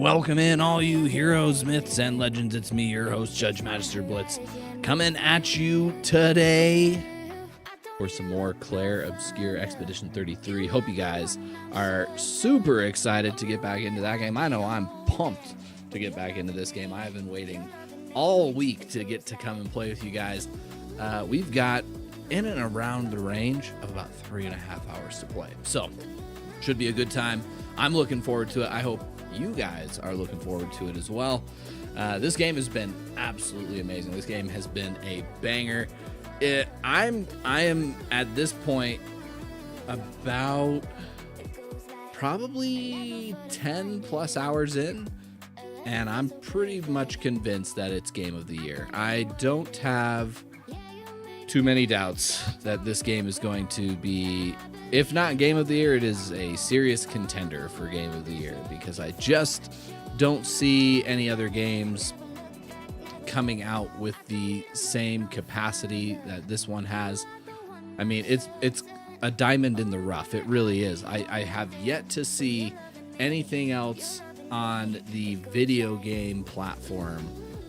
Welcome in, all you heroes, myths, and legends. It's me, your host, Judge-Blitz, coming at you today for some more Clair Obscure Expedition 33. Hope you guys are super excited to get back into that game. I know I'm pumped to get back into this game. I have been waiting all week to get to come and play with you guys. We've got in and around the range of about 3.5 hours to play. So, should be a good time. I'm looking forward to it. I hope you guys are looking forward to it as well. This game has been absolutely amazing. This game has been a banger. I am at this point about probably 10 plus hours in, and I'm pretty much convinced that it's game of the year. I don't have too many doubts that this game is going to be, if not game of the year, it is a serious contender for game of the year, because I just don't see any other games coming out with the same capacity that this one has. I mean, it's a diamond in the rough. It really is. I have yet to see anything else on the video game platform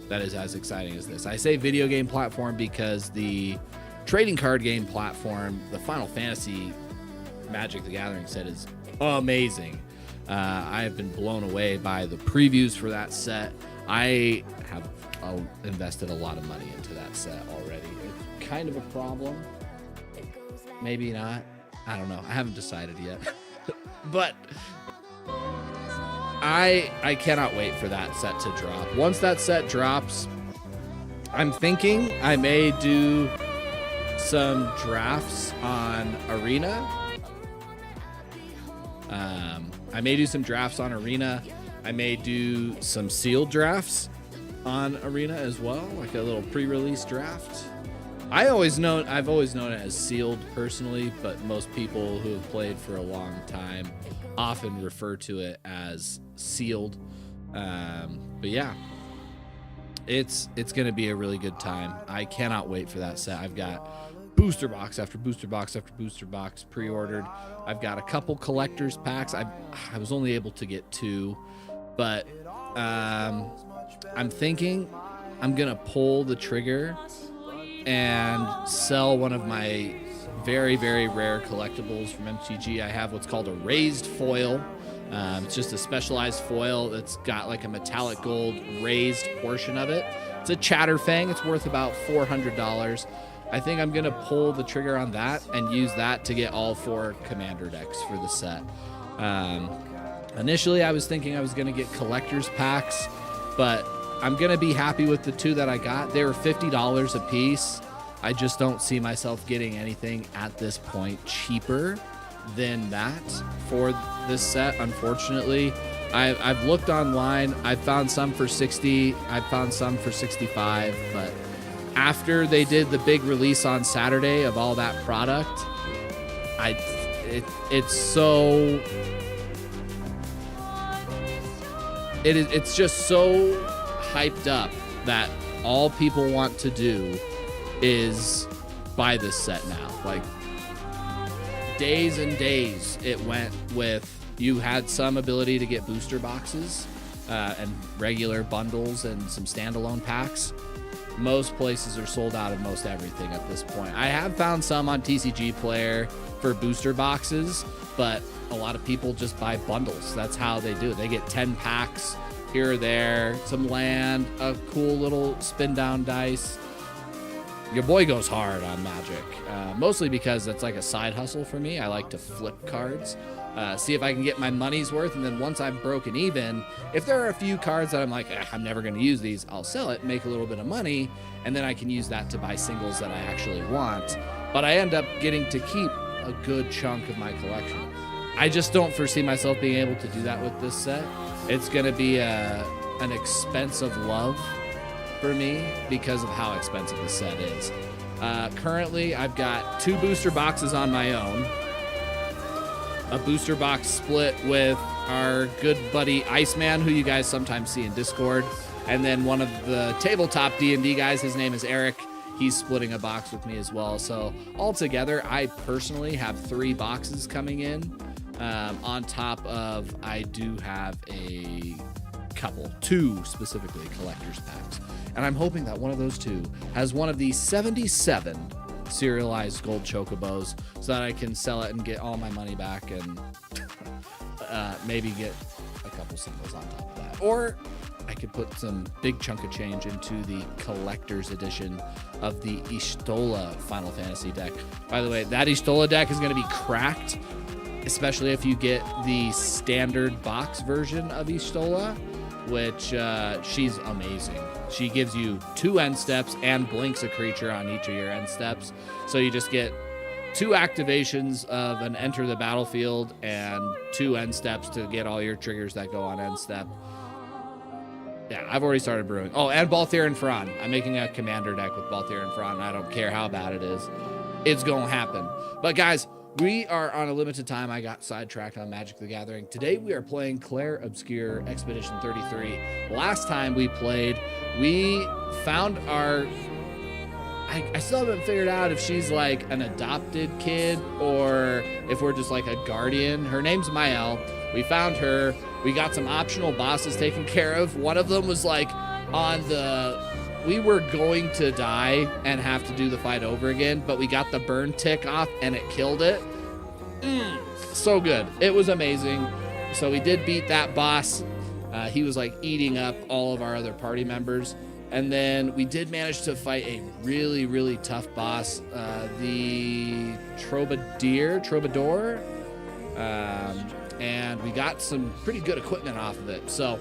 that is as exciting as this. I say video game platform because the trading card game platform, the Final Fantasy Magic the Gathering set, is amazing. I have been blown away by the previews for that set. I have invested a lot of money into that set already. It's kind of a problem. Maybe not. I don't know. I haven't decided yet. But I cannot wait for that set to drop. Once that set drops, I'm thinking I may do some drafts on Arena. I may do some drafts on Arena. I may do some sealed drafts on Arena as well, like a little pre-release draft. I've always known it as sealed personally, but most people who have played for a long time often refer to it as sealed. But yeah, it's going to be a really good time. I cannot wait for that set. I've got booster box after booster box after booster box pre-ordered. I've got a couple collector's packs. I was only able to get 2, but I'm thinking I'm gonna pull the trigger and sell one of my very, very rare collectibles from MTG. I have what's called a raised foil. It's just a specialized foil that's got like a metallic gold raised portion of it. It's a Chatterfang. It's worth about $400. I think I'm going to pull the trigger on that and use that to get all 4 commander decks for the set. Initially, I was thinking I was going to get collector's packs, but I'm going to be happy with the 2 that I got. They were $50 a piece. I just don't see myself getting anything at this point cheaper than that for this set, unfortunately. I've looked online. I found some for $60. I found some for $65, but after they did the big release on Saturday of all that product, it's just so hyped up that all people want to do is buy this set now. Like, days and days it went with, you had some ability to get booster boxes and regular bundles and some standalone packs. Most places are sold out of most everything at this point. I have found some on TCG Player for booster boxes, but a lot of people just buy bundles. That's how they do it. They get 10 packs here or there, some land, a cool little spin down dice. Your boy goes hard on Magic, mostly because it's like a side hustle for me. I like to flip cards, see if I can get my money's worth, and then once I've broken even, if there are a few cards that I'm like, I'm never going to use these, I'll sell it, make a little bit of money, and then I can use that to buy singles that I actually want. But I end up getting to keep a good chunk of my collection. I just don't foresee myself being able to do that with this set. It's going to be an expensive love for me because of how expensive the set is. Currently, I've got 2 booster boxes on my own. A booster box split with our good buddy Iceman, who you guys sometimes see in Discord. And then one of the tabletop D&D guys, his name is Eric. He's splitting a box with me as well. So altogether, I personally have 3 boxes coming in. On top of, I do have a couple, 2 specifically collector's packs. And I'm hoping that one of those 2 has one of the 77 serialized gold chocobos so that I can sell it and get all my money back and maybe get a couple singles on top of that. Or I could put some big chunk of change into the collector's edition of the Y'shtola Final Fantasy deck. By the way, that Y'shtola deck is going to be cracked, especially if you get the standard box version of Y'shtola, which she's amazing. She gives you 2 end steps and blinks a creature on each of your end steps. So you just get 2 activations of an enter the battlefield and 2 end steps to get all your triggers that go on end step. Yeah, I've already started brewing. Oh, and Balthier and Fran. I'm making a commander deck with Balthier and Fran. I don't care how bad it is. It's going to happen. But guys, we are on a limited time. I got sidetracked on Magic the Gathering. Today we are playing Clair Obscure Expedition 33. Last time we played, we found our... I still haven't figured out if she's like an adopted kid or if we're just like a guardian. Her name's Mael. We found her. We got some optional bosses taken care of. One of them was like on the... We were going to die and have to do the fight over again, but we got the burn tick off and it killed it. So good. It was amazing. So we did beat that boss. He was like eating up all of our other party members. And then we did manage to fight a really, really tough boss, the Troubadour. And we got some pretty good equipment off of it. So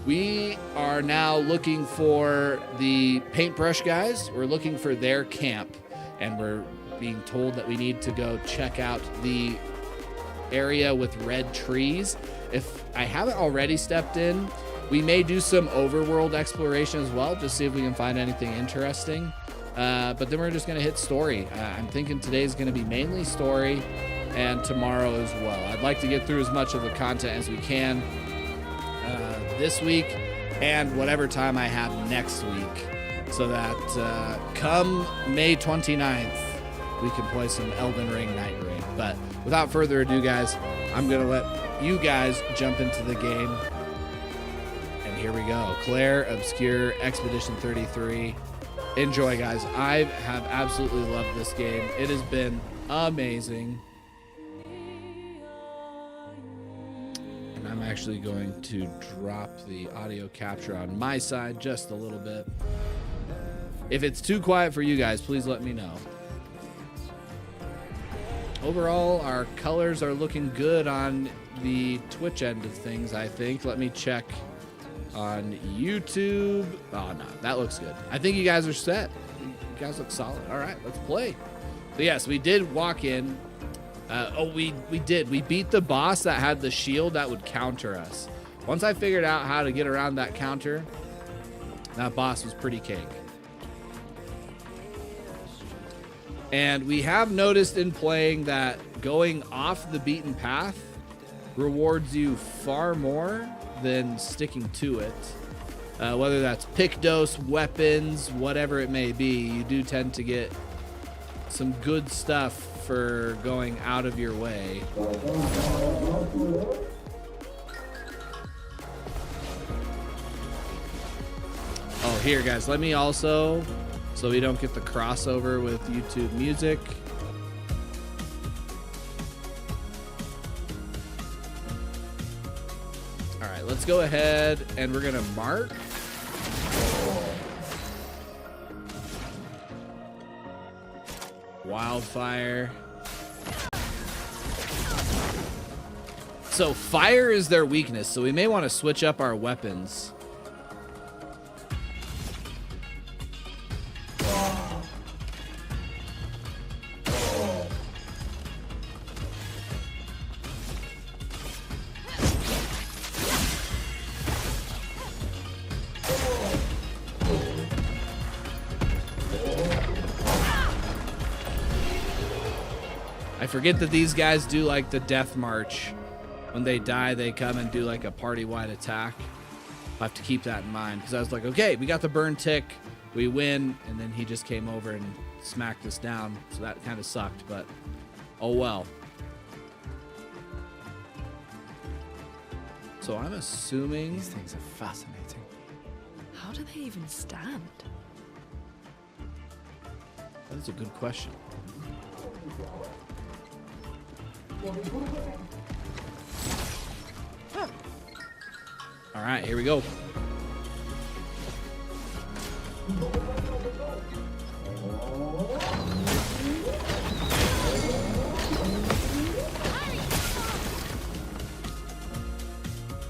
we are now looking for the paintbrush guys. We're looking for their camp, and we're being told that we need to go check out the area with red trees. If I haven't already stepped in, we may do some overworld exploration as well, just see if we can find anything interesting. But then we're just going to hit story. I'm thinking today's going to be mainly story, and tomorrow as well. I'd like to get through as much of the content as we can this week and whatever time I have next week, so that come May 29th, we can play some Elden Ring Night Rain. But without further ado, guys, I'm going to let you guys jump into the game. And here we go. Clair Obscure Expedition 33. Enjoy, guys. I have absolutely loved this game. It has been amazing. And I'm actually going to drop the audio capture on my side just a little bit. If it's too quiet for you guys, please let me know. Overall, our colors are looking good on the Twitch end of things, I think. Let me check on YouTube. Oh, no, that looks good. I think you guys are set. You guys look solid. All right, let's play. So, yes, we did walk in. We did. We beat the boss that had the shield that would counter us. Once I figured out how to get around that counter, that boss was pretty cake. And we have noticed in playing that going off the beaten path rewards you far more than sticking to it. Whether that's pick dose, weapons, whatever it may be, you do tend to get some good stuff for going out of your way. Oh, here, guys, let me also... so we don't get the crossover with YouTube music. All right, let's go ahead and we're gonna mark. Wildfire. So fire is their weakness, so we may want to switch up our weapons. I forget that these guys do like the death march. When they die, they come and do like a party-wide attack. I have to keep that in mind because I was like, okay, we got the burn tick, we win, and then he just came over and smacked us down. So that kind of sucked, but oh well. So I'm assuming These things are fascinating. How do they even stand? that's a good question. All right, here we go.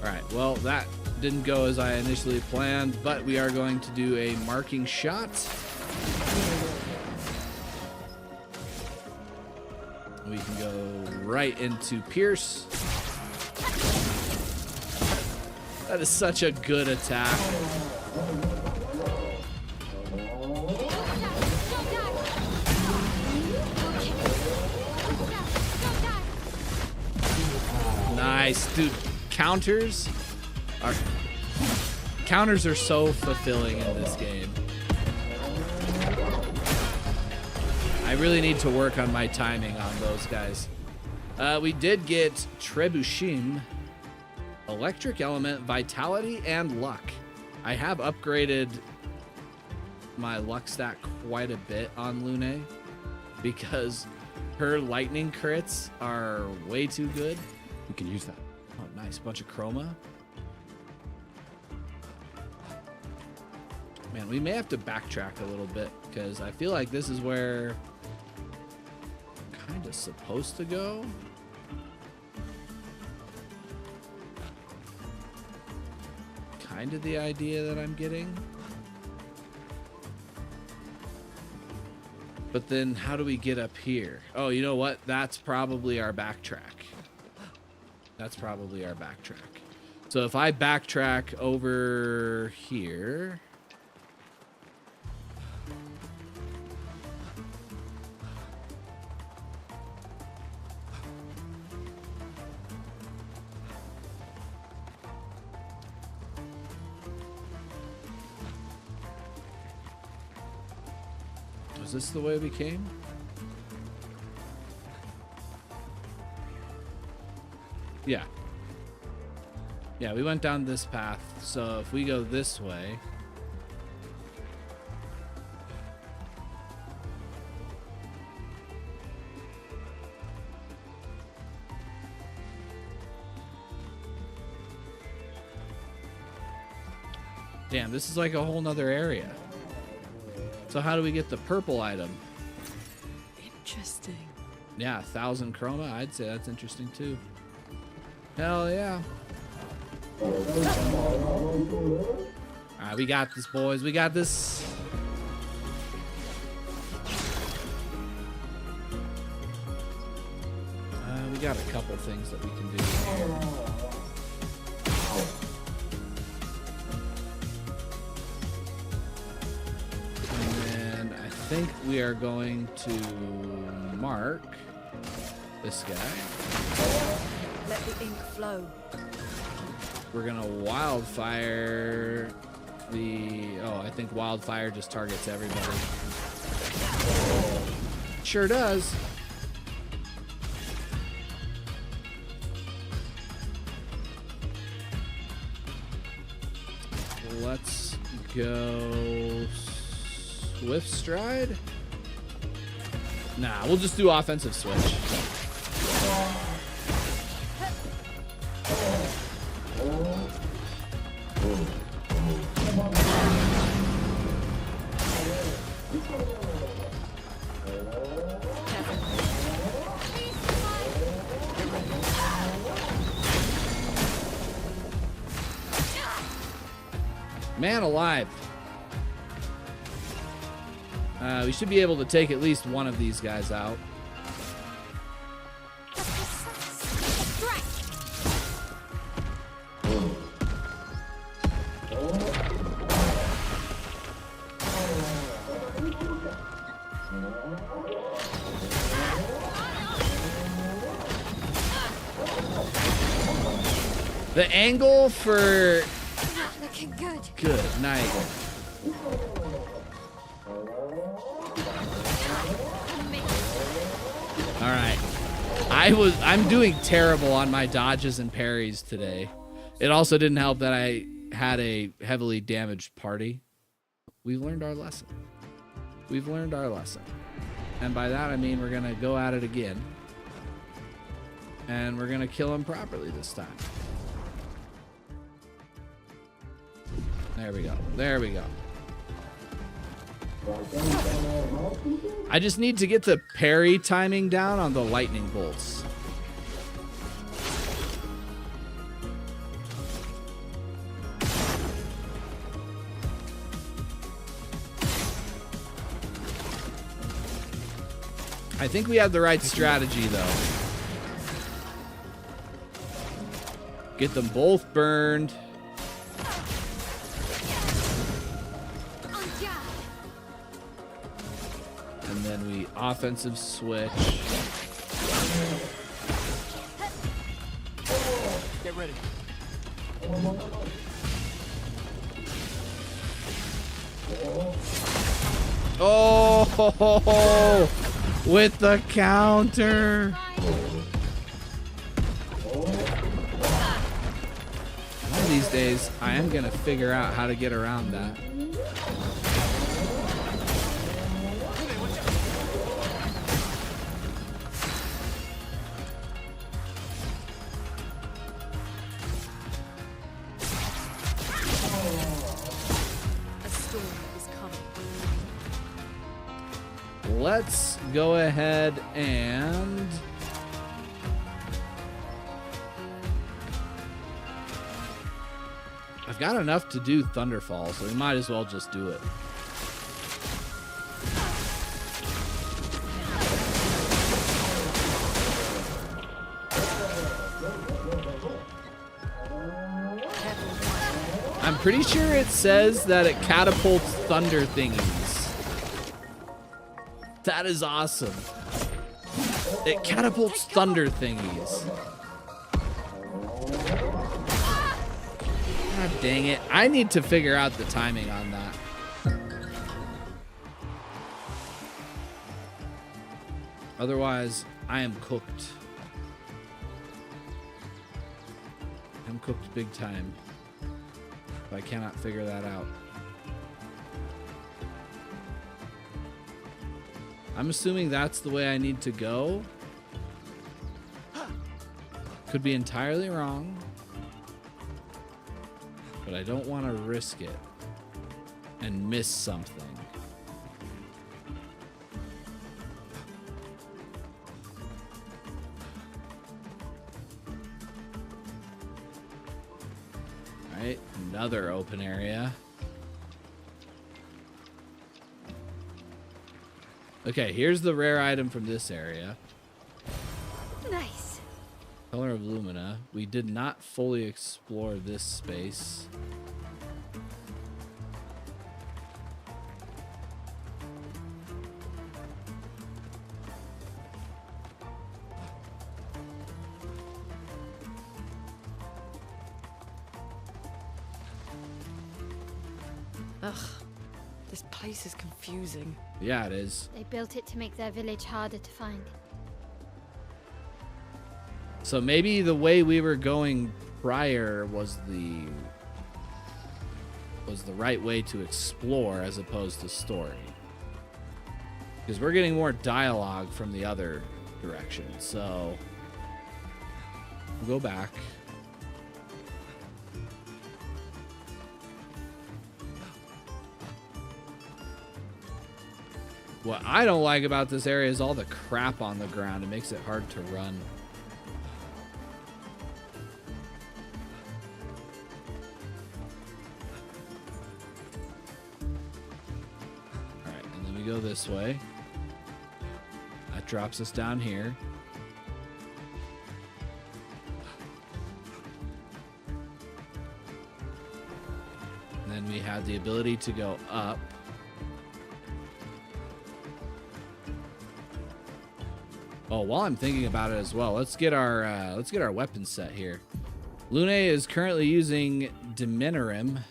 All right, well, that didn't go as I initially planned, but we are going to do a marking shot. We can go right into Pierce. That is such a good attack. Nice, dude. Counters are so fulfilling in this game. I really need to work on my timing on those guys. We did get Trebuchin, Electric Element, Vitality, and Luck. I have upgraded my luck stat quite a bit on Lune because her lightning crits are way too good. We can use that. Oh, nice. Bunch of chroma. Man, we may have to backtrack a little bit because I feel like this is where I'm kind of supposed to go. Kind of the idea that I'm getting. But then how do we get up here? Oh, you know what? That's probably our backtrack. That's probably our backtrack. So if I backtrack over here. Was this the way we came? Yeah. Yeah, we went down this path. So if we go this way. Damn, this is like a whole nother area. So how do we get the purple item? Interesting. Yeah, 1,000 chroma. I'd say that's interesting too. Hell yeah. Alright, we got this, boys. We got this. We got a couple things that we can do here. I think we are going to mark this guy. Let the ink flow. We're gonna wildfire the... Oh, I think wildfire just targets everybody. Sure does. Let's go... Swift stride? Nah, we'll just do offensive switch. Man alive. We should be able to take at least one of these guys out. The angle for... Looking good. Good, nice. All right. I'm doing terrible on my dodges and parries today. It also didn't help that I had a heavily damaged party. We've learned our lesson. We've learned our lesson. And by that, I mean we're going to go at it again. And we're going to kill him properly this time. There we go. There we go. I just need to get the parry timing down on the lightning bolts. I think we have the right strategy, though. Get them both burned. And then we offensive switch. Get ready. Oh, with the counter. One of these days, I am going to figure out how to get around that. Let's go ahead and I've got enough to do Thunderfall, so we might as well just do it. I'm pretty sure it says that it catapults thunder thingies. That is awesome. It catapults thunder thingies. God dang it. I need to figure out the timing on that. Otherwise, I am cooked. I'm cooked big time. If I cannot figure that out. I'm assuming that's the way I need to go. Could be entirely wrong. But I don't want to risk it and miss something. All right, another open area. Okay, here's the rare item from this area. Nice. Color of Lumina. We did not fully explore this space. Ugh. This place is confusing. Yeah, it is. They built it to make their village harder to find. So maybe the way we were going prior was the right way to explore as opposed to story. Because we're getting more dialogue from the other direction. So we'll go back. What I don't like about this area is all the crap on the ground. It makes it hard to run. Alright, and then we go this way. That drops us down here. And then we have the ability to go up. Oh, while I'm thinking about it as well, let's get our weapon set here. Lune is currently using Diminorim.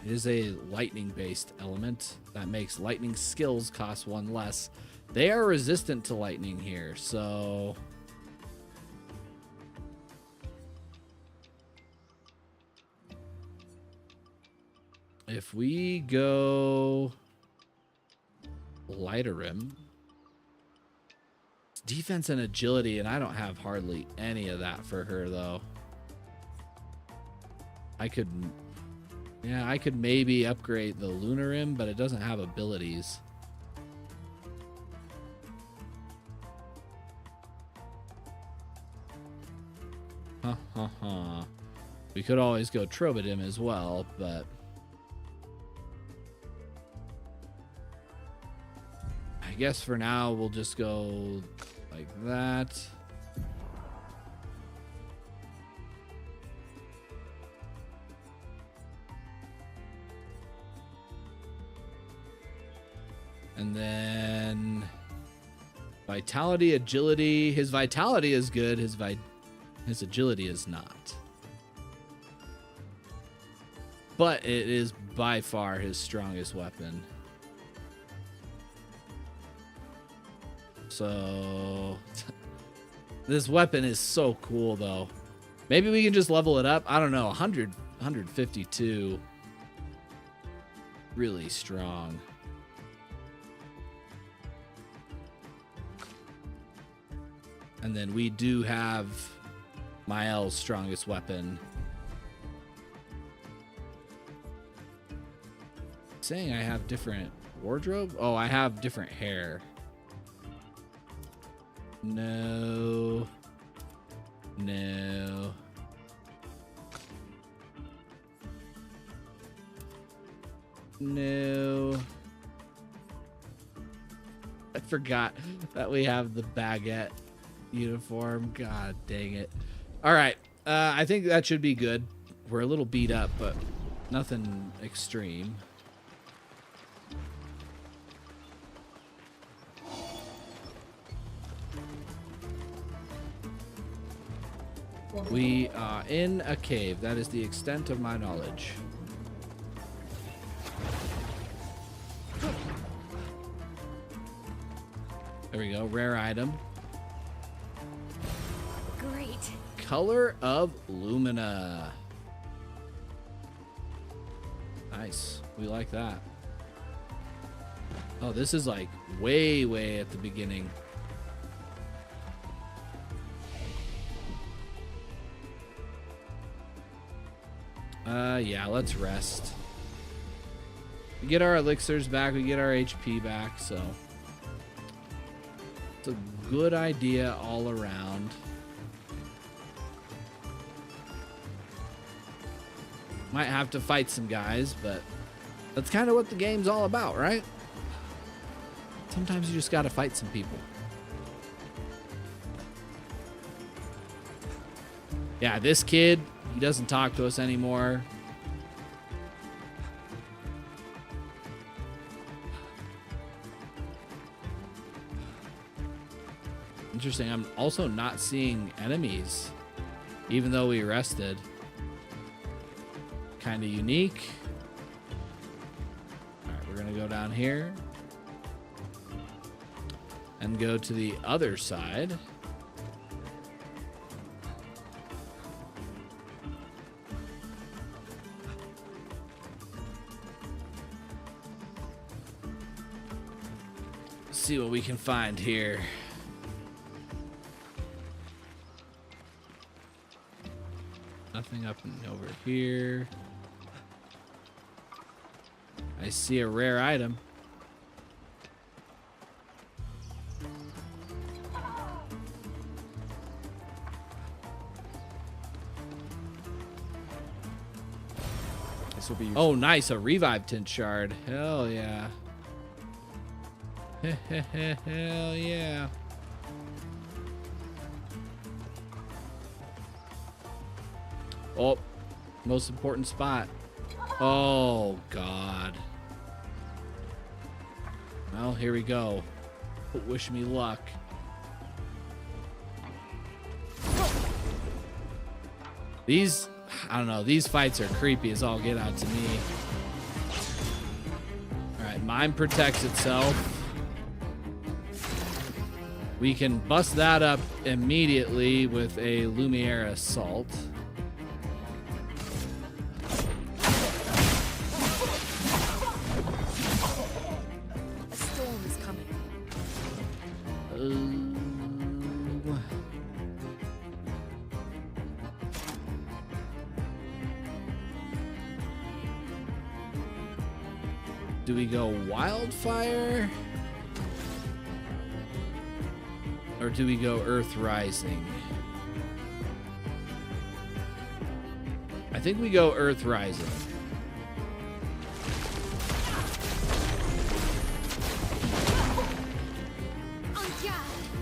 It is a lightning-based element that makes lightning skills cost 1 less. They are resistant to lightning here, so If we go lighter rim, it's defense and agility, and I don't have hardly any of that for her though. I could maybe upgrade the lunar rim, but it doesn't have abilities. We could always go Trobodim as well, but I guess for now we'll just go like that. And then vitality, agility. His vitality is good. His agility is not. But it is by far his strongest weapon. So this weapon is so cool though. Maybe we can just level it up. I don't know. 152. Really strong. And then we do have Mael's strongest weapon. Saying I have different wardrobe? Oh, I have different hair. No. No. No. I forgot that we have the baguette uniform. God dang it. All right. I think that should be good. We're a little beat up, but nothing extreme. We are in a cave. That is the extent of my knowledge. There we go. Rare item. Great. Color of Lumina. Nice. We like that. Oh, this is like way, way at the beginning. Yeah, let's rest. We get our elixirs back, we get our HP back, so it's a good idea all around. Might have to fight some guys, but that's kind of what the game's all about, right? Sometimes you just gotta fight some people. Yeah, this kid, he doesn't talk to us anymore. Interesting. I'm also not seeing enemies, even though we rested. Kind of unique. All right, we're going to go down here and go to the other side. See what we can find here. Nothing up and over here. I see a rare item. This will be Oh, nice. A revive tint shard. Hell yeah. Hell yeah. Oh, most important spot. Oh, God. Well, here we go. Wish me luck. These, I don't know, these fights are creepy as all get out to me. All right, mine protects itself. We can bust that up immediately with a Lumiere Assault. Do we go wildfire? Or do we go earth rising? I think we go earth rising.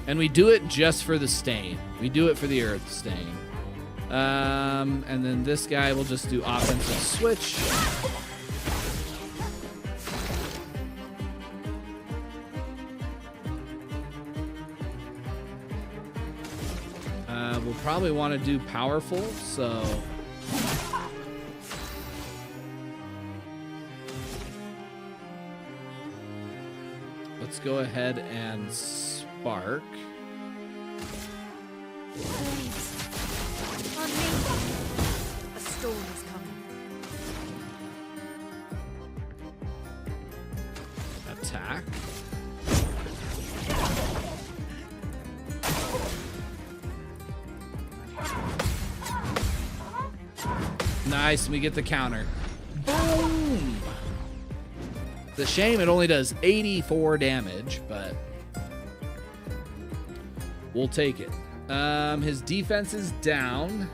And we do it just for the stain. We do it for the earth stain. And then this guy will just do offensive switch. We'll probably want to do powerful, so... Let's go ahead and spark. On me. A storm is coming. Attack. Nice, we get the counter. Boom! It's a shame it only does 84 damage, but we'll take it. His defense is down.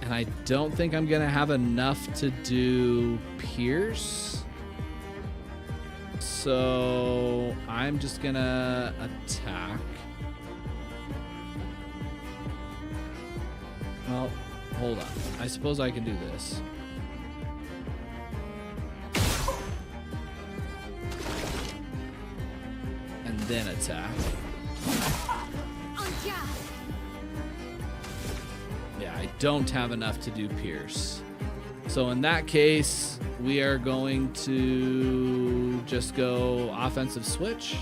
And I don't think I'm going to have enough to do Pierce. So I'm just going to attack. Well, hold on. I suppose I can do this. And then attack. Yeah, I don't have enough to do Pierce. So in that case, we are going to just go offensive switch.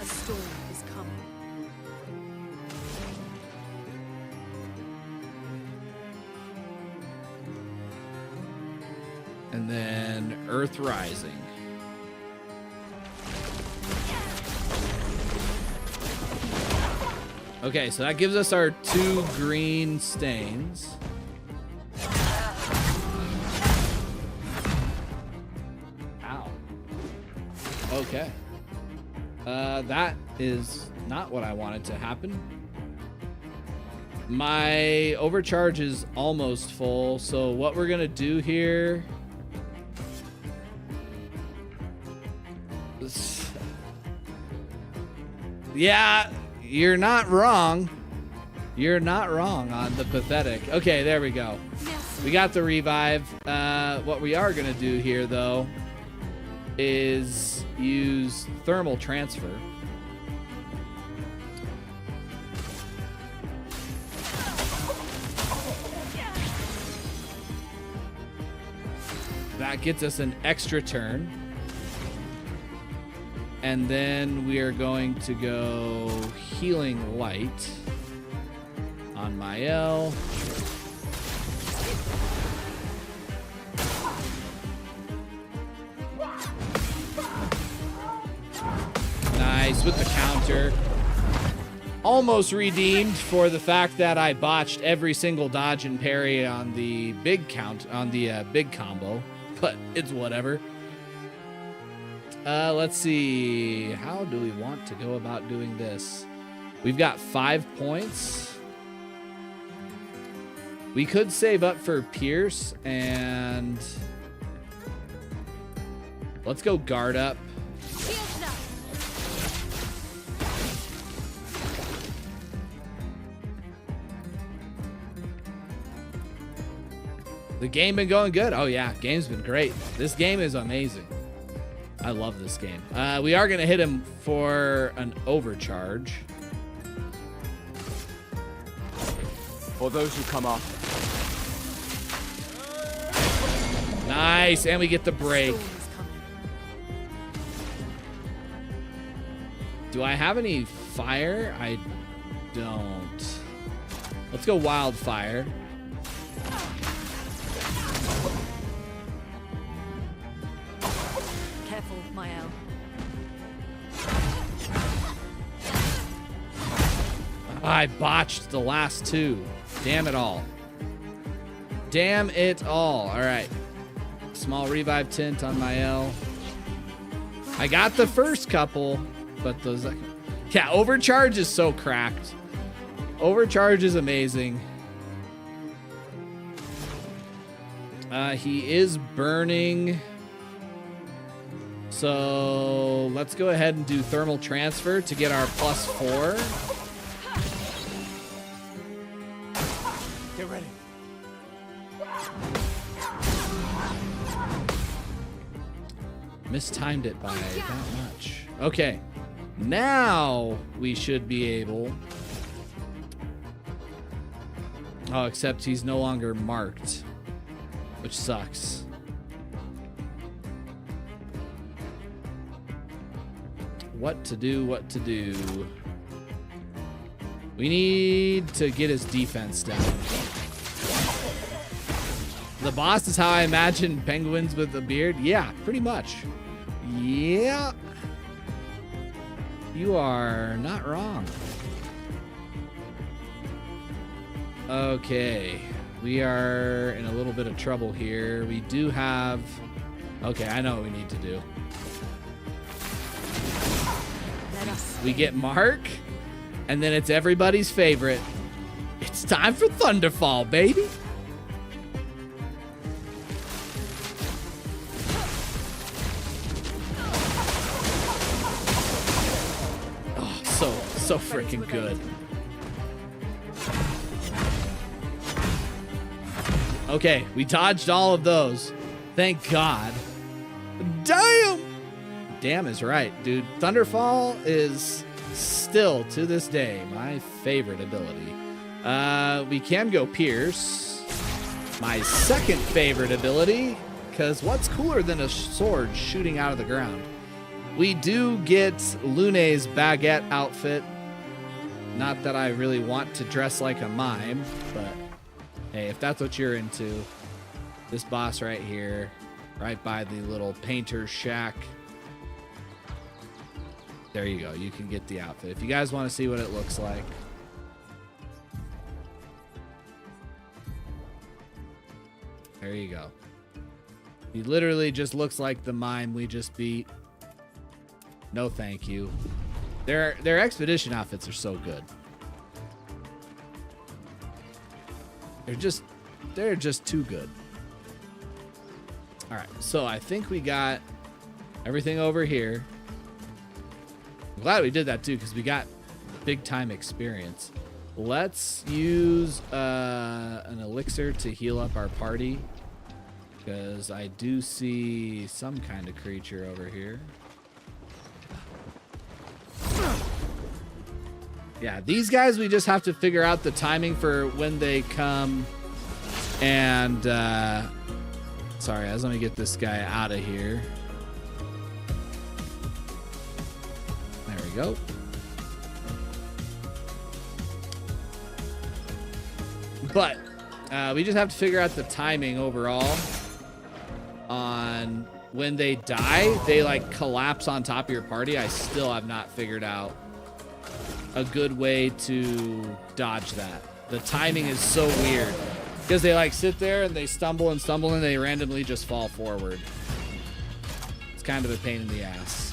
A storm is coming. And then Earth Rising. Okay, so that gives us our 2 green stains. Ow. Okay. That is not what I wanted to happen. My overcharge is almost full, so what we're gonna do here... Yeah, you're not wrong. You're not wrong on the pathetic. Okay, there we go. We got the revive. What we are gonna do here, though, is use thermal transfer. That gets us an extra turn. And then we are going to go Healing Light on Mael. Nice with the counter. Almost redeemed for the fact that I botched every single dodge and parry on the big big combo, but it's whatever. Let's see. How do we want to go about doing this? We've got 5 points. We could save up for Pierce and let's go guard up. The game been going good? Oh yeah, game's been great. This game is amazing. I love this game. We are going to hit him for an overcharge. For those who come after. Nice, and we get the break. Do I have any fire? I don't. Let's go wildfire. Careful, Mael. I botched the last two. Damn it all. Damn it all. All right. Small revive tint on my L. I got the first couple, but those... Yeah, overcharge is so cracked. Overcharge is amazing. He is burning. So let's go ahead and do thermal transfer to get our +4. Get ready. Mistimed it by that much. Okay. Now we should be able... Oh, except he's no longer marked, which sucks. What to do, what to do. We need to get his defense down. The boss is how I imagine penguins with a beard? Yeah, pretty much. Yeah. You are not wrong. Okay. We are in a little bit of trouble here. We do have... Okay, I know what we need to do. We get Mark, and then it's everybody's favorite. It's time for Thunderfall, baby. Oh, so freaking good. Okay, we dodged all of those. Thank God. Damn! Damn is right, dude. Thunderfall is still, to this day, my favorite ability. We can go Pierce. My second favorite ability, because what's cooler than a sword shooting out of the ground? We do get Lune's baguette outfit. Not that I really want to dress like a mime, but hey, if that's what you're into, this boss right here, right by the little painter's shack, there you go. You can get the outfit. If you guys want to see what it looks like. There you go. He literally just looks like the mime we just beat. No thank you. Their expedition outfits are so good. They're just too good. All right. So I think we got everything over here. I'm glad we did that too, because we got big time experience. Let's use an elixir to heal up our party, because I do see some kind of creature over here. Yeah, these guys, we just have to figure out the timing for when they come. And sorry, guys, let me get this guy out of here. Go. But we just have to figure out the timing overall on when they die. They like collapse on top of your party. I still have not figured out a good way to dodge that. The timing is so weird because they like sit there and they stumble and they randomly just fall forward. It's kind of a pain in the ass.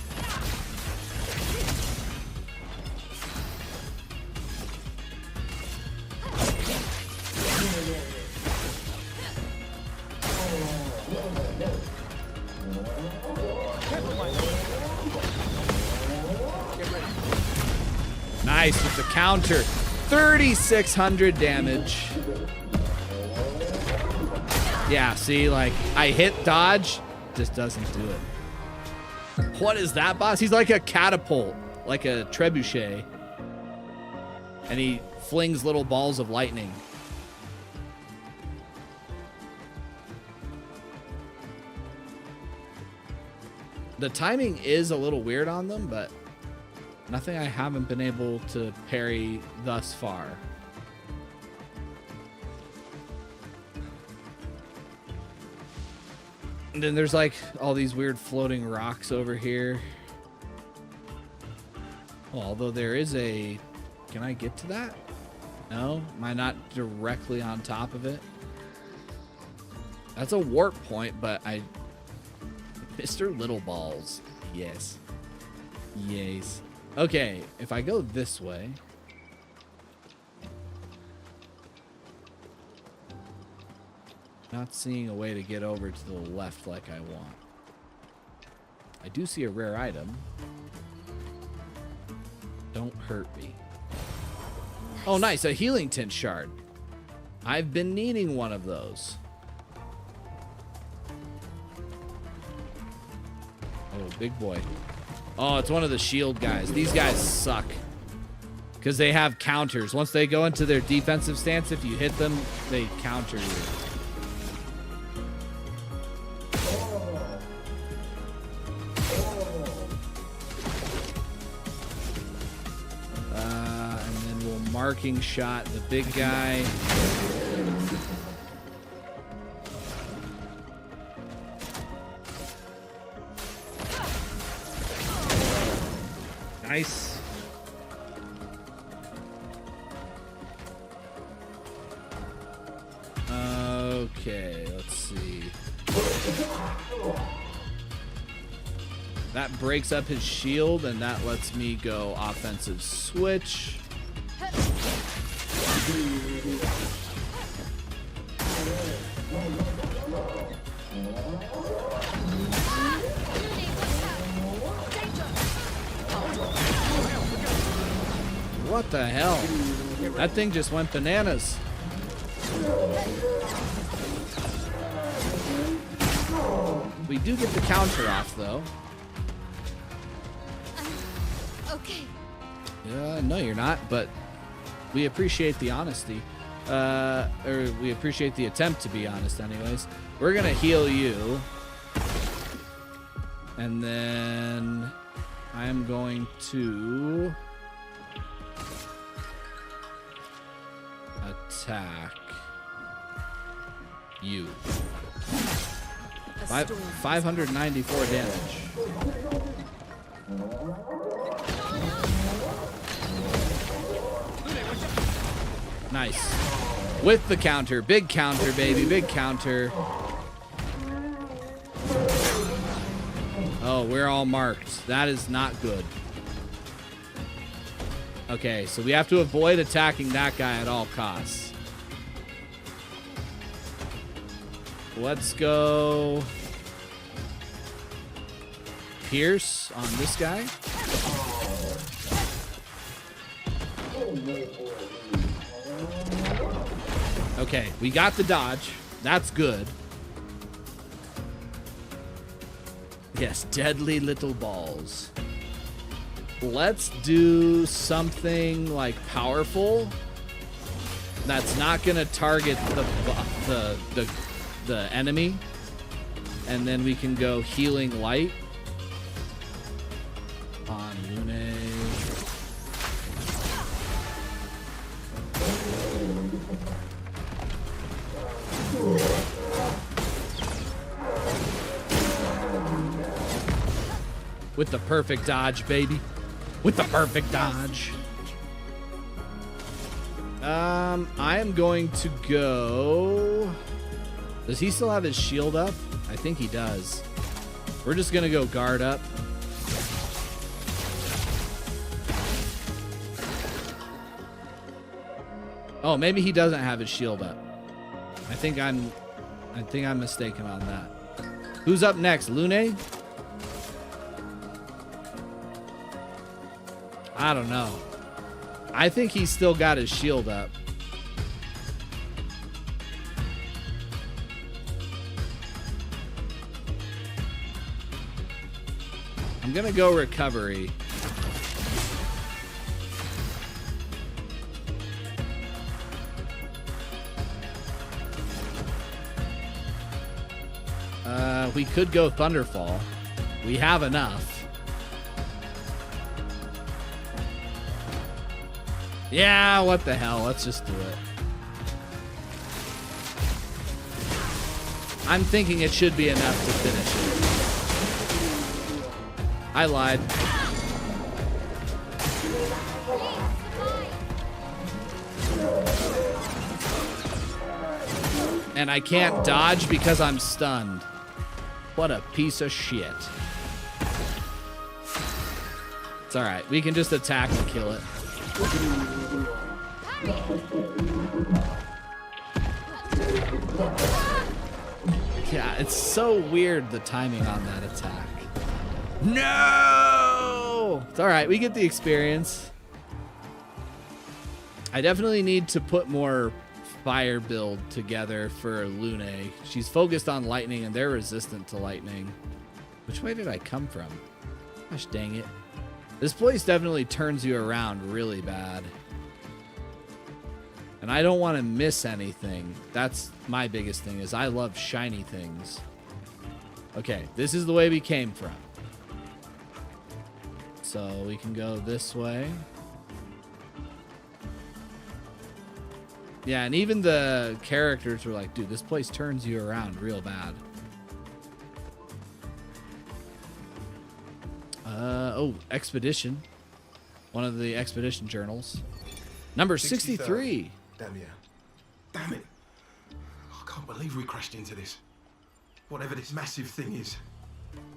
Nice with the counter. 3,600 damage. Yeah, see, like, I hit dodge, just doesn't do it. What is that, boss? He's like a catapult, like a trebuchet. And he flings little balls of lightning. The timing is a little weird on them, but nothing I haven't been able to parry thus far. And then there's like all these weird floating rocks over here. Well, although there is a Can I get to that? No? Am I not directly on top of it? That's a warp point, but I... Mr. Little Balls. Yes. Yes. Okay, if I go this way... Not seeing a way to get over to the left like I want. I do see a rare item. Don't hurt me. Oh, nice. A healing tint shard. I've been needing one of those. Oh, big boy. Oh, it's one of the shield guys. These guys suck. Because they have counters. Once they go into their defensive stance, if you hit them, they counter you. Marking shot the big guy. Nice. Okay, let's see. That breaks up his shield, and that lets me go offensive switch. What the hell? That thing just went bananas. We do get the counter off, though. Okay. No, you're not, but we appreciate the honesty. Or we appreciate the attempt to be honest, anyways. We're gonna heal you. And then I'm going to attack you. 594 damage. Nice. With the counter. Big counter, baby. Big counter. Oh, we're all marked. That is not good. Okay, so we have to avoid attacking that guy at all costs. Let's go Pierce on this guy. Okay, we got the dodge. That's good. Yes, deadly little balls. Let's do something like powerful. That's not gonna target the enemy, and then we can go healing light on Lune. With the perfect dodge, baby. With the perfect dodge. I am going to go... Does he still have his shield up? I think he does. We're just going to go guard up. Oh, maybe he doesn't have his shield up. I think I'm mistaken on that. Who's up next? Lune? I don't know. I think he's still got his shield up. I'm gonna go recovery. We could go Thunderfall. We have enough. Yeah, what the hell? Let's just do it. I'm thinking it should be enough to finish it. I lied. And I can't dodge because I'm stunned. What a piece of shit. It's alright. We can just attack and kill it. Yeah, it's so weird, the timing on that attack. No! It's alright. We get the experience. I definitely need to put more fire build together for Lune. She's focused on lightning and they're resistant to lightning. Which way did I come from? Gosh dang it. This place definitely turns you around really bad. And I don't want to miss anything. That's my biggest thing, is I love shiny things. Okay, this is the way we came from. So we can go this way. Yeah, and even the characters were like, dude, this place turns you around real bad. Oh, expedition. One of the expedition journals. Number 63. Damn yeah. Damn it. I can't believe we crashed into this. Whatever this massive thing is.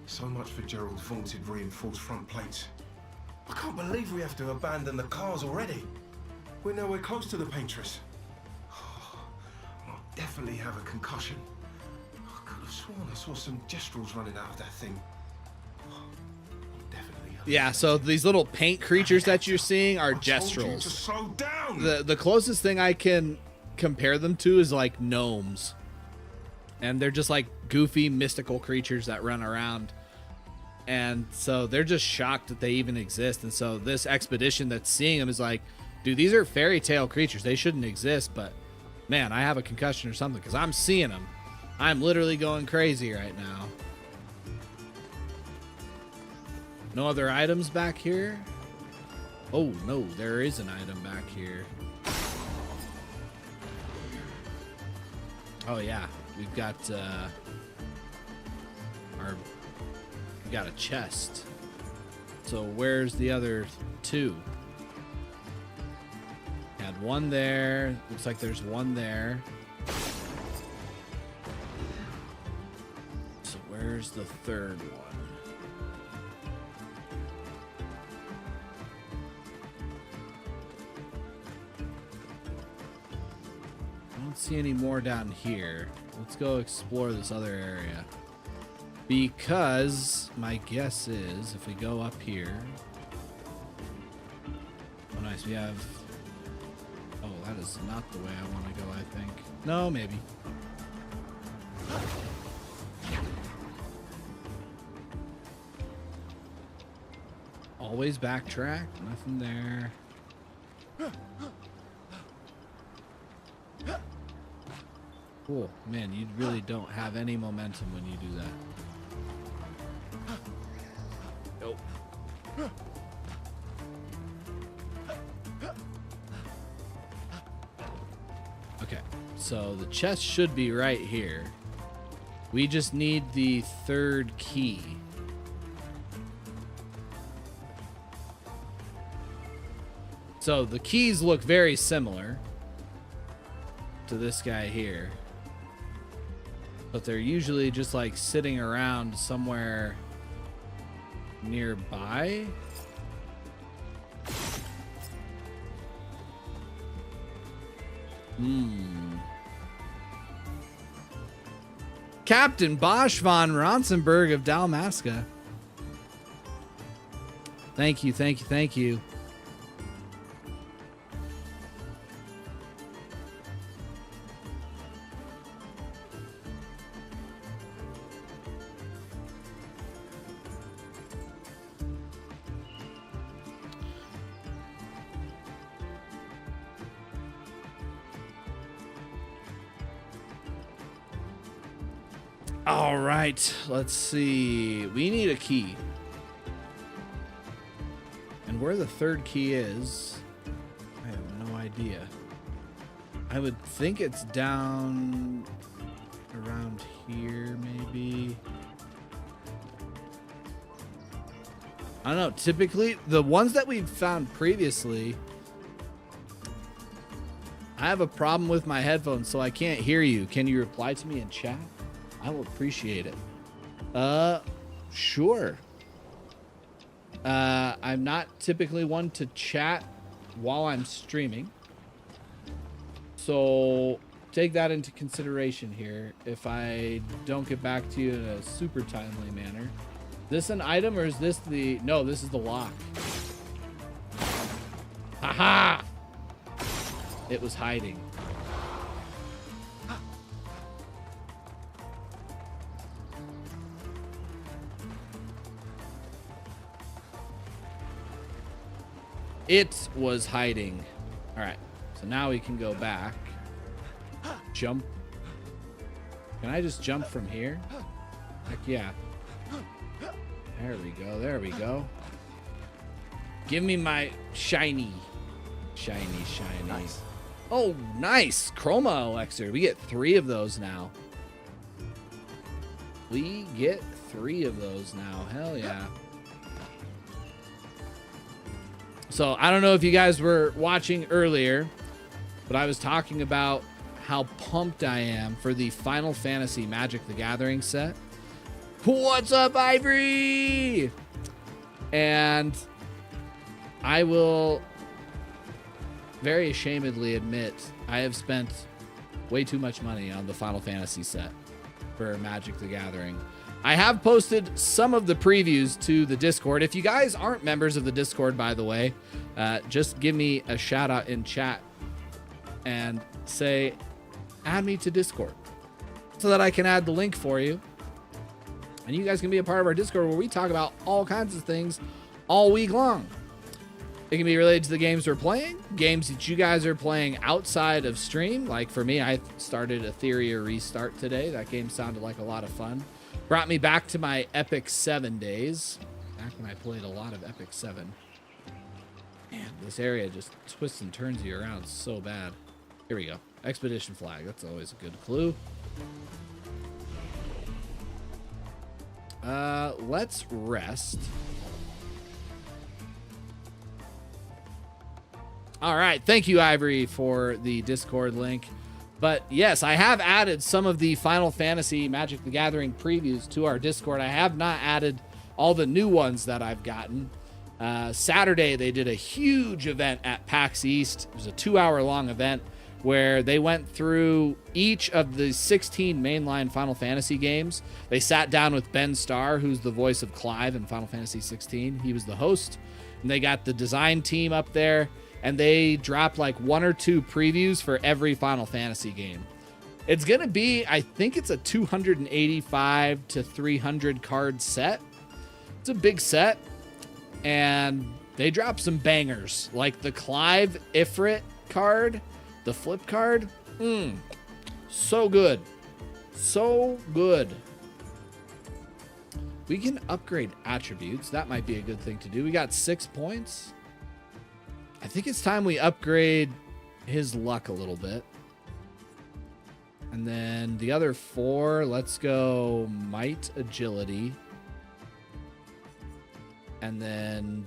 So much for Gerald's vaunted reinforced front plates. I can't believe we have to abandon the cars already. We're nowhere close to the paintress. I'll definitely have a concussion. I could have sworn I saw some gestrels running out of that thing. Yeah, so these little paint creatures that you're seeing are gestrels. Slow down. The closest thing I can compare them to is like gnomes. And they're just like goofy, mystical creatures that run around. And so they're just shocked that they even exist. And so this expedition that's seeing them is like, dude, these are fairy tale creatures. They shouldn't exist, but man, I have a concussion or something because I'm seeing them. I'm literally going crazy right now. No other items back here? Oh, no, there is an item back here. Oh, yeah. We've got, we got a chest. So where's the other two? Had one there. Looks like there's one there. So where's the third one? See any more down here. Let's go explore this other area, because my guess is if we go up here, oh nice, we have, oh, that is not the way I want to go. I think no, maybe. Always backtrack. Nothing there. Cool. Man, you really don't have any momentum when you do that. Nope. Okay, so the chest should be right here. We just need the third key. So the keys look very similar to this guy here. But they're usually just like sitting around somewhere nearby. Captain Bosch von Ronsenberg of Dalmasca. Thank you, thank you, thank you. All right, let's see. We need a key. And where the third key is, I have no idea. I would think it's down around here, maybe. I don't know. Typically, the ones that we've found previously, I have a problem with my headphones, so I can't hear you. Can you reply to me in chat? I will appreciate it. Sure. I'm not typically one to chat while I'm streaming. So take that into consideration here if I don't get back to you in a super timely manner. Is this an item or is this the... No, this is the lock. Haha! It was hiding. It was hiding. All right. So now we can go back. Jump. Can I just jump from here? Heck yeah. There we go. There we go. Give me my shiny. Shiny. Nice. Oh, nice. Chroma elixir. We get 3 of those now. We get 3 of those now. Hell yeah. So I don't know if you guys were watching earlier, but I was talking about how pumped I am for the Final Fantasy Magic the Gathering set. What's up, Ivory? And I will very ashamedly admit I have spent way too much money on the Final Fantasy set for Magic the Gathering. I have posted some of the previews to the Discord. If you guys aren't members of the Discord, by the way, just give me a shout out in chat and say, add me to Discord so that I can add the link for you. And you guys can be a part of our Discord where we talk about all kinds of things all week long. It can be related to the games we're playing, games that you guys are playing outside of stream. Like for me, I started Etheria Restart today. That game sounded like a lot of fun. Brought me back to my Epic 7 days. Back when I played a lot of Epic 7. Man, this area just twists and turns you around so bad. Here we go. Expedition flag. That's always a good clue. Let's rest. All right. Thank you, Ivory, for the Discord link. But yes, I have added some of the Final Fantasy Magic the Gathering previews to our Discord. I have not added all the new ones that I've gotten. Saturday, they did a huge event at PAX East. It was a 2-hour-long event where they went through each of the 16 mainline Final Fantasy games. They sat down with Ben Starr, who's the voice of Clive in Final Fantasy 16. He was the host. And they got the design team up there. And they dropped like 1 or 2 previews for every Final Fantasy game. It's going to be, I think it's a 285 to 300 card set. It's a big set. And they dropped some bangers. Like the Clive Ifrit card, the flip card. So good. So good. We can upgrade attributes. That might be a good thing to do. We got 6 points. I think it's time we upgrade his luck a little bit. And then the other 4, let's go might, agility. And then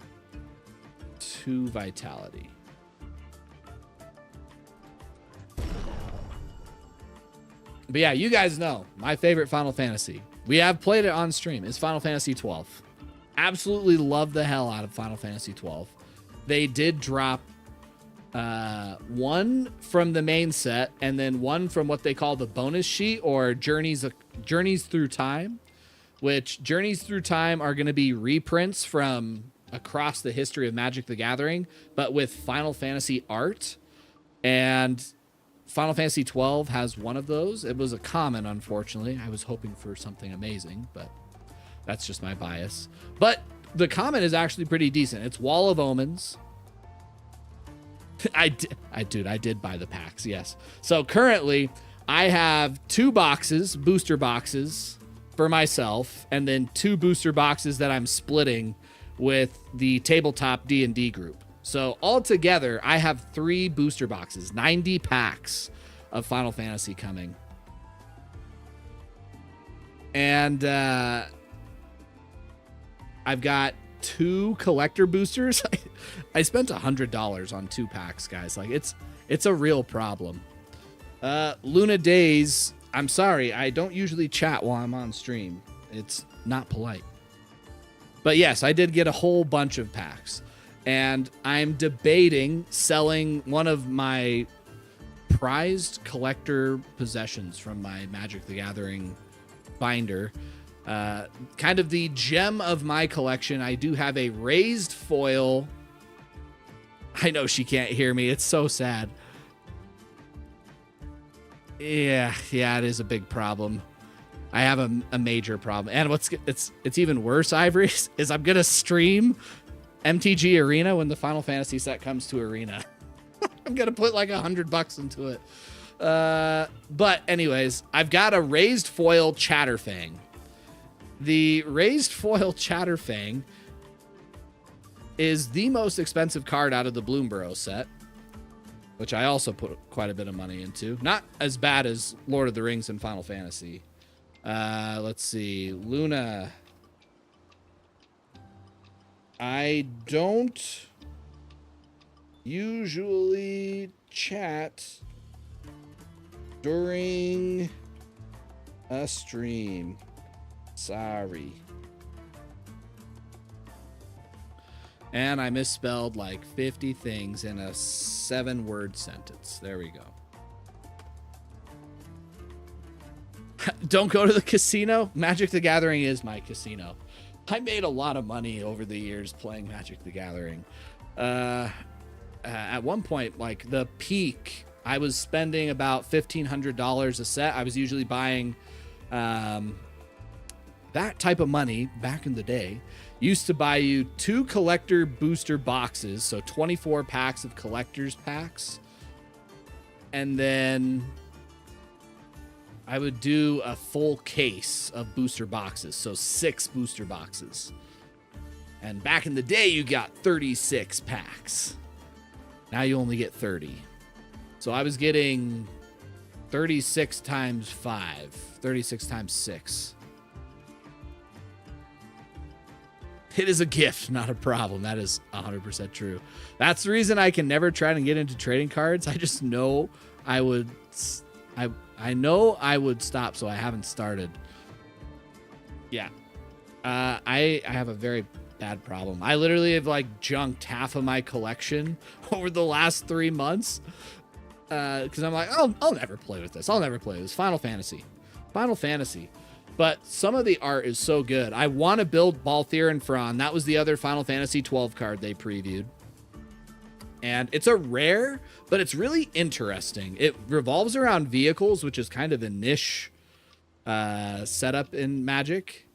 2 vitality. But yeah, you guys know my favorite Final Fantasy. We have played it on stream. It's Final Fantasy 12. Absolutely love the hell out of Final Fantasy 12. They did drop 1 from the main set and then 1 from what they call the bonus sheet or Journeys Through Time, which Journeys Through Time are going to be reprints from across the history of Magic the Gathering, but with Final Fantasy art. And Final Fantasy 12 has 1 of those. It was a common, unfortunately. I was hoping for something amazing, but that's just my bias. But the common is actually pretty decent. It's Wall of Omens. I did buy the packs, yes. So currently, I have 2 boxes, booster boxes, for myself, and then 2 booster boxes that I'm splitting with the tabletop D&D group. So altogether, I have 3 booster boxes, 90 packs of Final Fantasy coming. And I've got 2 collector boosters. I spent $100 on 2 packs, guys. Like It's a real problem. Luna Days, I'm sorry. I don't usually chat while I'm on stream. It's not polite. But yes, I did get a whole bunch of packs. And I'm debating selling one of my prized collector possessions from my Magic the Gathering binder. Kind of the gem of my collection. I do have a raised foil. I know she can't hear me. It's so sad. Yeah, it is a big problem. I have a major problem. And it's even worse, Ivory, is I'm gonna stream MTG Arena when the Final Fantasy set comes to Arena. I'm gonna put like $100 into it. But anyways, I've got a raised foil Chatterfang. The raised foil Chatterfang is the most expensive card out of the Bloomborough set, which I also put quite a bit of money into. Not as bad as Lord of the Rings and Final Fantasy. Let's see. Luna. I don't usually chat during a stream. Sorry. And I misspelled like 50 things in a 7-word sentence. There we go. Don't go to the casino. Magic the Gathering is my casino. I made a lot of money over the years playing Magic the Gathering. At one point, like the peak, I was spending about $1,500 a set. I was usually buying that type of money back in the day. Used to buy you 2 collector booster boxes, so 24 packs of collector's packs. And then I would do a full case of booster boxes, so 6 booster boxes. And back in the day, you got 36 packs. Now you only get 30. So I was getting 36 times 5, 36 times 6. It is a gift, not a problem. That is 100% true. That's the reason I can never try to get into trading cards. I just know I would... I know I would stop, so I haven't started. Yeah. I have a very bad problem. I literally have like junked half of my collection over the last 3 months. Because I'm like, I'll never play with this. I'll never play this. Final Fantasy. But some of the art is so good. I want to build Balthier and Fron. That was the other Final Fantasy 12 card they previewed. And it's a rare, but it's really interesting. It revolves around vehicles, which is kind of a niche setup in Magic.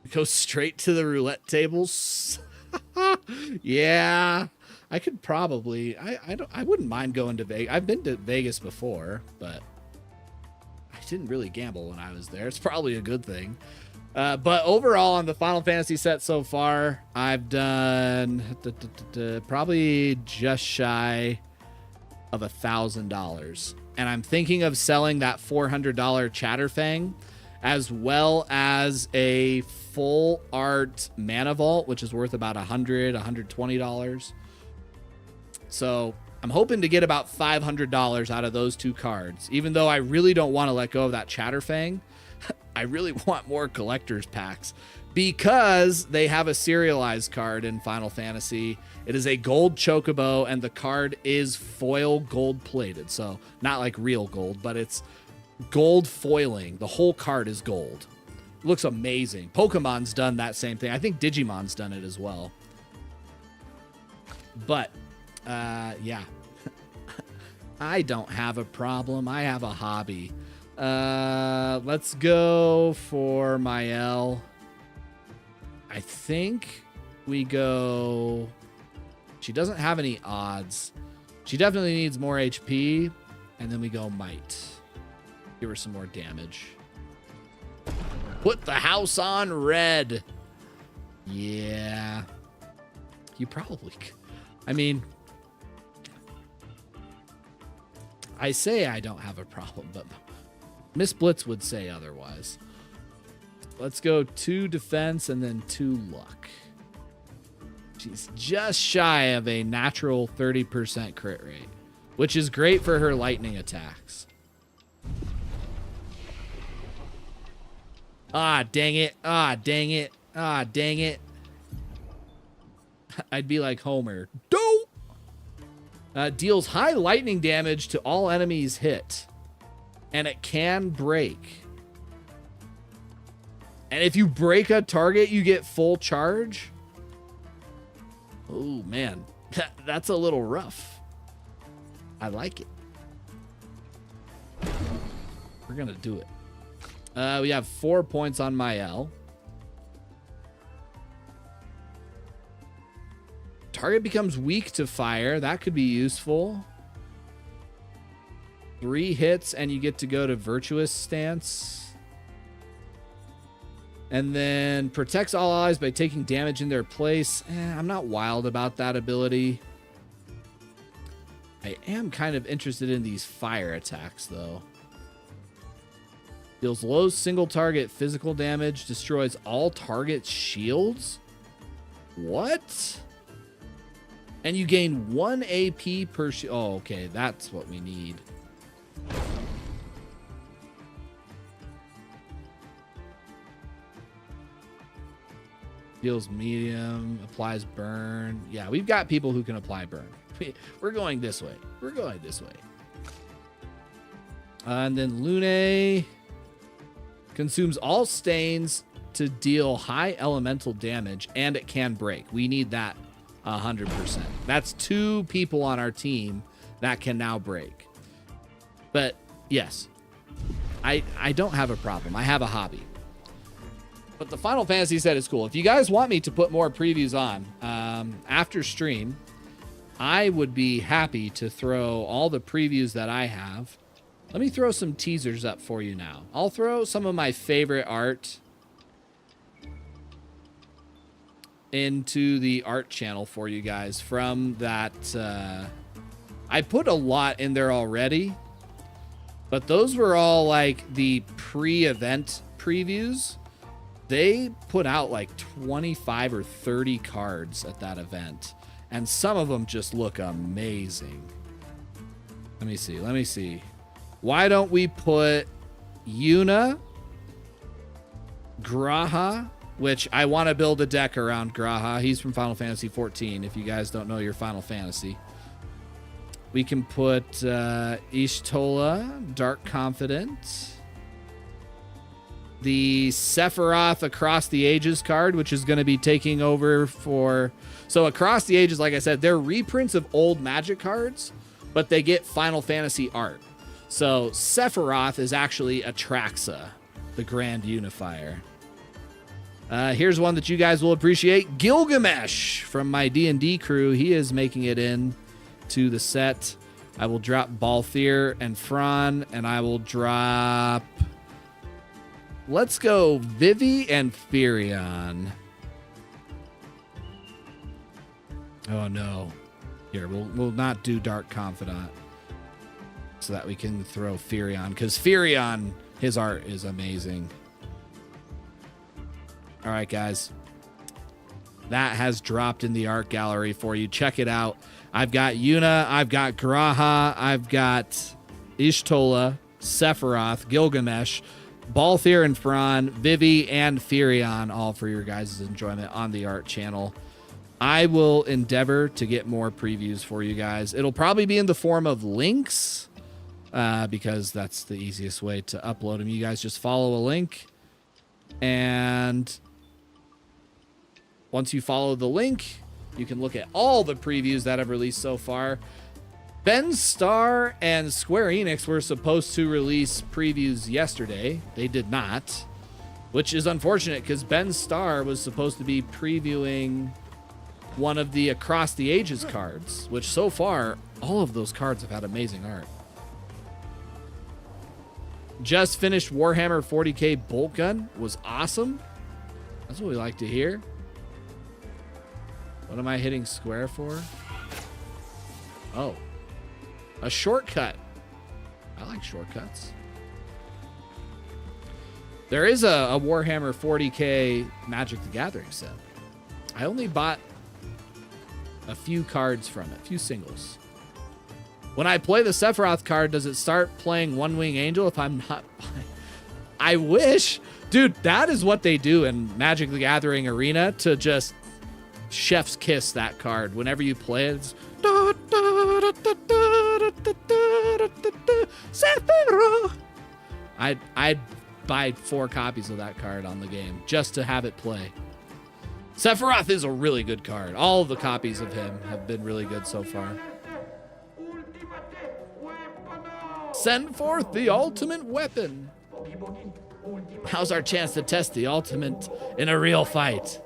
It goes straight to the roulette tables. Yeah, I could probably. I wouldn't mind going to Vegas. I've been to Vegas before, but I didn't really gamble when I was there. It's probably a good thing. But overall, on the Final Fantasy set so far, I've done probably just shy of $1,000. And I'm thinking of selling that $400 Chatterfang, as well as a full art Mana Vault, which is worth about $100, $120. So I'm hoping to get about $500 out of those 2 cards, even though I really don't want to let go of that Chatterfang. I really want more collector's packs because they have a serialized card in Final Fantasy. It is a gold chocobo, and the card is foil gold plated. So not like real gold, but it's gold foiling. The whole card is gold. Looks amazing. Pokemon's done that same thing. I think Digimon's done it as well. But, yeah. I don't have a problem. I have a hobby. Let's go for Mael. I think we go... She doesn't have any odds. She definitely needs more HP. And then we go Might. Give her some more damage. Put the house on red. Yeah. You probably... I mean... I say I don't have a problem, but... Miss Blitz would say otherwise. Let's go 2 defense and then 2 luck. She's just shy of a natural 30% crit rate. which is great for her lightning attacks. Ah, dang it. Ah, dang it. Ah, dang it. I'd be like Homer. Dope! Deals high lightning damage to all enemies hit. And it can break. And if you break a target, you get full charge. Oh, man. That's a little rough. I like it. We're going to do it. We have 4 points on Mael. Target becomes weak to fire. That could be useful. 3 hits and you get to go to Virtuous Stance. And then protects all allies by taking damage in their place. I'm not wild about that ability. I am kind of interested in these fire attacks, though. Deals low single target physical damage. Destroys all target shields. What? And you gain 1 AP per shield. Oh, okay. That's what we need. Deals medium, applies burn. Yeah, we've got people who can apply burn. We're going this way. We're going this way. And then Lune consumes all stains to deal high elemental damage, and it can break. We need that 100%. That's 2 people on our team that can now break. But yes, I don't have a problem. I have a hobby. But the Final Fantasy set is cool. If you guys want me to put more previews on after stream, I would be happy to throw all the previews that I have. Let me throw some teasers up for you now. I'll throw some of my favorite art into the art channel for you guys from that. I put a lot in there already, but those were all like the pre-event previews. They put out like 25 or 30 cards at that event, and some of them just look amazing. Let me see. Let me see. Why don't we put Yuna, Graha, which I want to build a deck around Graha. He's from Final Fantasy 14, if you guys don't know your Final Fantasy. We can put Ishtola, Dark Confident. The Sephiroth Across the Ages card, which is going to be taking over for... So Across the Ages, like I said, they're reprints of old Magic cards, but they get Final Fantasy art. So Sephiroth is actually Atraxa, the Grand Unifier. Here's one that you guys will appreciate. Gilgamesh from my D&D crew. He is making it in to the set. I will drop Balthier and Fran, and I will drop... Let's go Vivi and Firion. Oh, no. Here, we'll not do Dark Confidant so that we can throw Firion, because Firion, his art is amazing. All right, guys. That has dropped in the art gallery for you. Check it out. I've got Yuna, I've got Graha, I've got Ishtola, Sephiroth, Gilgamesh, Balthier and Fran, Vivi, and Firion, all for your guys' enjoyment on the art channel. I will endeavor to get more previews for you guys. It'll probably be in the form of links, because that's the easiest way to upload them. You guys just follow a link, and once you follow the link, you can look at all the previews that I've released so far. Ben Starr and Square Enix were supposed to release previews yesterday. They did not, which is unfortunate because Ben Starr was supposed to be previewing one of the Across the Ages cards, which so far, all of those cards have had amazing art. Just finished Warhammer 40k Bolt Gun. Was awesome. That's what we like to hear. What am I hitting square for? Oh. A shortcut. I like shortcuts. There is a Warhammer 40k Magic the Gathering set. I only bought a few cards from it, a few singles. When I play the Sephiroth card, does it start playing One Wing Angel if I'm not? I wish. Dude, that is what they do in Magic the Gathering Arena to just chef's kiss that card. Whenever you play it, it's Sephiroth. I'd buy 4 copies of that card on the game just to have it play. Sephiroth is a really good card. All of the copies of him have been really good so far. Send forth the ultimate weapon. How's our chance to test the ultimate in a real fight?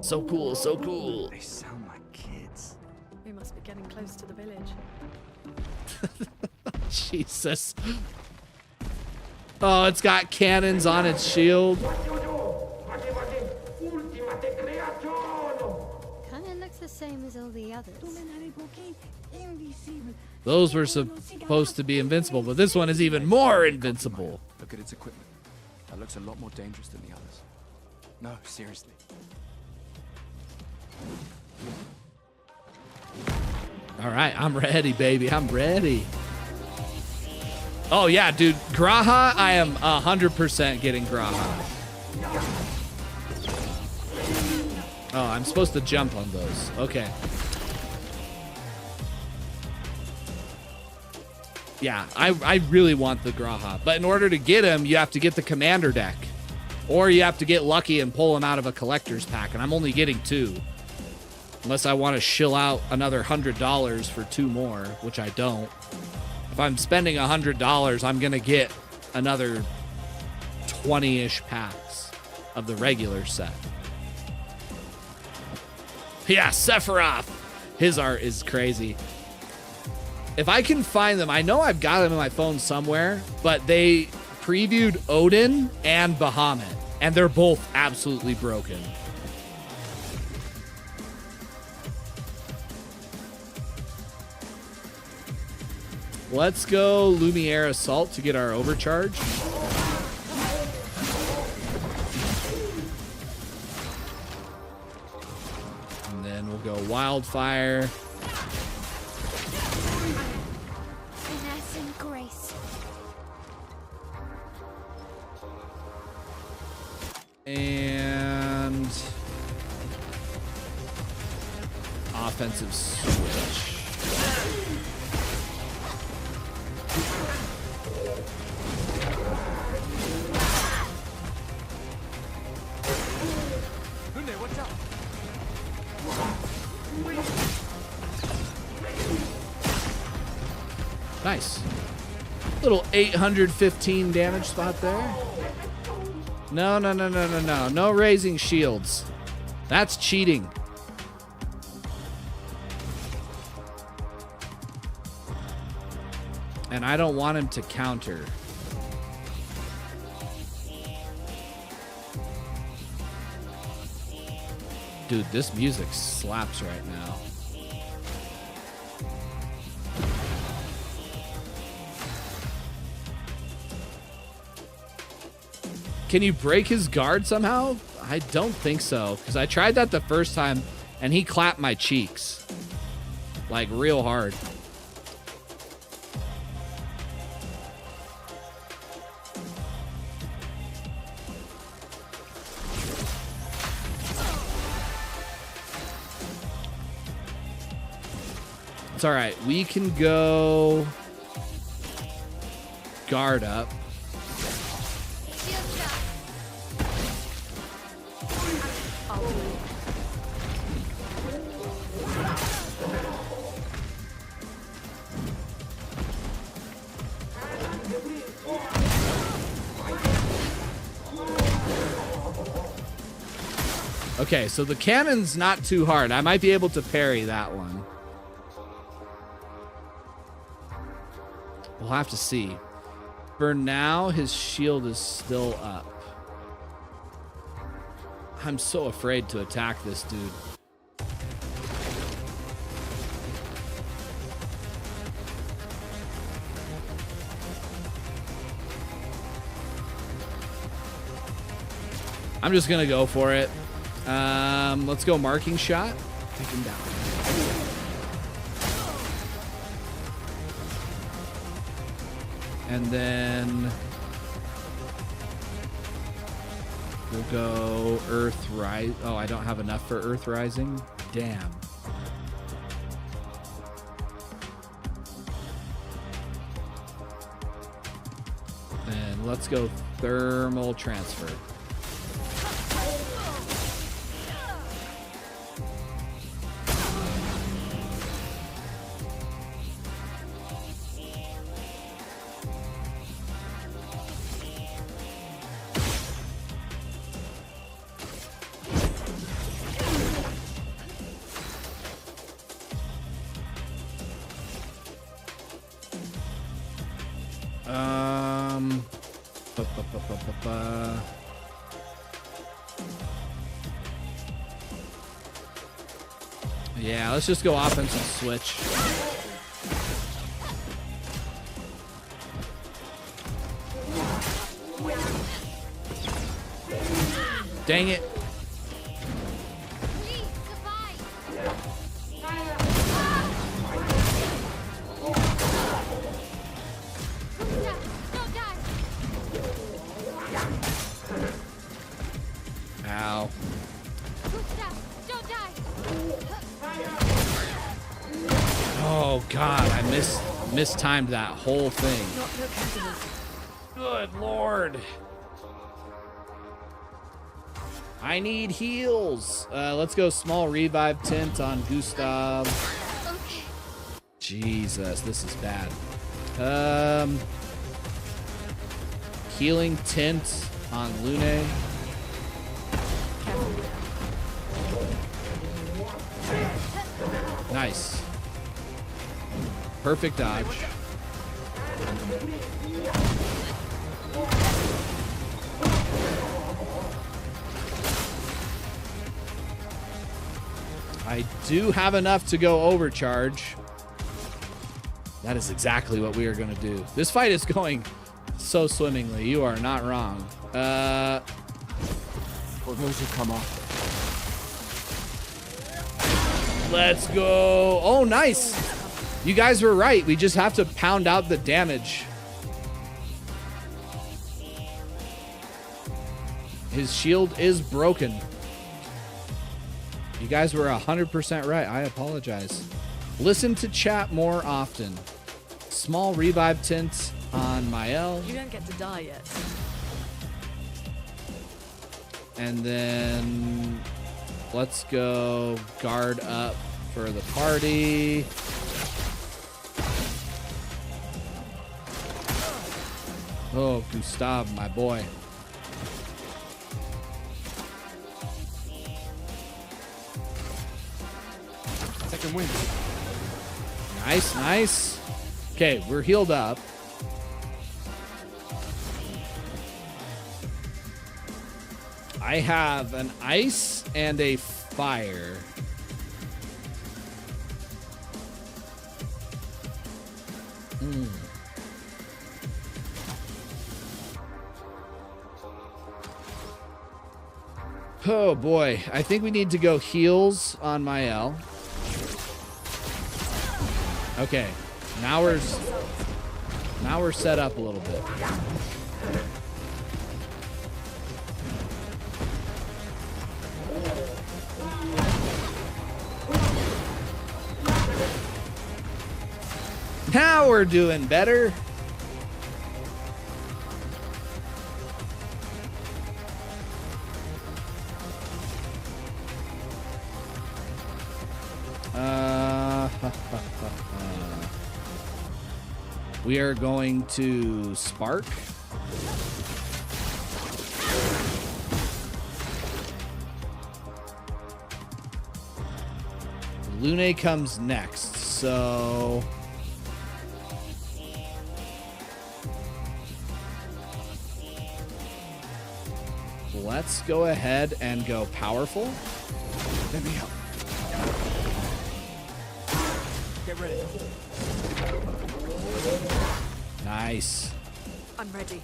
So cool, so cool. They sound like kids. We must be getting close to the village. Jesus. Oh, it's got cannons on its shield. Kinda looks the same as all the others. Those were supposed to be invincible, but this one is even more invincible. Look at its equipment. That looks a lot more dangerous than the others. No, seriously. All right, I'm ready, baby. I'm ready. Oh, yeah, dude. Graha, I am 100% getting Graha. Oh, I'm supposed to jump on those. Okay. Yeah, I really want the Graha. But in order to get him, you have to get the commander deck. Or you have to get lucky and pull him out of a collector's pack. And I'm only getting 2. Unless I want to shill out another $100 for 2 more, which I don't. If I'm spending $100, I'm going to get another 20-ish packs of the regular set. Yeah, Sephiroth. His art is crazy. If I can find them, I know I've got them in my phone somewhere, but they previewed Odin and Bahamut, and they're both absolutely broken. Let's go Lumiere Assault to get our overcharge. And then we'll go Wildfire. Finesse and grace. And offensive switch. Nice. Little 815 damage spot there. No. No raising shields. That's cheating. And I don't want him to counter. Dude, this music slaps right now. Can you break his guard somehow? I don't think so, because I tried that the first time and he clapped my cheeks. Like real hard. It's all right. We can go guard up. Okay, so the cannon's not too hard. I might be able to parry that one. We'll have to see. For now, his shield is still up. I'm so afraid to attack this dude. I'm just gonna go for it. Let's go marking shot. Take him down. And then we'll go Earth Rise. Oh, I don't have enough for Earth Rising. Damn. And let's go Thermal Transfer. Yeah, let's just go offensive switch. Dang it. Ow. Oh God, I mistimed that whole thing. Good Lord. I need heals. Let's go small revive tint on Gustav. Okay. Jesus, this is bad. Healing tint on Lune. Nice. Perfect dodge. I do have enough to go overcharge. That is exactly what we are going to do. This fight is going so swimmingly. You are not wrong. For those who come up. Let's go. Oh, nice. You guys were right. We just have to pound out the damage. His shield is broken. You guys were 100% right. I apologize. Listen to chat more often. Small revive tint on Mael. You don't get to die yet. And then let's go guard up for the party. Oh, Gustav, my boy. Second win. Nice, nice. Okay, we're healed up. I have an ice and a fire. Oh boy, I think we need to go heals on Mael. Okay, now we're set up a little bit. Now we're doing better. We are going to spark. Lune comes next, so let's go ahead and go powerful. Let me help. Get ready. Nice. I'm ready.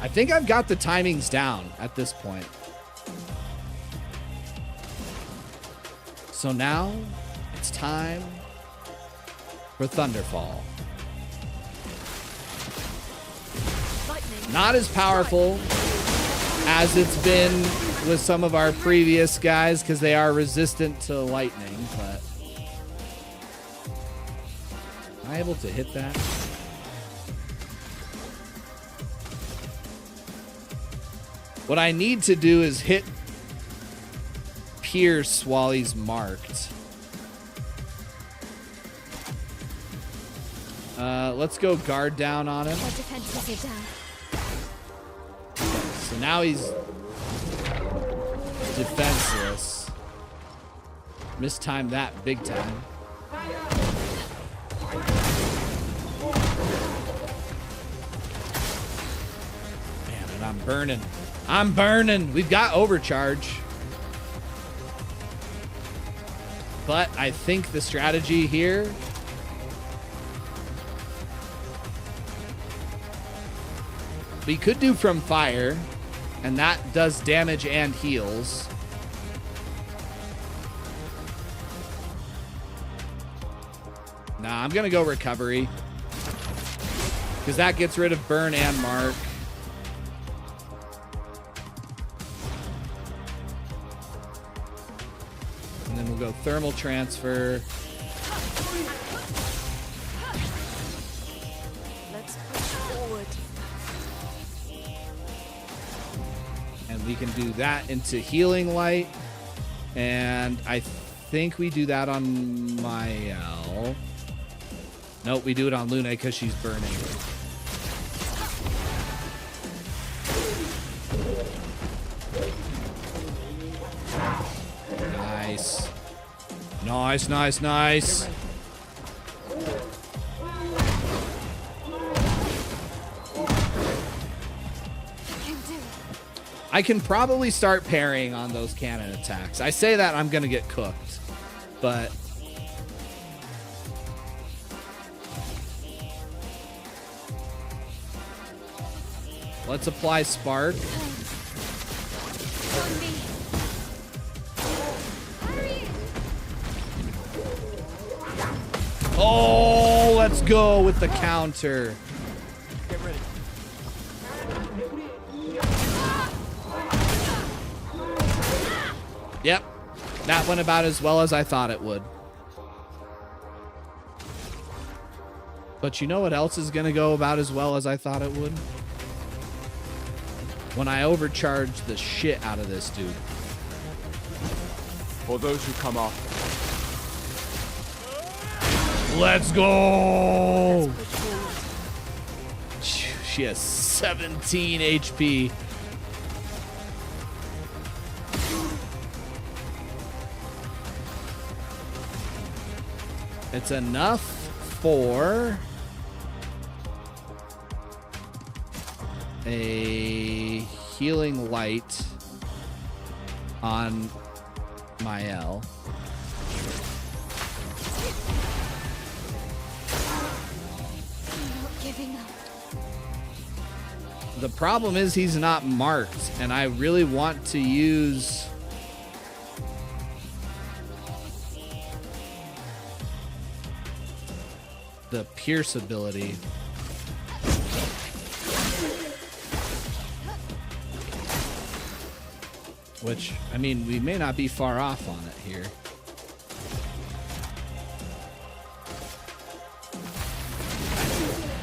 I think I've got the timings down at this point. So now it's time for Thunderfall. Lightning. Not as powerful as it's been with some of our previous guys because they are resistant to lightning, but am I able to hit that? What I need to do is hit Pierce while he's marked. Let's go guard down on him. Our defenses are down. So now he's defenseless. Mistimed that big time. Man, and I'm burning. I'm burning. We've got overcharge. But I think the strategy here we could do from fire, and that does damage and heals. Nah, I'm gonna go recovery because that gets rid of burn and mark. And then we'll go thermal transfer. Let's push forward. And we can do that into healing light. And I think we do that on Mael. Nope, we do it on Luna because she's burning. Nice. Nice, nice, nice. I can probably start parrying on those cannon attacks. I say that I'm going to get cooked, but let's apply spark. Oh, let's go with the counter. Get ready. Yep, that went about as well as I thought it would. But you know what else is going to go about as well as I thought it would? When I overcharge the shit out of this dude. For those who come after. Let's go! She has 17 HP. It's enough for a healing light on Mael. Giving up. The problem is he's not marked, and I really want to use the Pierce ability. Which, I mean, we may not be far off on it here.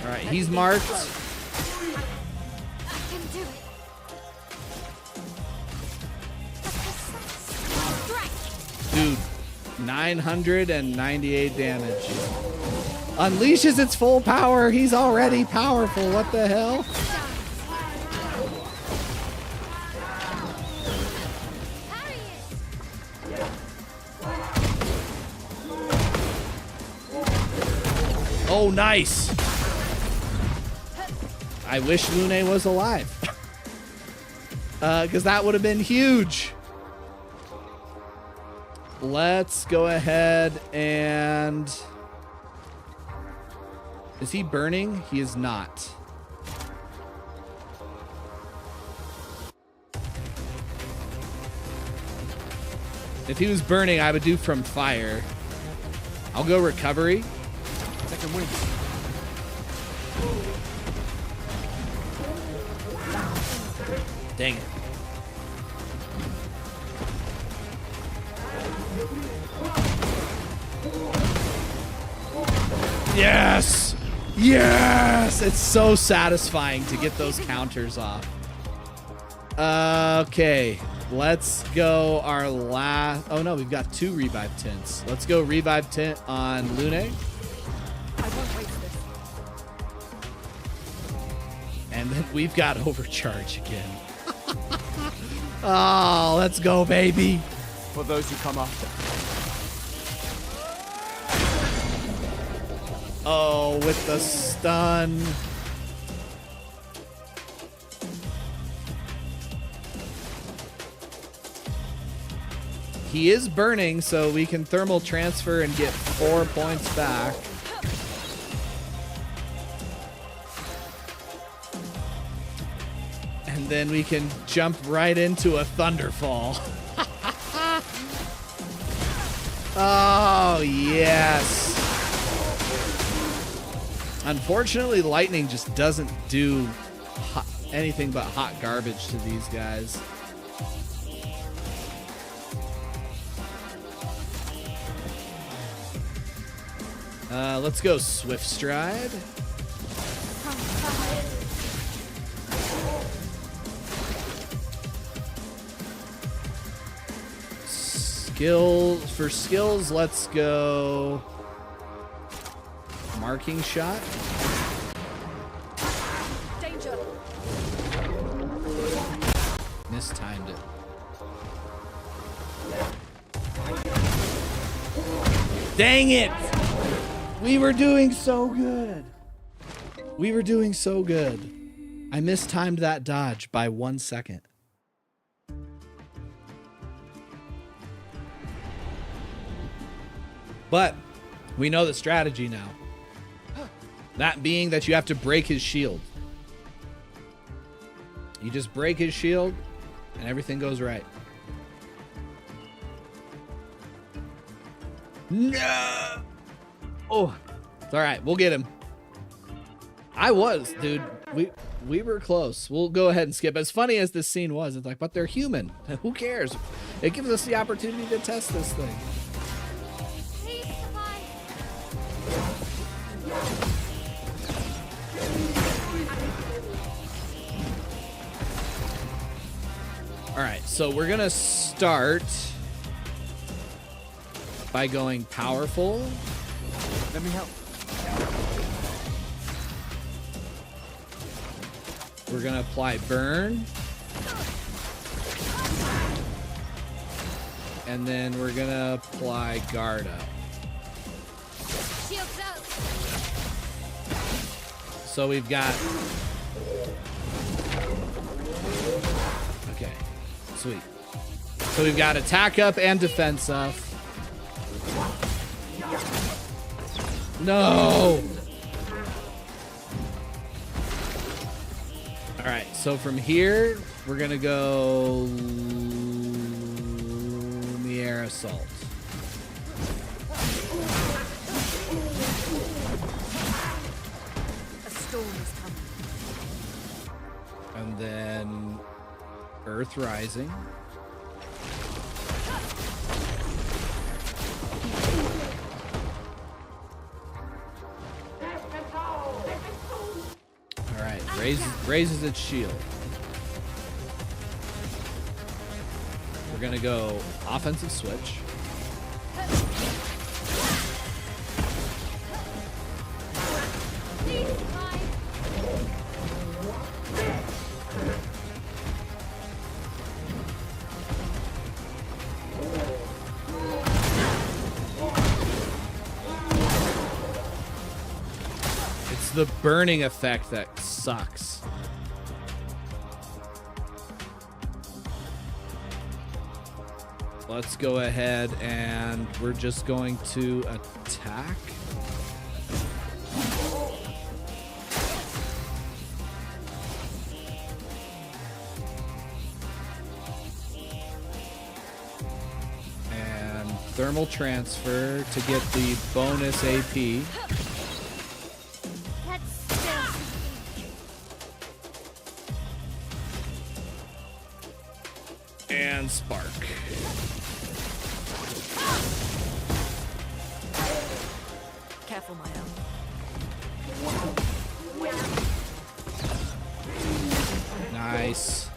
All right, he's marked. I can do it. Dude, 998 damage. Unleashes its full power. He's already powerful. What the hell? Oh, nice. I wish Lune was alive. Because that would have been huge. Let's go ahead and... Is he burning? He is not. If he was burning, I would do from fire. I'll go recovery. Second wind. Dang it. Yes! Yes! It's so satisfying to get those counters off. Okay. Let's go our last... Oh, no. We've got 2 revive tints. Let's go revive tint on Lune. I won't waste this. And then we've got overcharge again. Oh, let's go, baby. For those who come after. Oh, with the stun. He is burning, so we can thermal transfer and get 4 points back. And then we can jump right into a Thunderfall. Oh, yes. Unfortunately, lightning just doesn't do anything but hot garbage to these guys. Let's go Swift Stride. For skills, let's go Marking Shot. Danger. Mistimed it. Dang it! We were doing so good. We were doing so good. I mistimed that dodge by 1 second. But we know the strategy now. That being that you have to break his shield. You just break his shield and everything goes right. No! Oh, it's all right. We'll get him. Dude. We were close. We'll go ahead and skip. As funny as this scene was, it's like, but they're human. Who cares? It gives us the opportunity to test this thing. Please survive. All right, so we're gonna start by going powerful. Let me help. We're gonna apply burn. And then we're gonna apply guard up. Shields up. So we've got... Okay, sweet. So we've got attack up and defense up. No! Alright, so from here, we're gonna go Lumiere Assault. A storm is coming. And then Earth Rising. Alright, raises its shield. We're gonna go offensive switch. Please survive. It's the burning effect that sucks. Let's go ahead and we're just going to attack. Thermal transfer to get the bonus AP. That's still. And spark. Careful, Maya. Nice.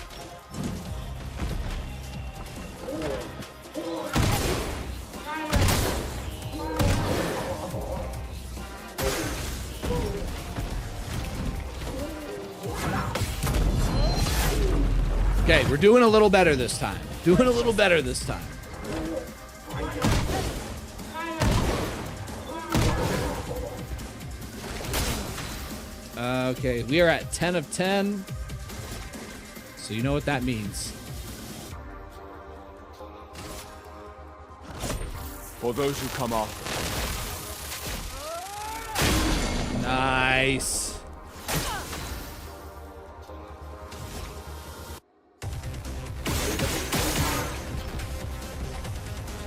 Okay, we're doing a little better this time. Doing a little better this time. Okay, we are at 10 of 10. So you know what that means. For those who come after. Nice.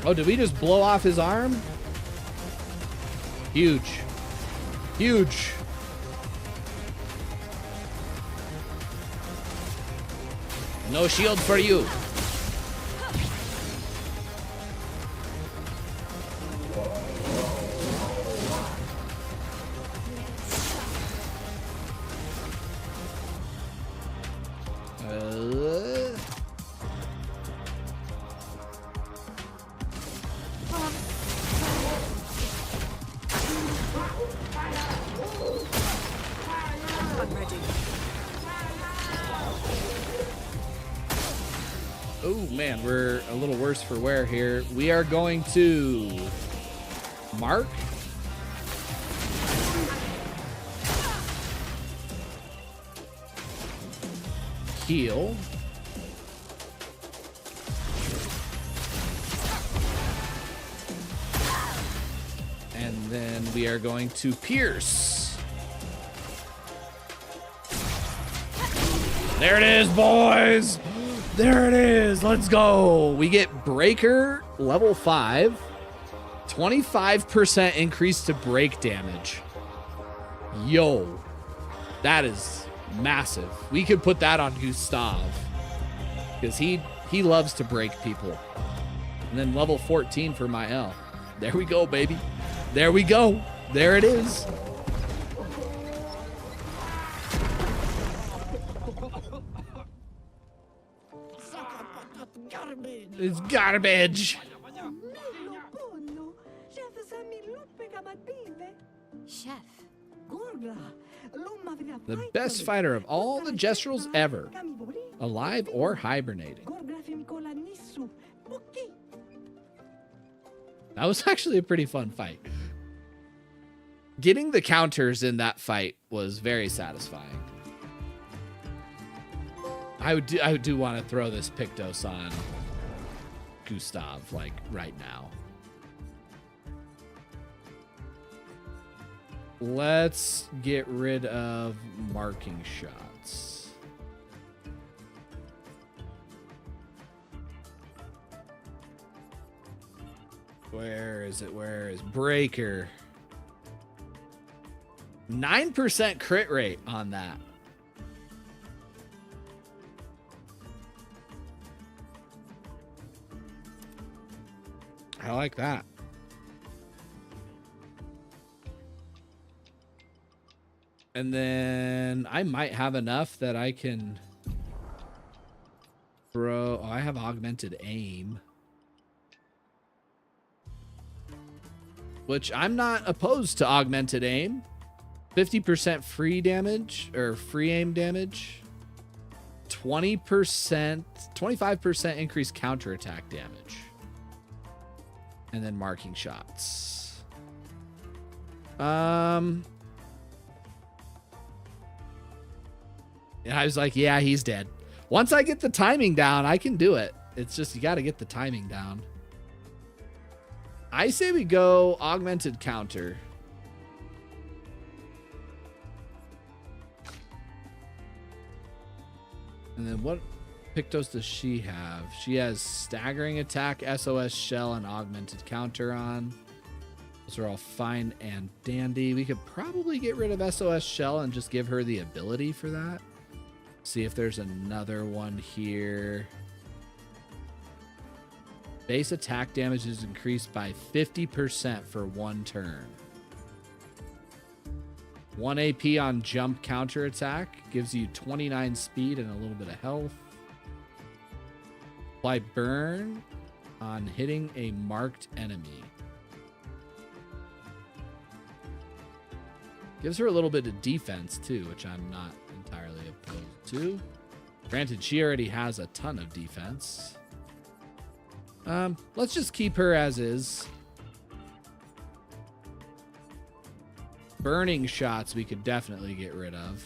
Oh, did we just blow off his arm? Huge. Huge. No shield for you. I'm ready. Oh man, we're a little worse for wear here. We are going to mark. Heal. And then we are going to pierce. There it is, boys. There it is. Let's go. We get breaker level 5. 25% increase to break damage. Yo. That is massive. We could put that on Gustav. Because he loves to break people. And then level 14 for Mael. There we go, baby. There we go. There it is. It's garbage. Chef. The best fighter of all the Jestrels ever. Alive or hibernating. That was actually a pretty fun fight. Getting the counters in that fight was very satisfying. I do want to throw this Pictos on Gustav, like, right now. Let's get rid of marking shots. Where is it? Where is breaker? 9% crit rate on that. I like that. And then I might have enough that I can throw. Oh, I have augmented aim. Which I'm not opposed to augmented aim. 50% free damage or free aim damage. 20%, 25% increased counterattack damage. And then marking shots. And I was like, yeah, he's dead. Once I get the timing down, I can do it. It's just, you got to get the timing down. I say we go augmented counter. And then what Pictos does she have? She has staggering attack, SOS shell, and augmented counter on. Those are all fine and dandy. We could probably get rid of SOS shell and just give her the ability for that. See if there's another one here. Base attack damage is increased by 50% for 1 turn. 1 AP on jump counter attack gives you 29 speed and a little bit of health. Apply burn on hitting a marked enemy. Gives her a little bit of defense too, which I'm not entirely opposed to. Granted, she already has a ton of defense. Let's just keep her as is. Burning shots we could definitely get rid of.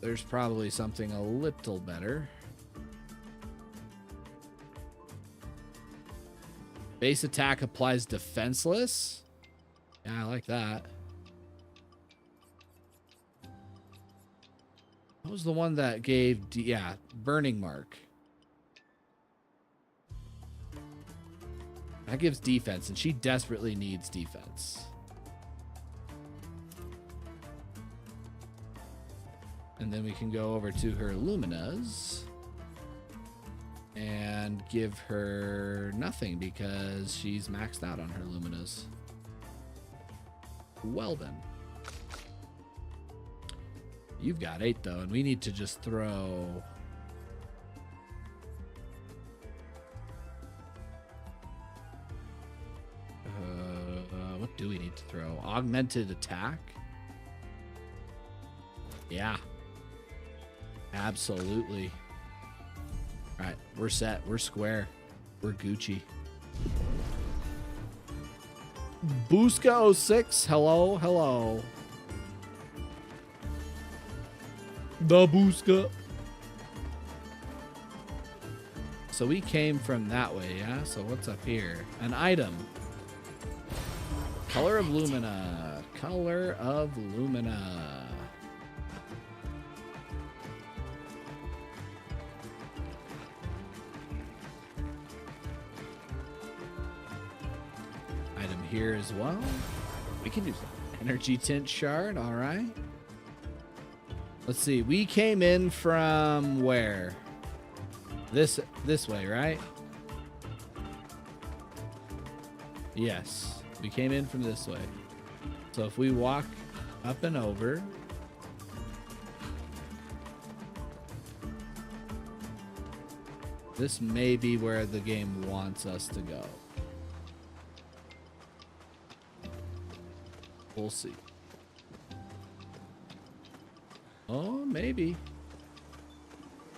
There's probably something a little better. Base attack applies defenseless. Yeah, I like that. What was the one that gave... yeah, burning mark. That gives defense, and she desperately needs defense. And then we can go over to her Luminas and give her nothing because she's maxed out on her Luminas. Well then. You've got 8 though, and we need to just throw... what do we need to throw? Augmented attack? Yeah. Absolutely. Alright, we're set. We're square. We're Gucci. Booska 06. Hello, hello. The Booska. So we came from that way, yeah? So what's up here? An item. Color of Lumina. Color of Lumina. Item here as well. We can do some energy tint shard. All right. Let's see. We came in from where? This way, right? Yes. We came in from this way. So if we walk up and over. This may be where the game wants us to go. We'll see. Oh, maybe.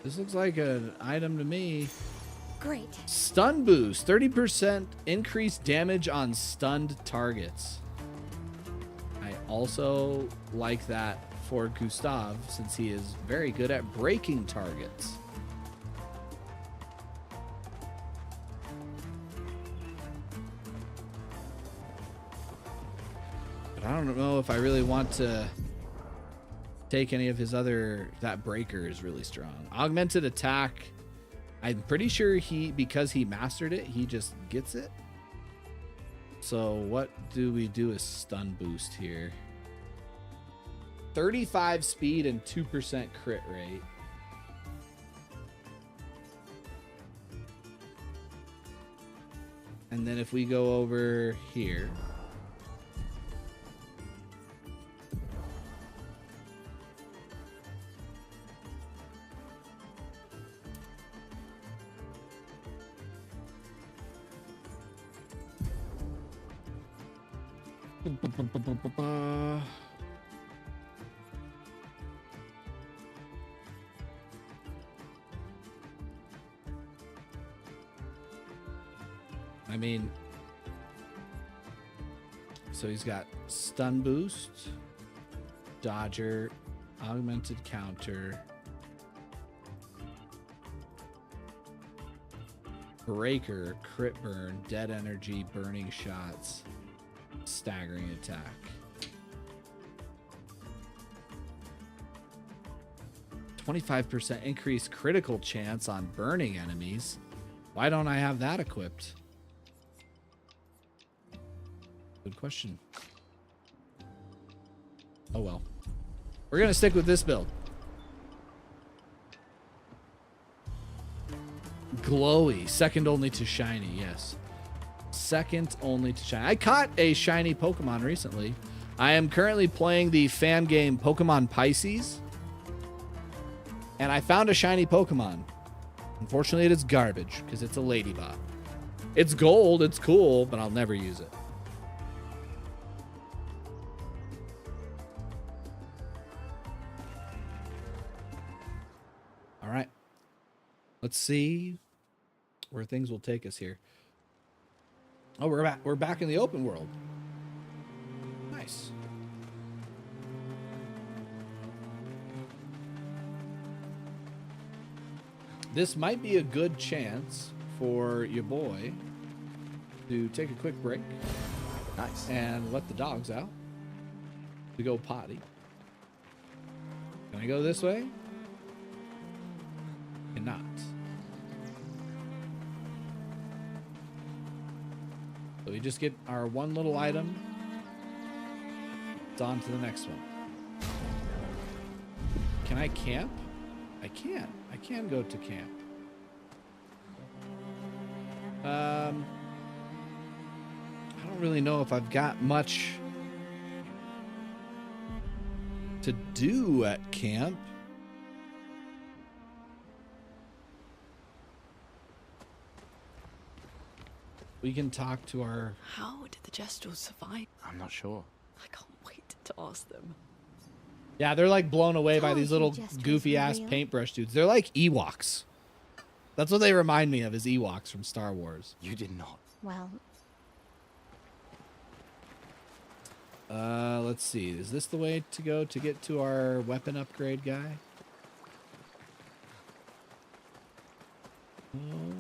This looks like an item to me. Great. Stun boost. 30% increased damage on stunned targets. I also like that for Gustav since he is very good at breaking targets. But I don't know if I really want to take any of his other... That breaker is really strong. Augmented attack. I'm pretty sure because he mastered it, he just gets it. So what do we do as stun boost here? 35 speed and 2% crit rate. And then if we go over here. I mean, so he's got stun boost, dodger, augmented counter, breaker, crit burn, dead energy, burning shots, staggering attack. 25% increased critical chance on burning enemies. Why don't I have that equipped? Good question. Oh well. We're gonna stick with this build. Glowy, second only to shiny, yes. Second only to shiny. I caught a shiny Pokemon recently. I am currently playing the fan game Pokemon Pisces. And I found a shiny Pokemon. Unfortunately, it is garbage because it's a ladybot. It's gold, it's cool, but I'll never use it. All right. Let's see where things will take us here. Oh, we're back in the open world. Nice. This might be a good chance for your boy to take a quick break. Nice. And let the dogs out to go potty. Can I go this way? Cannot. So we just get our one little item. It's on to the next one. Can I camp? I can. I can go to camp. I don't really know if I've got much to do at camp. We can talk to our... How did the Gestrels survive? I'm not sure. I can't wait to ask them. Yeah, they're like blown away by Told these you little Gestrels goofy were ass real. paintbrush dudes. They're like Ewoks. That's what they remind me of, is Ewoks from Star Wars. You did not. Well, Let's see. Is this the way to go to get to our weapon upgrade guy? Oh.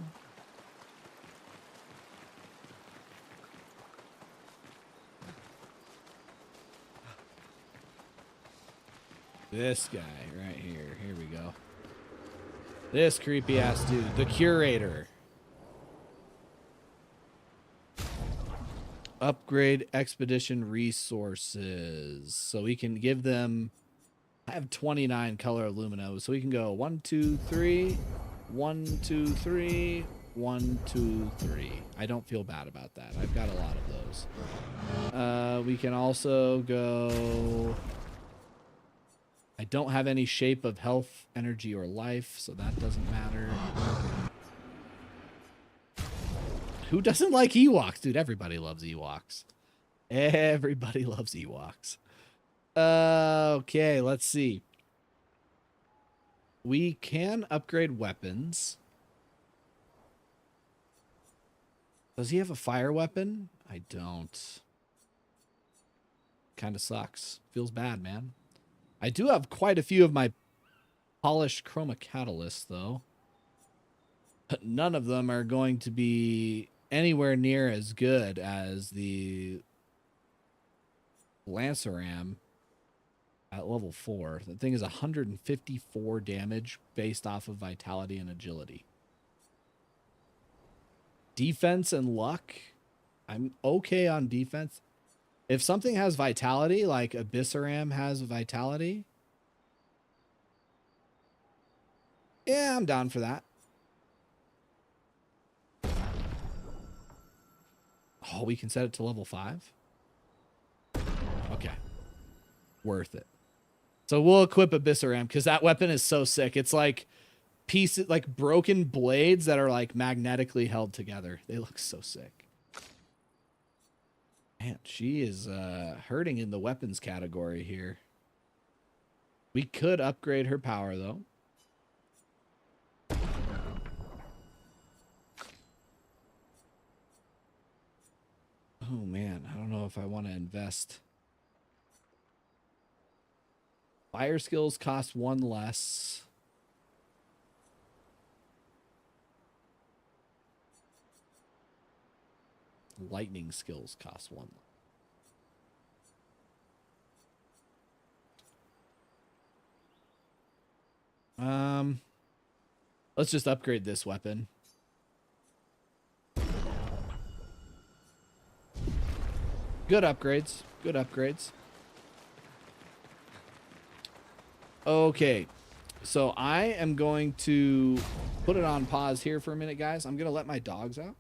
This guy right here. Here we go. This creepy ass dude, the curator. Upgrade expedition resources. So we can give them... I have 29 color aluminos. So we can go 1, 2, 3, 1, 2, 3, 1, 2, 3. I don't feel bad about that. I've got a lot of those. We can also go... I don't have any shape of health, energy, or life, so that doesn't matter. Who doesn't like Ewoks? Dude, everybody loves Ewoks. Everybody loves Ewoks. Okay, let's see. We can upgrade weapons. Does he have a fire weapon? I don't. Kind of sucks. Feels bad, man. I do have quite a few of my polished chroma catalysts, though. But none of them are going to be anywhere near as good as the Lanceram at level 4. The thing is 154 damage based off of vitality and agility. Defense and luck. I'm okay on defense. If something has vitality, like Abyssaram has vitality, yeah, I'm down for that. Oh, we can set it to level 5? Okay. Worth it. So we'll equip Abyssaram because that weapon is so sick. It's like pieces, like broken blades that are like magnetically held together. They look so sick. Man, she is hurting in the weapons category here. We could upgrade her power, though. Oh, man. I don't know if I want to invest. Fire skills cost 1 less. Lightning skills cost 1. Let's just upgrade this weapon. Good upgrades. Good upgrades. Okay. So I am going to put it on pause here for a minute, guys. I'm going to let my dogs out.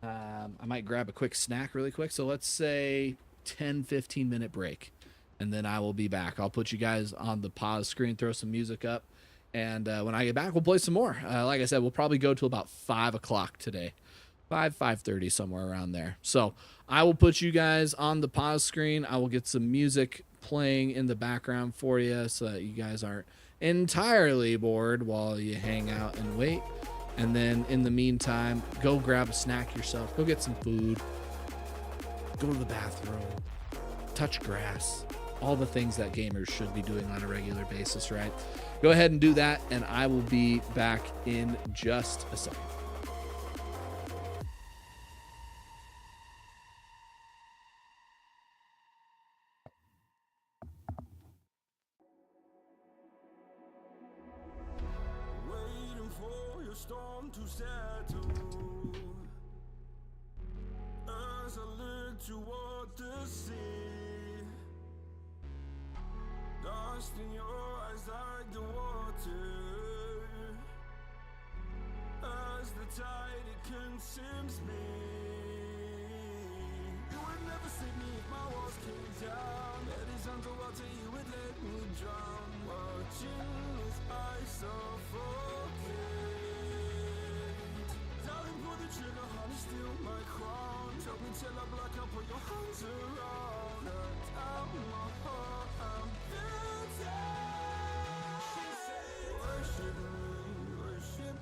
I might grab a quick snack really quick. So let's say 10-15 minute break, and then I will be back. I'll put you guys on the pause screen, throw some music up, and when I get back, we'll play some more. Like I said, we'll probably go till about 5 o'clock today. 5:30, somewhere around there. So I will put you guys on the pause screen. I will get some music playing in the background for you so that you guys aren't entirely bored while you hang out and wait. And then in the meantime, go grab a snack yourself. Go get some food. Go to the bathroom. Touch grass. All the things that gamers should be doing on a regular basis, right? Go ahead and do that, and I will be back in just a second. Storm to settle as I look toward the sea. Dust in your eyes like the water as the tide it consumes me. You would never save me if my walls came down. Head is underwater, you would let me drown. Watching as I suffocate. Pull the trigger, honey, steal my crown. Choke me till I black out, put your hands around. Cut out my heart, I'm guilty. She said, worship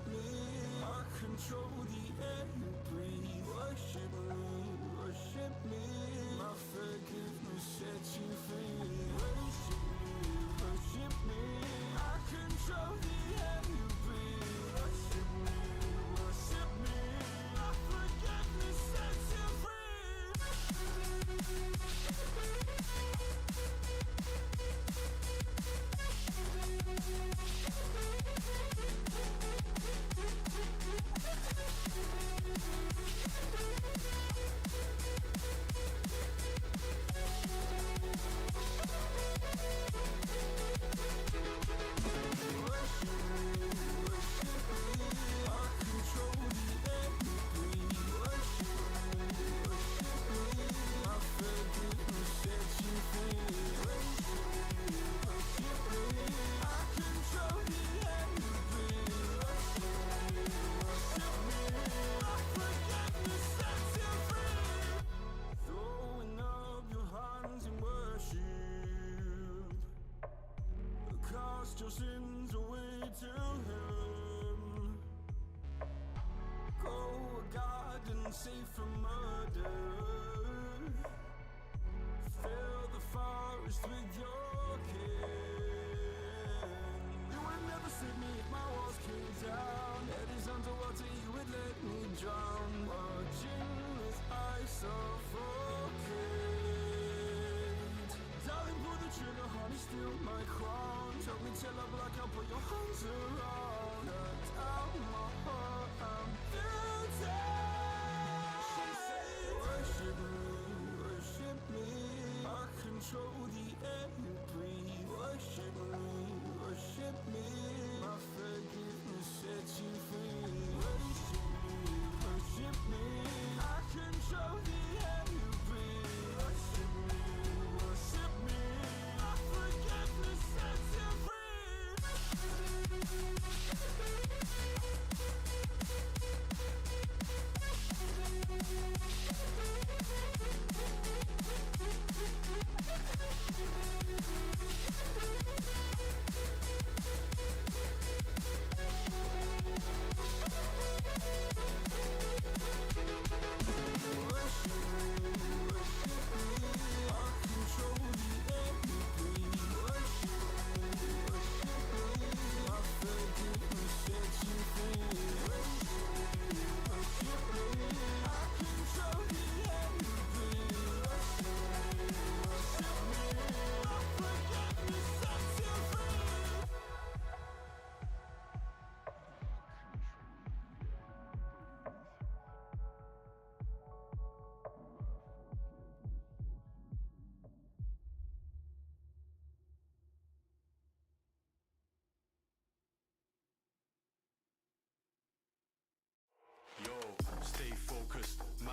me. I control the air you breathe. Worship me. My forgiveness sets you free. Worship me. I control the air you breathe. Worship me. Your sins away to him. Go a garden safe from murder. Fill the forest with your kin. You would never save me if my walls came down. Head is underwater, you would let me drown. Watching as I suffocate. Darling, pull the trigger, honey, steal my crown. Choke me till I black out, put your hands around. Cut out my heart, I'm guilty. She said, worship me. I control the air you breathe. Worship me. My forgiveness sets you free. Worship me. I control the air you breathe. Worship me. My forgiveness sets you free.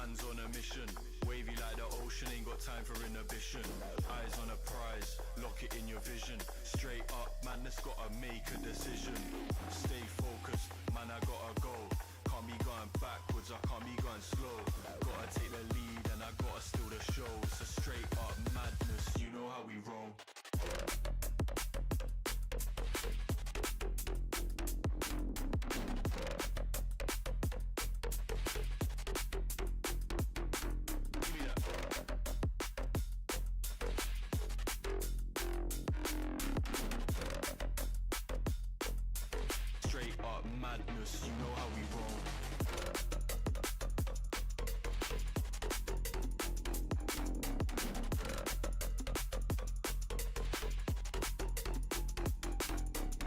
man's on a mission. Wavy like the ocean, ain't got time for inhibition. Eyes on a prize, lock it in your vision. Straight up, man, that's gotta make a decision. Stay focused, man, I gotta go. Can't be going backwards, I can't be going slow. Gotta take the lead and I gotta steal the show. It's a straight up madness, you know how we roll. Madness, you know how we roll.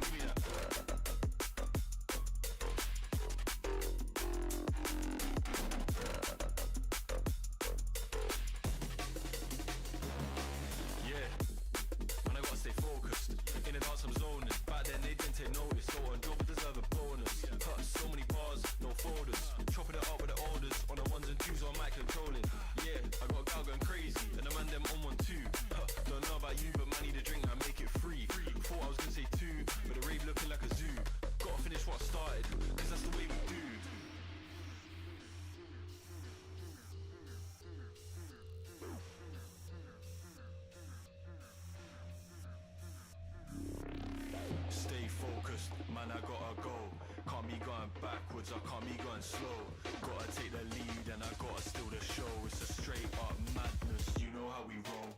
Give me that. Yeah, man, I gotta stay focused. In the dance I'm zoning. Back then they didn't take notice. So on job deserve a bonus. Cut so many bars, no folders. Chopping it up with the orders. On the ones and twos on mic controlling. Yeah, I got a gal going crazy. And the man them on 1 2. Don't know about you, but man need a drink and make it free. Thought I was gonna say 2, but the rave looking like a zoo. Gotta finish what I started, cause that's the way we do. Stay focused, man, I gotta go. Can't be going backwards, I can't be going slow. Gotta take the lead and I gotta steal the show. It's a straight up madness, you know how we roll.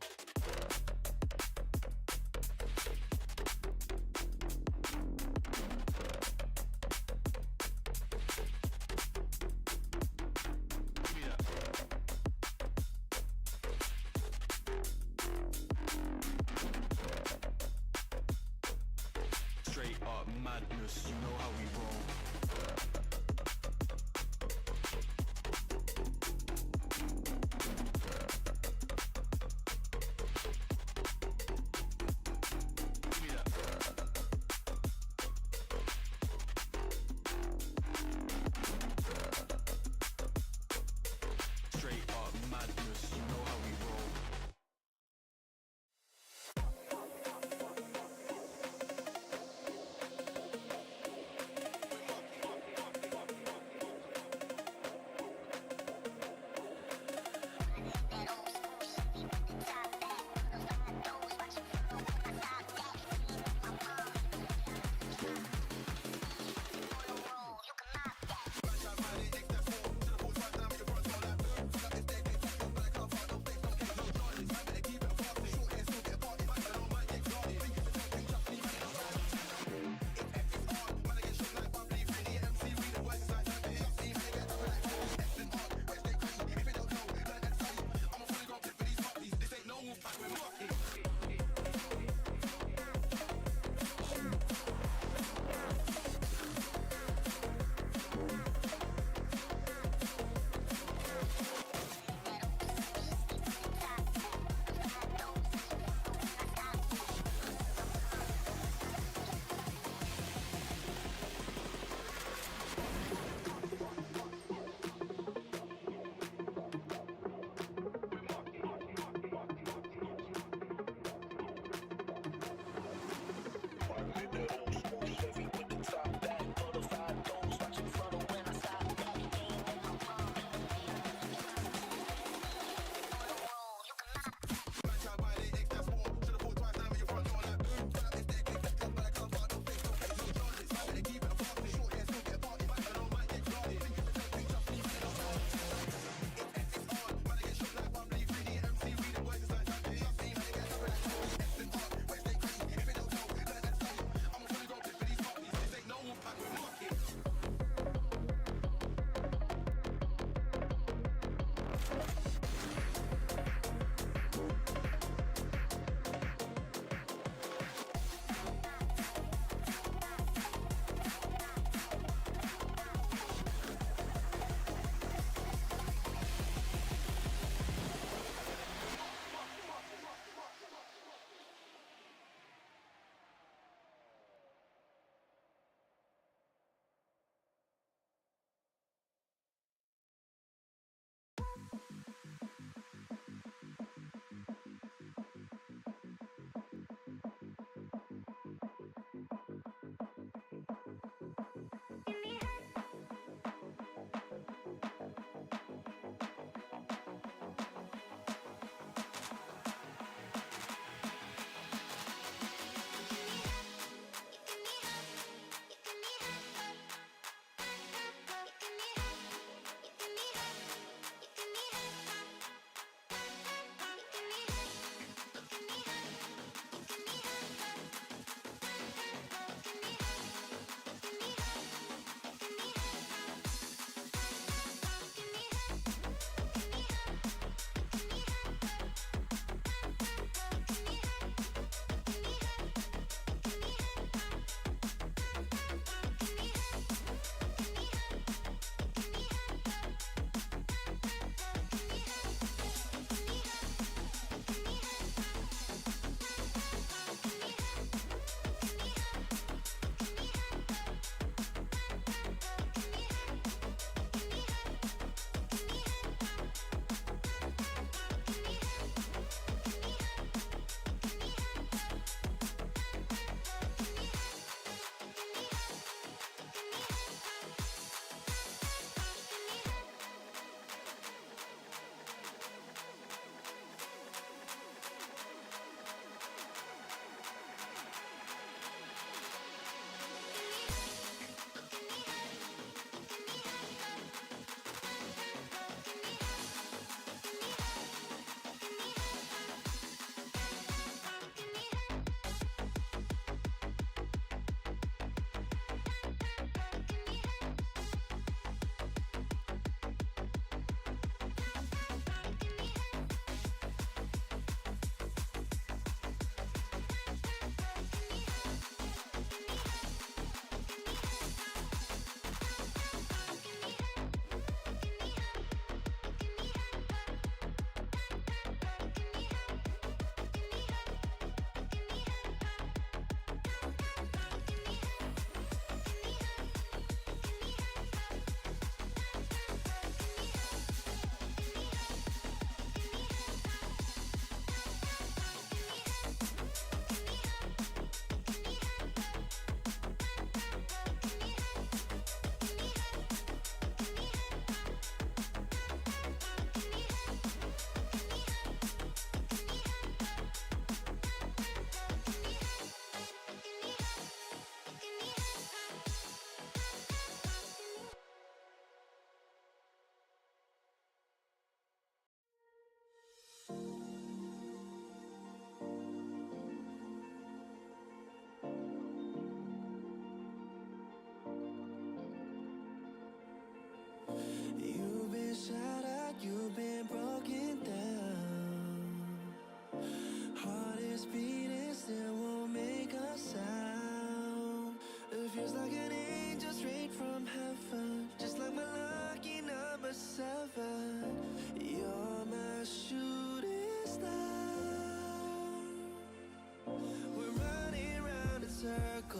Straight up madness, you know how we roll. Give me that. Straight up madness, you know how we roll.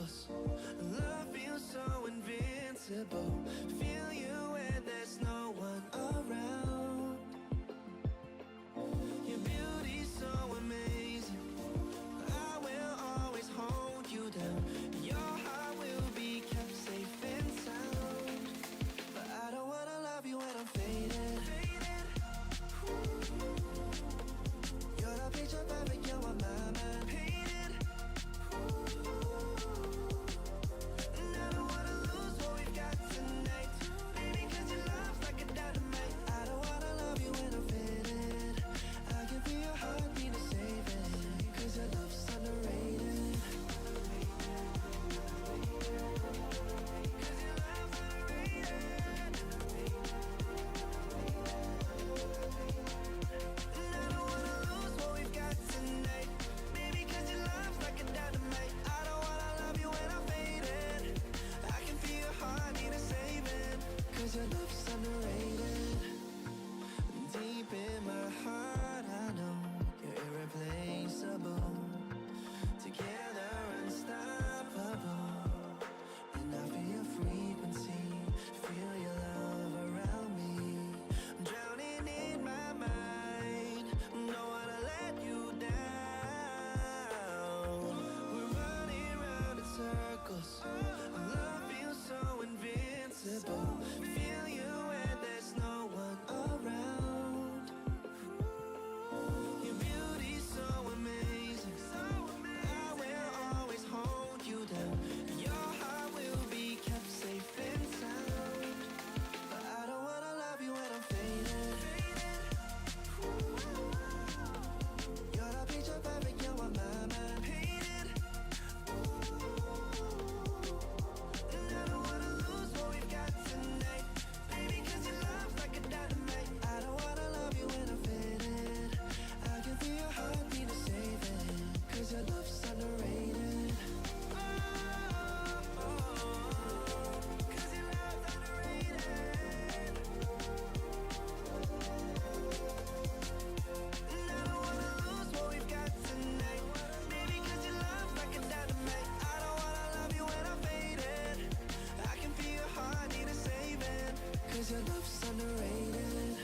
circles. Love feels so invincible. Feel you when there's no one around. Your beauty's so amazing. I will always hold you down. Your heart will be kept safe and sound. But I don't wanna love you when I'm faded. You're the picture perfect, you're on my mind. Painted. And I don't wanna lose what we've got tonight. Baby, 'cause your love's like a dynamite. I don't wanna love you when I'm faded. I can feel your heartbeat to save it. 'Cause your love's underrated. 'Cause your love's underrated. And I don't wanna lose what we've got tonight. Baby, 'cause your love's like a dynamite. I don't wanna love you when I'm faded. I can feel your heartbeat to save it. 'Cause your love's underrated. Deep in my heart, I know you're irreplaceable. Together, unstoppable. And I feel your frequency, feel your love around me. I'm drowning in my mind, don't wanna let you down. We're running round in circles. Love feels so invincible. Feel you when there's no one around. Your beauty's so amazing. I will always hold you down. Your heart will be kept safe and sound. But I don't wanna love you when I'm faded. You're the picture perfect, you're on my mind. Painted. And I don't wanna lose what we've got tonight. Baby, 'cause your love's like a dynamite. I don't wanna love you when I'm faded. I can feel your heartbeat to save it. 'Cause your love's underrated. 'Cause your love's underrated. And I don't wanna lose what we've got tonight. Baby, 'cause your love's like a dynamite. I don't wanna love you when I'm faded. I can feel your heart need a saving. 'Cause your love's underrated.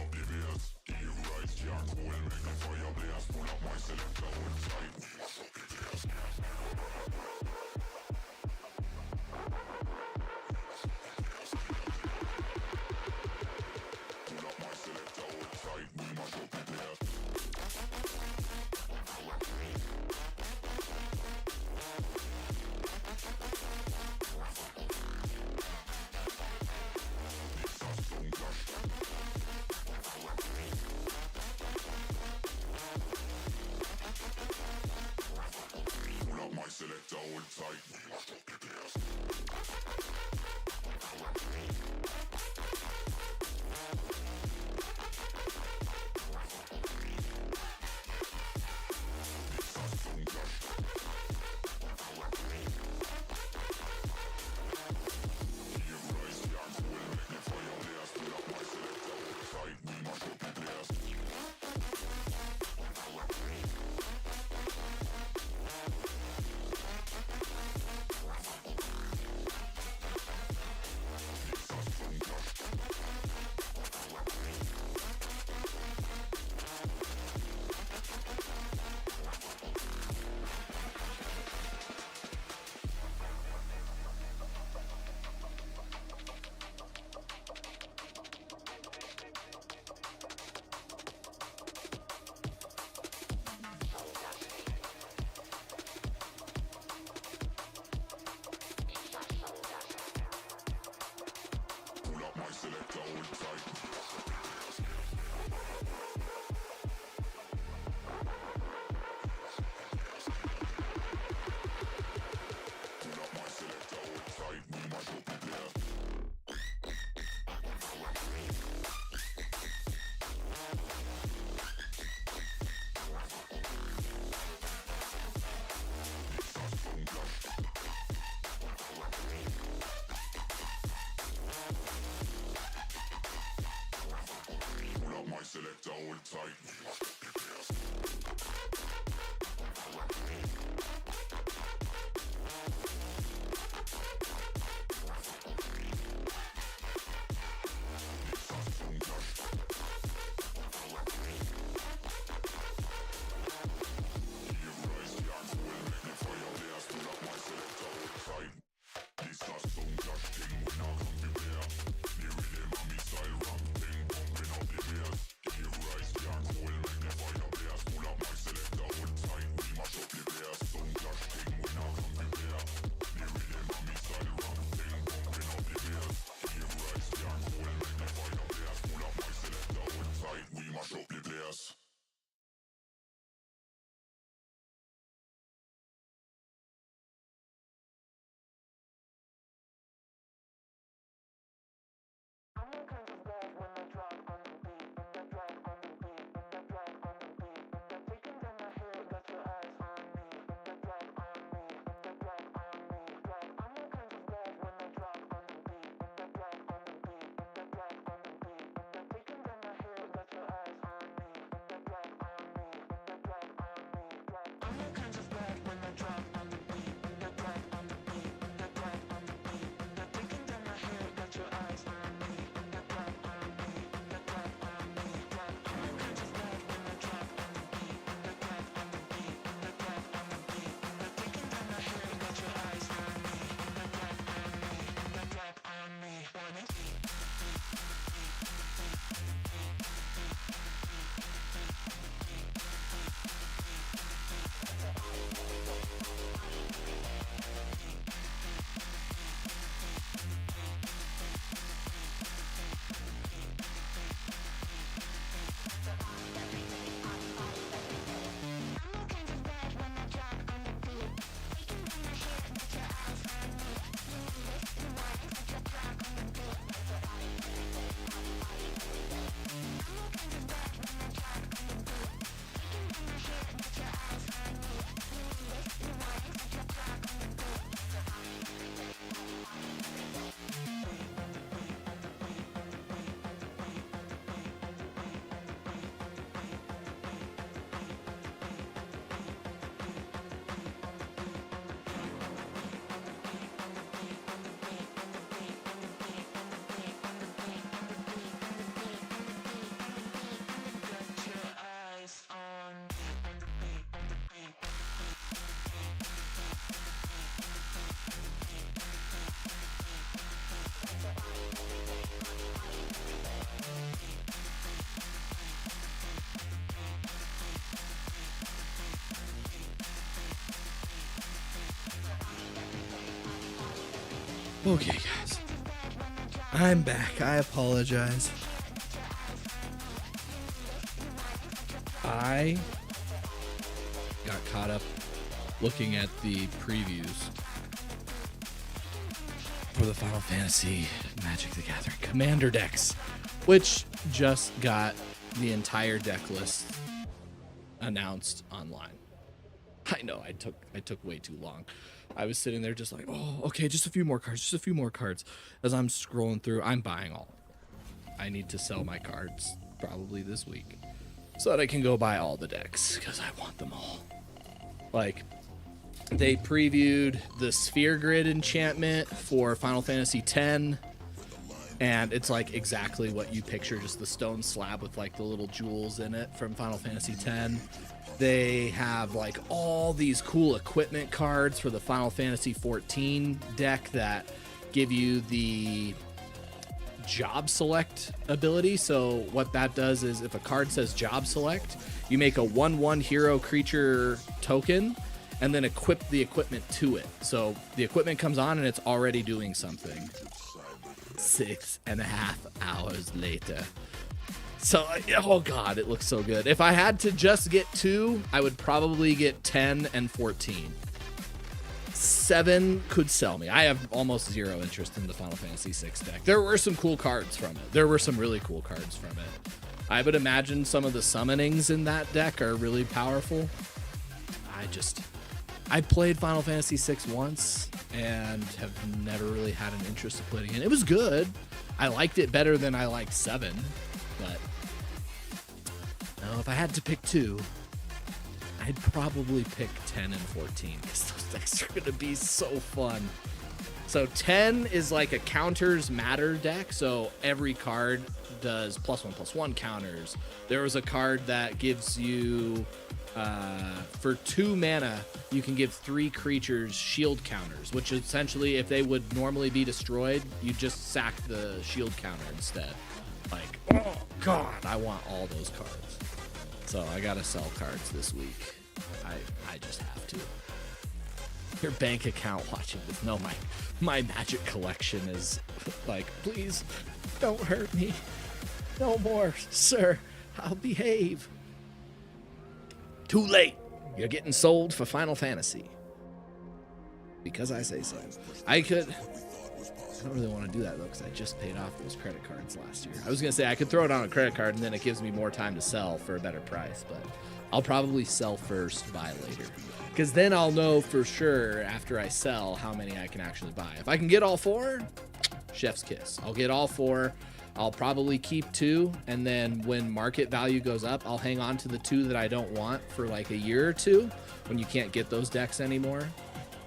up the bass. Give rise, yeah, cool, make the fire blaze. Pull up my selector, hold tight, we mash up the place. Pull up my selector, hold tight, we mash up the place. Pull up my selector, hold tight, we mash up the place. Pull up my selector, hold tight. Pull up my selector, hold tight, we mash up the place. Pull up my selector, hold tight, we mash up the place. This a sound clash thing, we not come to play. The rhythm and me style ram thing, pumping up the bass. Give rise, yeah, cool, make Okay, guys. I'm back. I apologize. I got caught up looking at the previews for the Final Fantasy Magic the Gathering Commander decks, which just got the entire deck list announced online. I know I took way too long. I was sitting there just like, oh, okay, just a few more cards. As I'm scrolling through, I'm buying all. I need to sell my cards probably this week so that I can go buy all the decks because I want them all. Like, they previewed the Sphere Grid enchantment for Final Fantasy X, and it's like exactly what you picture, just the stone slab with like the little jewels in it from Final Fantasy X. They have like all these cool equipment cards for the Final Fantasy XIV deck that give you the job select ability. So what that does is if a card says job select, you make a 1/1 hero creature token and then equip the equipment to it. So the equipment comes on and it's already doing something. 6.5 hours later. So, oh god, it looks so good. If I had to just get 2, I would probably get 10 and 14. 7 could sell me. I have almost zero interest in the Final Fantasy VI deck. There were some cool cards from it. There were some really cool cards from it. I would imagine some of the summonings in that deck are really powerful. I played Final Fantasy VI once and have never really had an interest in playing it. It was good. I liked it better than I liked 7, but no, if I had to pick 2, I'd probably pick 10 and 14 because those decks are going to be so fun. So 10 is like a counters matter deck, so every card does +1/+1 counters. There was a card that gives you, for 2 mana, you can give 3 creatures shield counters, which essentially, if they would normally be destroyed, you just sack the shield counter instead. Like, oh god, I want all those cards. So I gotta sell cards this week. I just have to. Your bank account watching this. No, my Magic collection is like, please don't hurt me. No more, sir. I'll behave. Too late. You're getting sold for Final Fantasy. Because I say so. I don't really want to do that though, because I just paid off those credit cards last year. I was gonna say I could throw it on a credit card and then it gives me more time to sell for a better price, but I'll probably sell first, buy later. Because then I'll know for sure after I sell how many I can actually buy. If I can get all 4, chef's kiss. I'll get all 4. I'll probably keep 2, and then when market value goes up, I'll hang on to the 2 that I don't want for like a year or 2 when you can't get those decks anymore.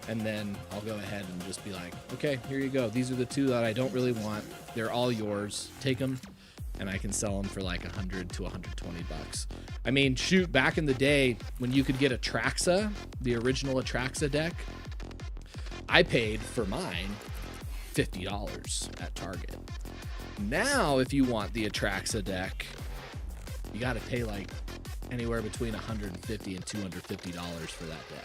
And then I'll go ahead and just be like, okay, here you go. These are the 2 that I don't really want. They're all yours. Take them. And I can sell them for like $100 to $120. I mean, shoot, back in the day when you could get Atraxa, the original Atraxa deck, I paid for mine $50 at Target. Now, if you want the Atraxa deck, you got to pay like anywhere between $150 and $250 for that deck.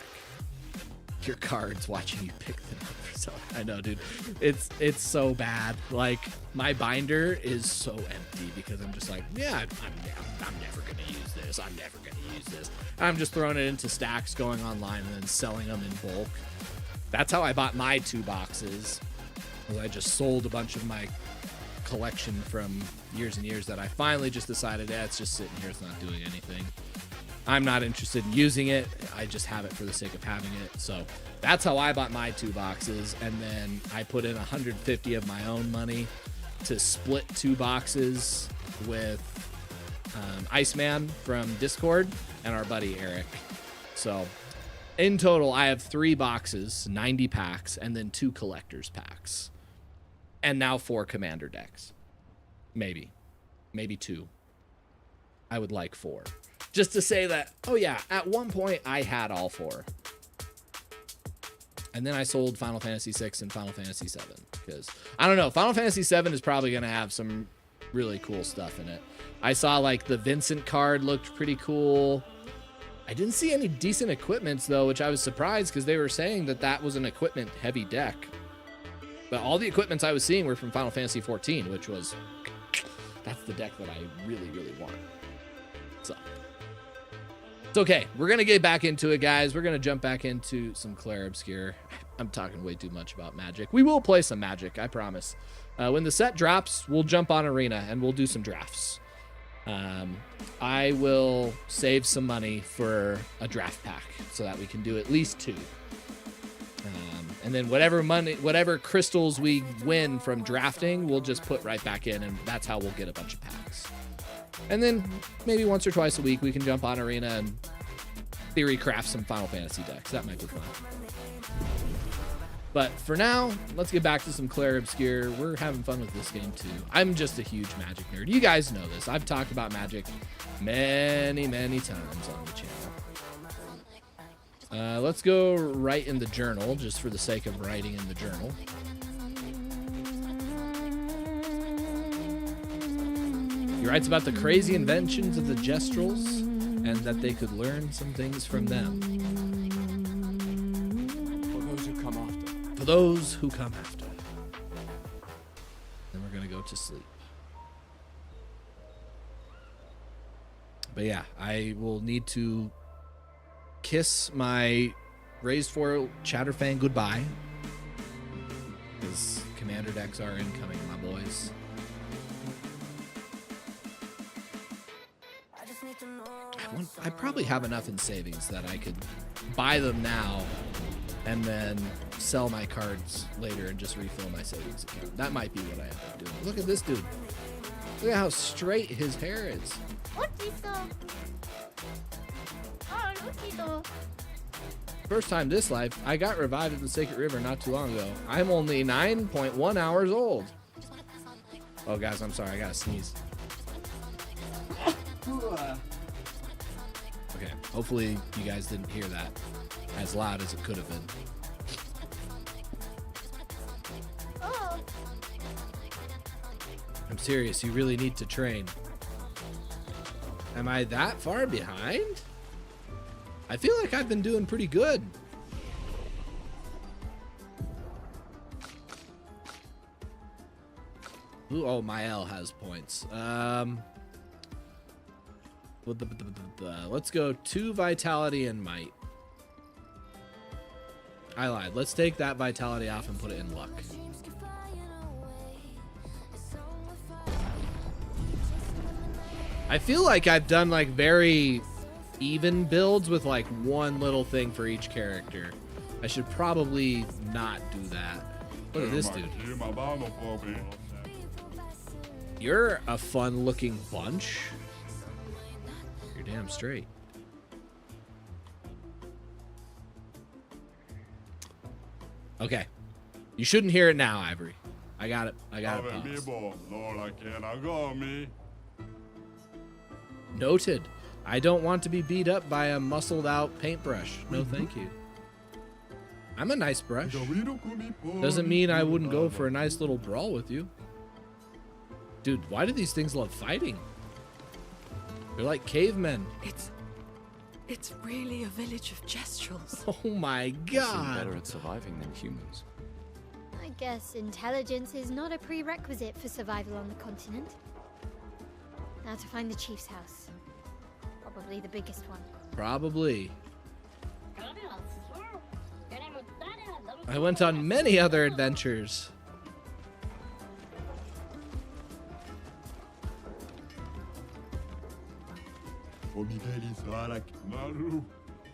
Your cards watching you pick them up. So I know, dude, it's so bad. Like, my binder is so empty because I'm just like, yeah, I'm never gonna use this. I'm never gonna use this. I'm just throwing it into stacks, going online, and then selling them in bulk. That's how I bought my 2 boxes. I just sold a bunch of my collection from years and years that I finally just decided, it's just sitting here, it's not doing anything. I'm not interested in using it. I just have it for the sake of having it. So that's how I bought my 2 boxes. And then I put in $150 of my own money to split 2 boxes with Iceman from Discord and our buddy Eric. So in total, I have 3 boxes, 90 packs, and then 2 collector's packs. And now 4 commander decks. Maybe 2. I would like 4. Just to say that, oh yeah, at one point I had all 4. And then I sold Final Fantasy VI and Final Fantasy VII. Because, I don't know, Final Fantasy VII is probably going to have some really cool stuff in it. I saw like the Vincent card looked pretty cool. I didn't see any decent equipments though, which I was surprised because they were saying that was an equipment heavy deck. But all the equipments I was seeing were from Final Fantasy 14, which was, that's the deck that I really, really want. So it's okay. We're going to get back into it, guys. We're going to jump back into some Clair Obscure. I'm talking way too much about Magic. We will play some Magic, I promise. When the set drops, we'll jump on Arena and we'll do some drafts. I will save some money for a draft pack so that we can do at least 2. And then whatever crystals we win from drafting, we'll just put right back in, and that's how we'll get a bunch of packs. And then maybe once or twice a week, we can jump on Arena and theory craft some Final Fantasy decks. That might be fun. But for now, let's get back to some Clair Obscure. We're having fun with this game too. I'm just a huge Magic nerd. You guys know this. I've talked about Magic many, many times on the channel. Let's go write in the journal, just for the sake of writing in the journal. He writes about the crazy inventions of the Jestrels and that they could learn some things from them. For those who come after. For those who come after. Then we're going to go to sleep. But yeah, I will need to kiss my raised foil Chatterfang goodbye, because commander decks are incoming, my boys. I probably have enough in savings that I could buy them now and then sell my cards later and just refill my savings account. That might be what I end up doing. Look at this dude. Look at how straight his hair is. First time this life, I got revived at the Sacred River not too long ago. I'm only 9.1 hours old. Oh, guys, I'm sorry. I gotta sneeze. Okay, hopefully you guys didn't hear that as loud as it could have been. I'm serious, you really need to train. Am I that far behind? I feel like I've been doing pretty good. Ooh, oh, Mael has points. Let's go 2 vitality and might. I lied. Let's take that vitality off and put it in luck. I feel like I've done like very even builds with like one little thing for each character. I should probably not do that. Look at this dude. You're a fun looking bunch. You're damn straight. Okay. You shouldn't hear it now, Ivory. I got it. I got it paused. Noted. I don't want to be beat up by a muscled out paintbrush. No, thank you. I'm a nice brush. Doesn't mean I wouldn't go for a nice little brawl with you. Dude, why do these things love fighting? They're like cavemen. It's really a village of Jestrels. Oh my They seem god. better at surviving than humans. I guess intelligence is not a prerequisite for survival on the continent. Now to find the chief's house. Probably the biggest one. Probably. I went on many other adventures.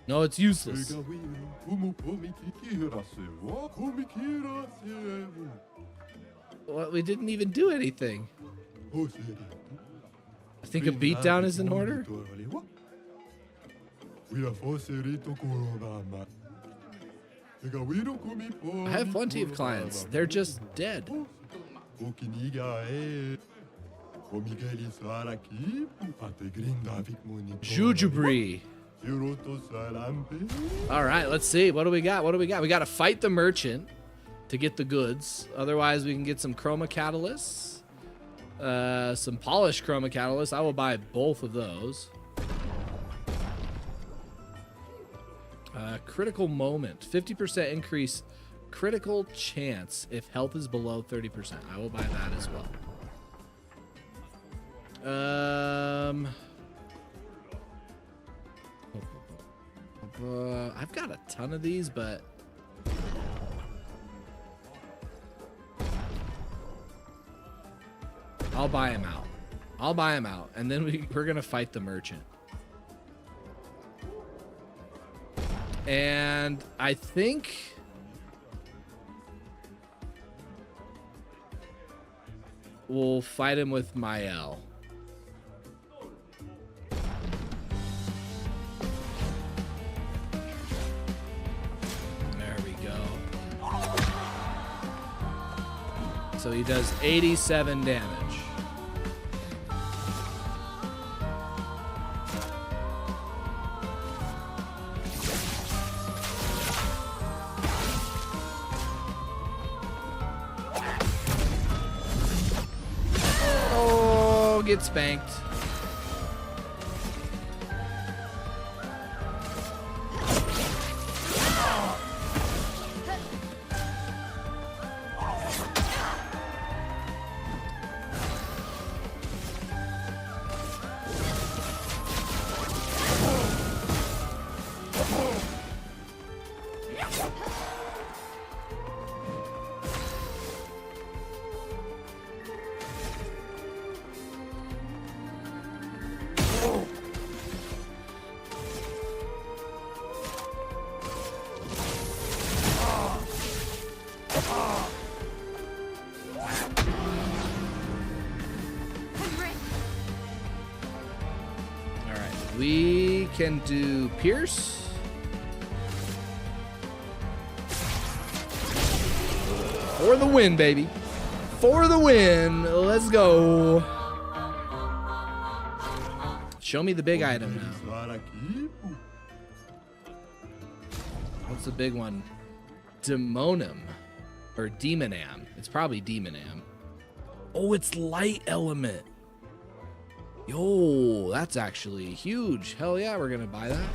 No, it's useless. Well, we didn't even do anything. I think a beatdown is in order. I have plenty of clients. They're just dead. Jujubri. All right, let's see. What do we got? What do we got? We got to fight the merchant to get the goods. Otherwise, we can get some chroma catalysts. Some polished chroma catalysts. I will buy both of those. Critical moment. 50% increase critical chance if health is below 30%. I will buy that as well. I've got a ton of these, but I'll buy them out. I'll buy them out, and then we're gonna fight the merchant. And I think we'll fight him with Mael. There we go. So he does 87 damage. Get spanked. We can do Pierce. For the win, baby. For the win. Let's go. Show me the big item now. What's the big one? Demonum. Or Demonam. It's probably Demonam. Oh, it's light element. Yo, that's actually huge. Hell yeah, we're gonna buy that.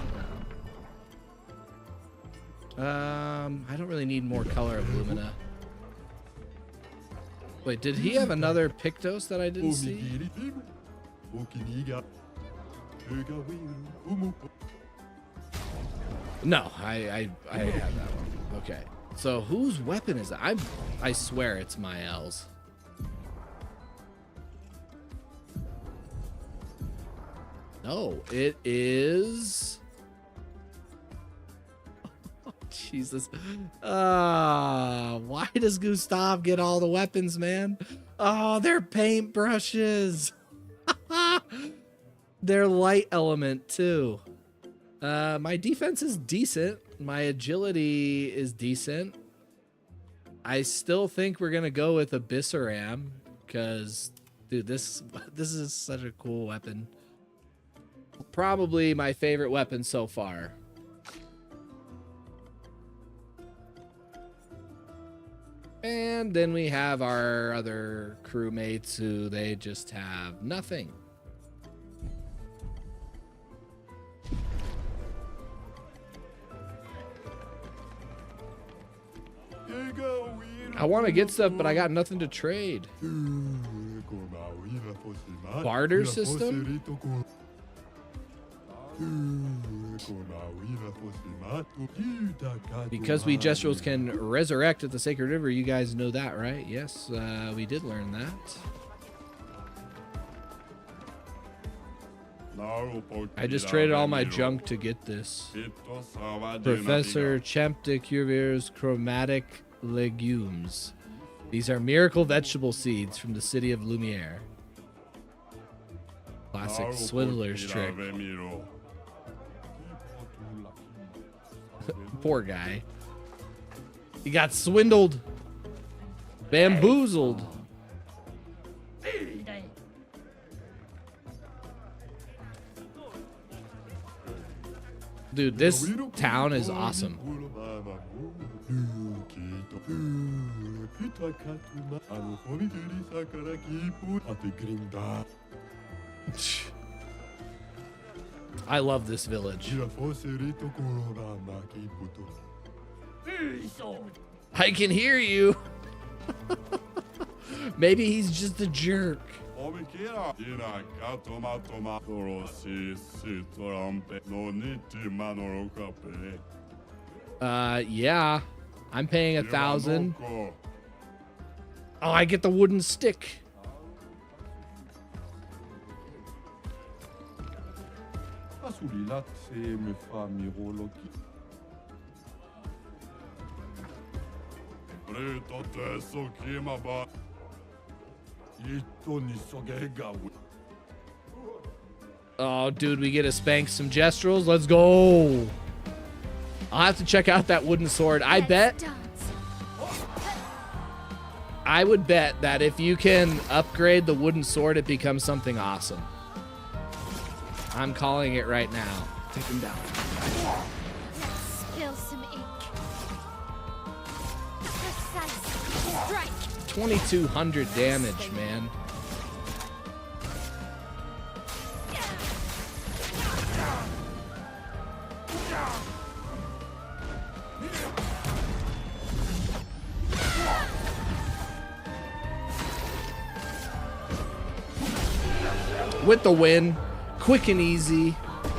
I don't really need more color of Lumina. Wait, did he have another Pictos that I didn't see? No, I have that one. Okay. So whose weapon is that? I swear it's Mael's. No, it is. Oh, Jesus. Why does Gustav get all the weapons, man? Oh, they're paintbrushes. They're light element too. My defense is decent. My agility is decent. I still think we're gonna go with Abyssaram because, dude, this is such a cool weapon. Probably my favorite weapon so far. And then we have our other crewmates who they just have nothing. I want to get stuff, but I got nothing to trade. Barter system? Because we Gestrals can resurrect at the Sacred River, you guys know that, right? Yes, we did learn that. I just traded all my junk to get this. Professor Champ de Cuvier's chromatic legumes. These are miracle vegetable seeds from the city of Lumiere. Classic swindler's trick. Poor guy. He got swindled. Bamboozled. Dude, this town is awesome. I love this village. I can hear you. Maybe he's just a jerk. Yeah. I'm paying 1,000. Oh, I get the wooden stick. Oh, dude, we get to spank some Gestrels. Let's go. I'll have to check out that wooden sword. I would bet that if you can upgrade the wooden sword, it becomes something awesome. I'm calling it right now. Take him down. Spill some ink. Precise strike. 2,200 damage, man. With the win, quick and easy.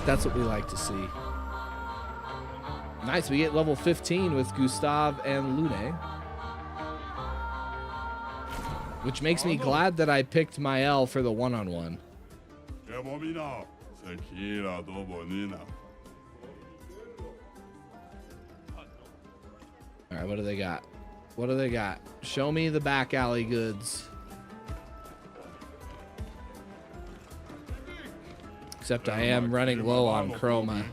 That's what we like to see. Nice, we get level 15 with Gustav and Lune. Which makes me glad that I picked my L for the one-on-one. Alright, what do they got? What do they got? Show me the back alley goods. Except I am running low on chroma.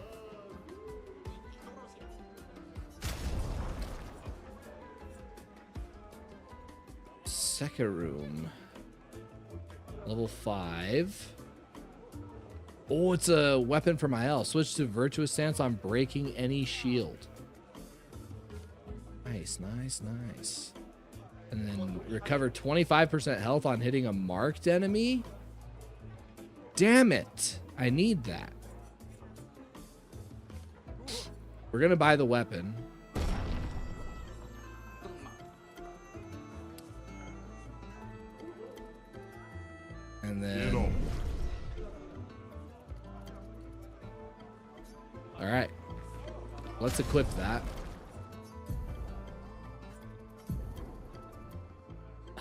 Second room. Level 5. Oh, it's a weapon for my L. Switch to virtuous stance on breaking any shield. Nice, nice, nice. And then recover 25% health on hitting a marked enemy. Damn it. I need that. We're gonna buy the weapon. And then... Alright. Let's equip that.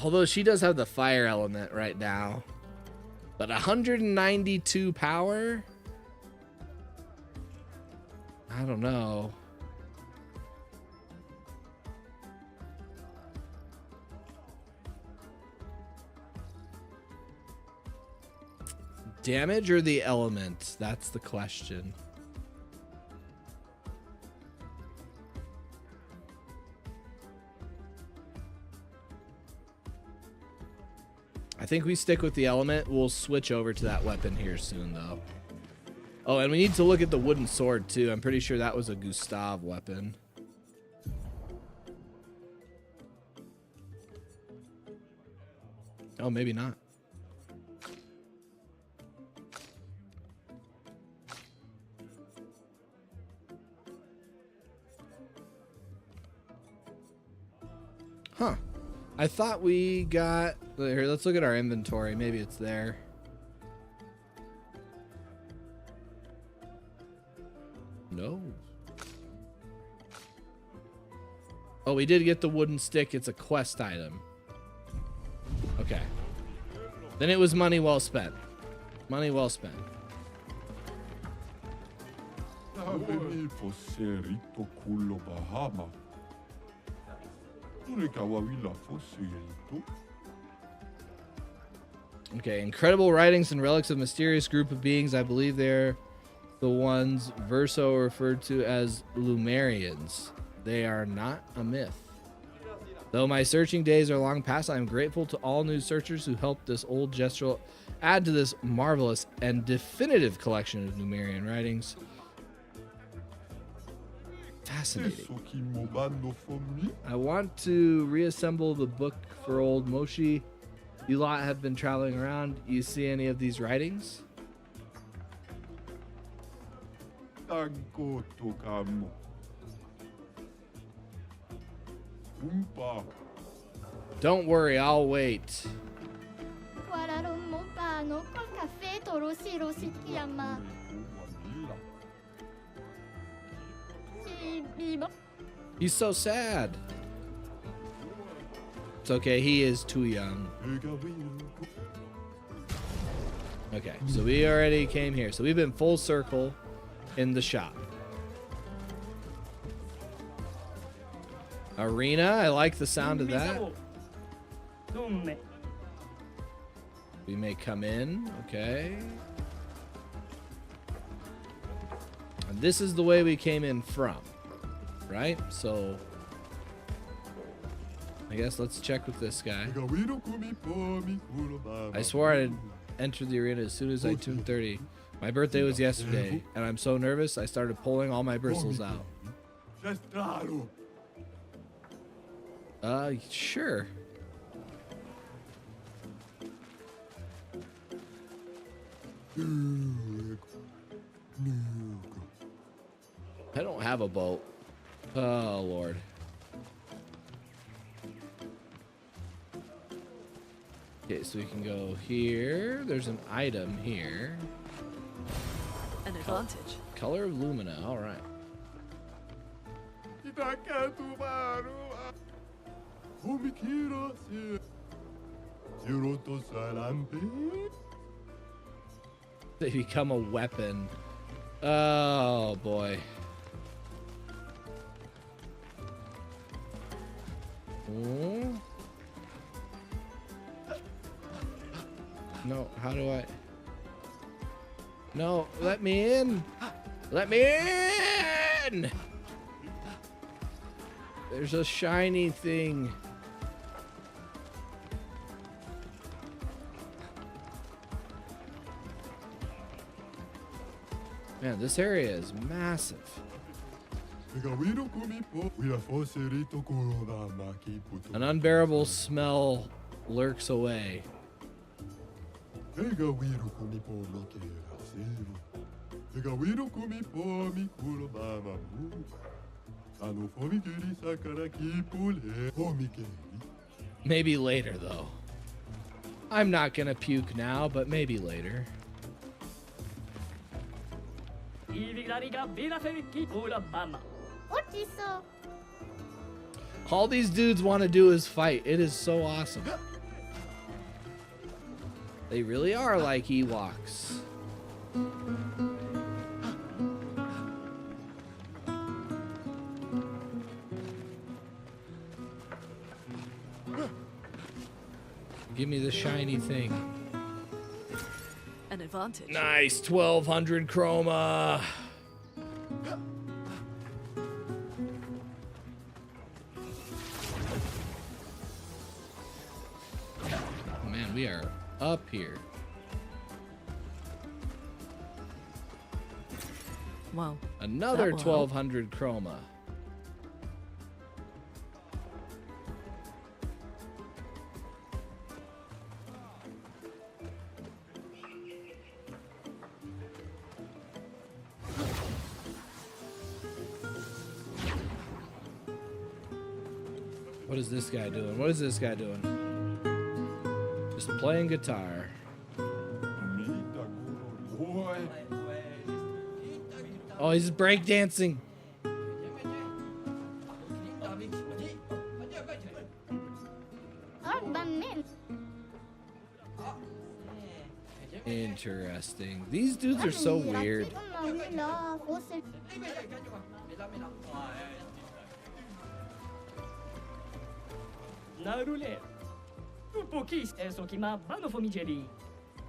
Although she does have the fire element right now. But 192 power? I don't know. Damage or the element? That's the question. I think we stick with the element. We'll switch over to that weapon here soon, though. Oh, and we need to look at the wooden sword, too. I'm pretty sure that was a Gustav weapon. Oh, maybe not. Huh. I thought we got... Here, let's look at our inventory. Maybe it's there. No. Oh, we did get the wooden stick. It's a quest item. Okay. Then it was money well spent. Money well spent. Okay, incredible writings and relics of mysterious group of beings. I believe they're the ones Verso referred to as Lumerians. They are not a myth. Though my searching days are long past, I am grateful to all new searchers who helped this old gestural add to this marvelous and definitive collection of Numerian writings. Fascinating. I want to reassemble the book for old Moshi. You lot have been traveling around. You see any of these writings? Don't worry, I'll wait. Guardaron mo pa, no? Col caffè to rossi rossi chiama. Si vivo. He's so sad. It's okay, he is too young. Okay, so we already came here. So we've been full circle in the shop. Arena, I like the sound of that. We may come in, okay. And this is the way we came in from, right? So I guess let's check with this guy. I swore I'd enter the arena as soon as I tuned 30. My birthday was yesterday, and I'm so nervous I started pulling all my bristles out. Sure. I don't have a boat. Oh, Lord. Okay, so we can go here. There's an item here. An advantage. Color of Lumina. All right. They become a weapon. Oh, boy. Oh. No, how do I? No, let me in. Let me in. There's a shiny thing. Man, this area is massive. An unbearable smell lurks away. Maybe later, though. I'm not gonna puke now, but maybe later. All these dudes want to do is fight. It is so awesome. They really are like Ewoks. Give me the shiny thing. An advantage. Nice, 1200 chroma. Man, we are up here. Wow. Another That will 1200 chroma. What is this guy doing? What is this guy doing? Just playing guitar. Oh, he's breakdancing. Interesting. These dudes are so weird.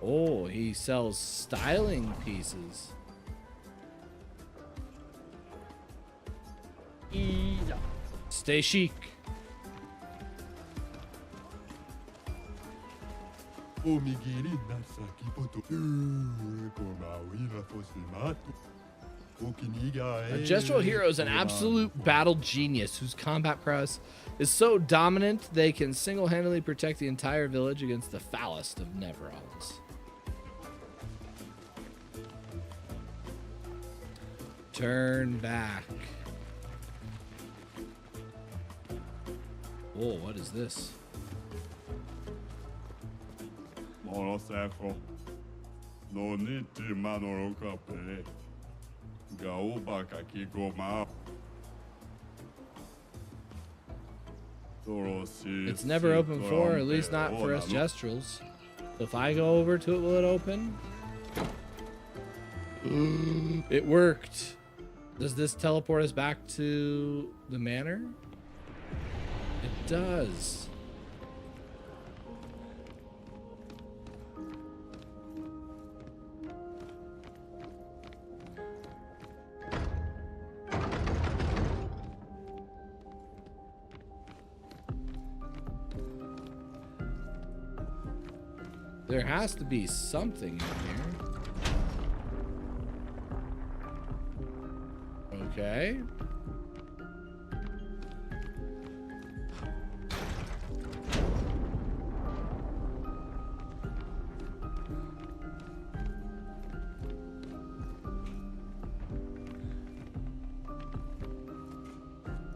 Oh, he sells styling pieces. Stay chic. A gestural hero is an absolute battle genius whose combat prowess is so dominant they can single-handedly protect the entire village against the foulest of Neverons. Turn back. Oh, what is this? Monosacro. No niti manoroka pe. Gaoba kakiko ma. It's never open before, at least not for us Gestrels. So if I go over to it, will it open? It worked. Does this teleport us back to the manor? It does. There has to be something in here. Okay.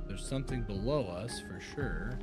There's something below us for sure.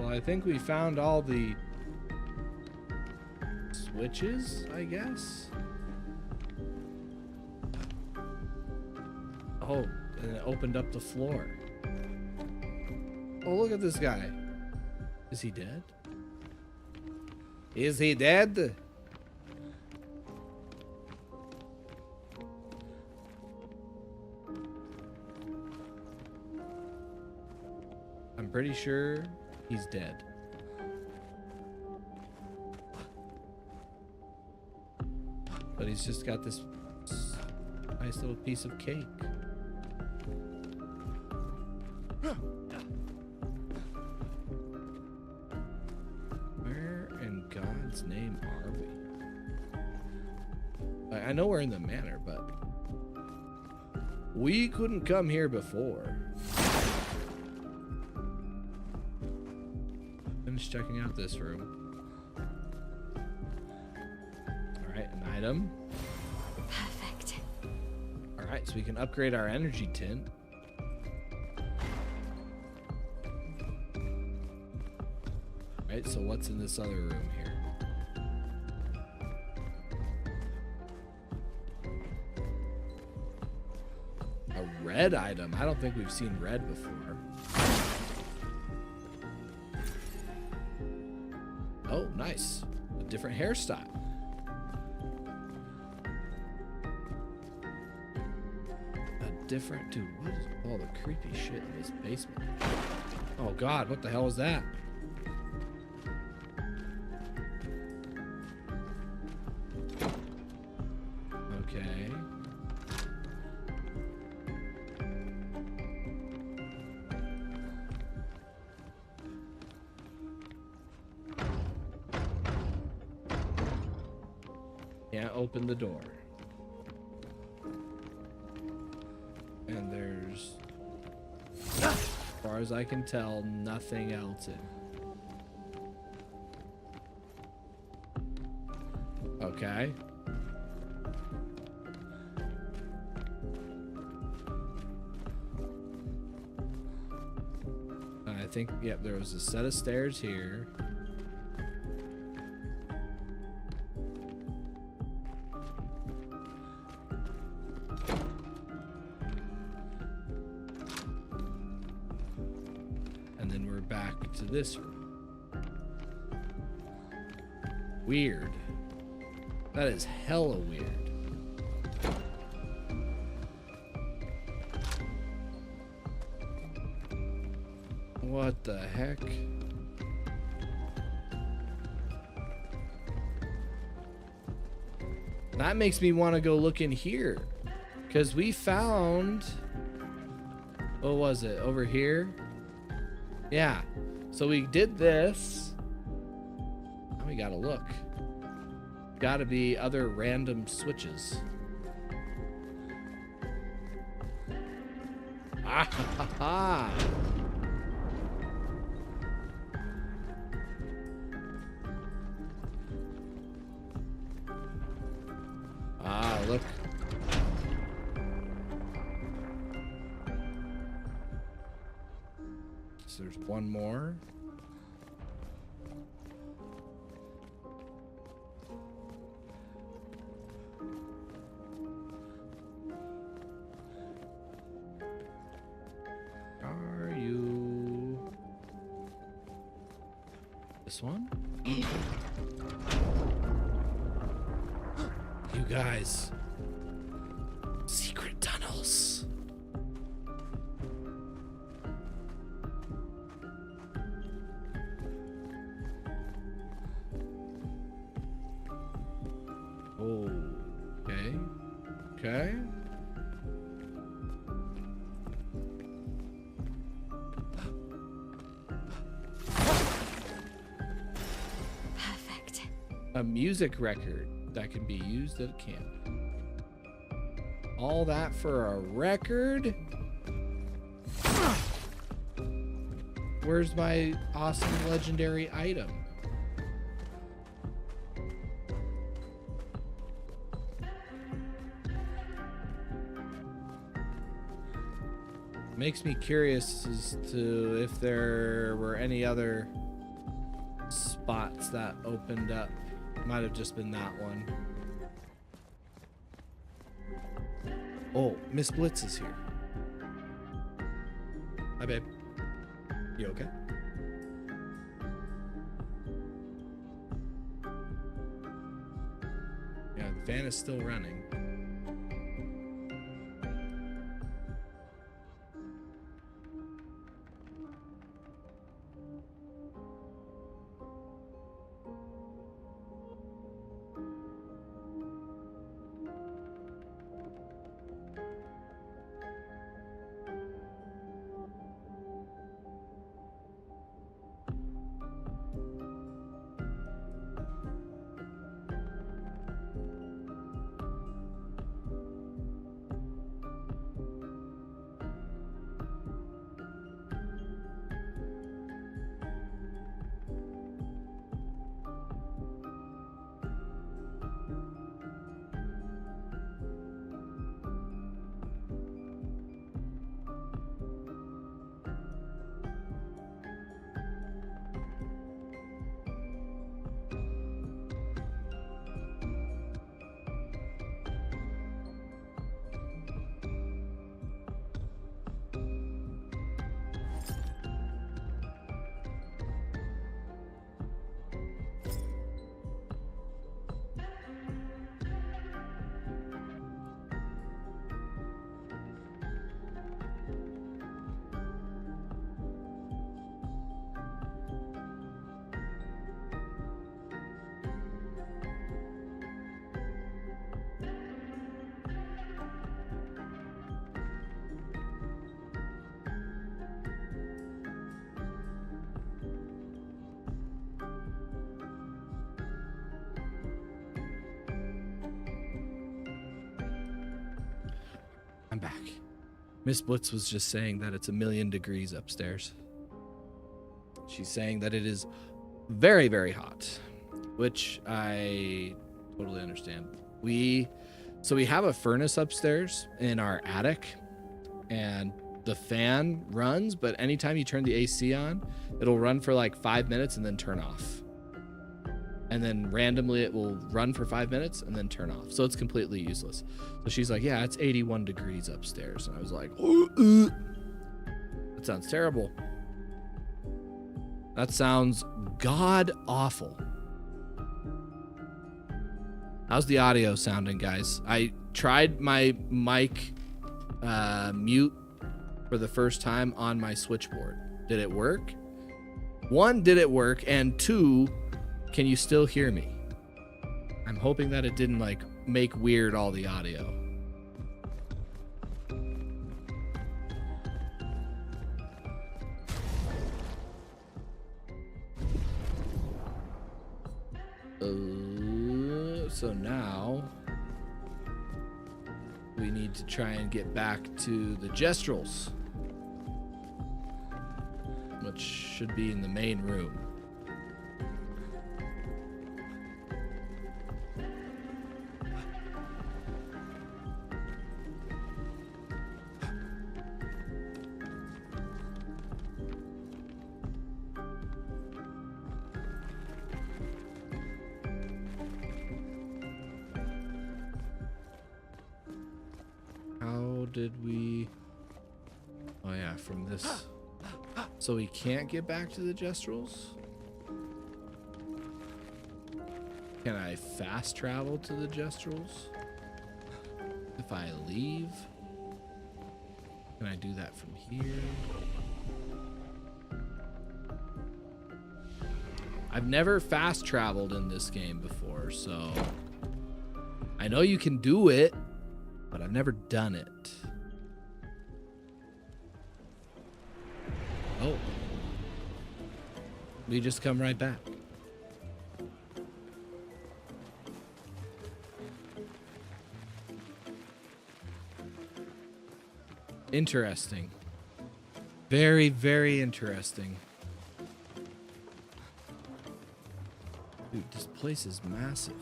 I think we found all the switches, I guess. Oh, and it opened up the floor. Oh, look at this guy. Is he dead? Is he dead? I'm pretty sure he's dead. But he's just got this nice little piece of cake. Where in God's name are we? I know we're in the manor, but we couldn't come here before. Finish checking out this room. Alright, an item. Perfect. Alright, so we can upgrade our energy tint. Alright, so what's in this other room here? A red item. I don't think we've seen red before. Oh, nice. A different hairstyle. A different... Dude, what is all the creepy shit in this basement? Oh, God, what the hell was that? Okay. Can't open the door. And there's, as far as I can tell, nothing else in. Okay. I think, yep, there was a set of stairs here. And then we're back to this room. Weird. That is hella weird. What the heck? That makes me want to go look in here. Because we found... What was it? Over here? Yeah. So we did this. Now we gotta look. Gotta be other random switches. Ah ha ha! Ah, look. So there's one more. Are you this one? You guys. Secret tunnels. Oh, okay. Okay. Perfect. A music record that can be used at camp. All that for a record? Where's my awesome legendary item? Makes me curious as to if there were any other spots that opened up. Might have just been that one. Oh, Miss Blitz is here. Hi, babe. You okay? Yeah, the fan is still running. I'm back. Miss Blitz was just saying that it's 1,000,000 degrees upstairs. She's saying that it is very, very hot, which I totally understand. So we have a furnace upstairs in our attic, and the fan runs, but anytime you turn the AC on, it'll run for like 5 minutes and then turn off. And then randomly it will run for 5 minutes and then turn off. So it's completely useless. So she's like, yeah, it's 81 degrees upstairs. And I was like, that sounds terrible. That sounds god awful. How's the audio sounding, guys? I tried my mic mute for the first time on my switchboard. Did it work? 1, did it work? And 2, can you still hear me? I'm hoping that it didn't like make weird all the audio. So now we need to try and get back to the Gestrels, which should be in the main room. Did we? Oh yeah, from this. So we can't get back to the Gestrels? Can I fast travel to the Gestrels? If I leave? Can I do that from here? I've never fast traveled in this game before, so I know you can do it, but I've never done it. Oh. We just come right back. Interesting. Very, very interesting. Dude, this place is massive.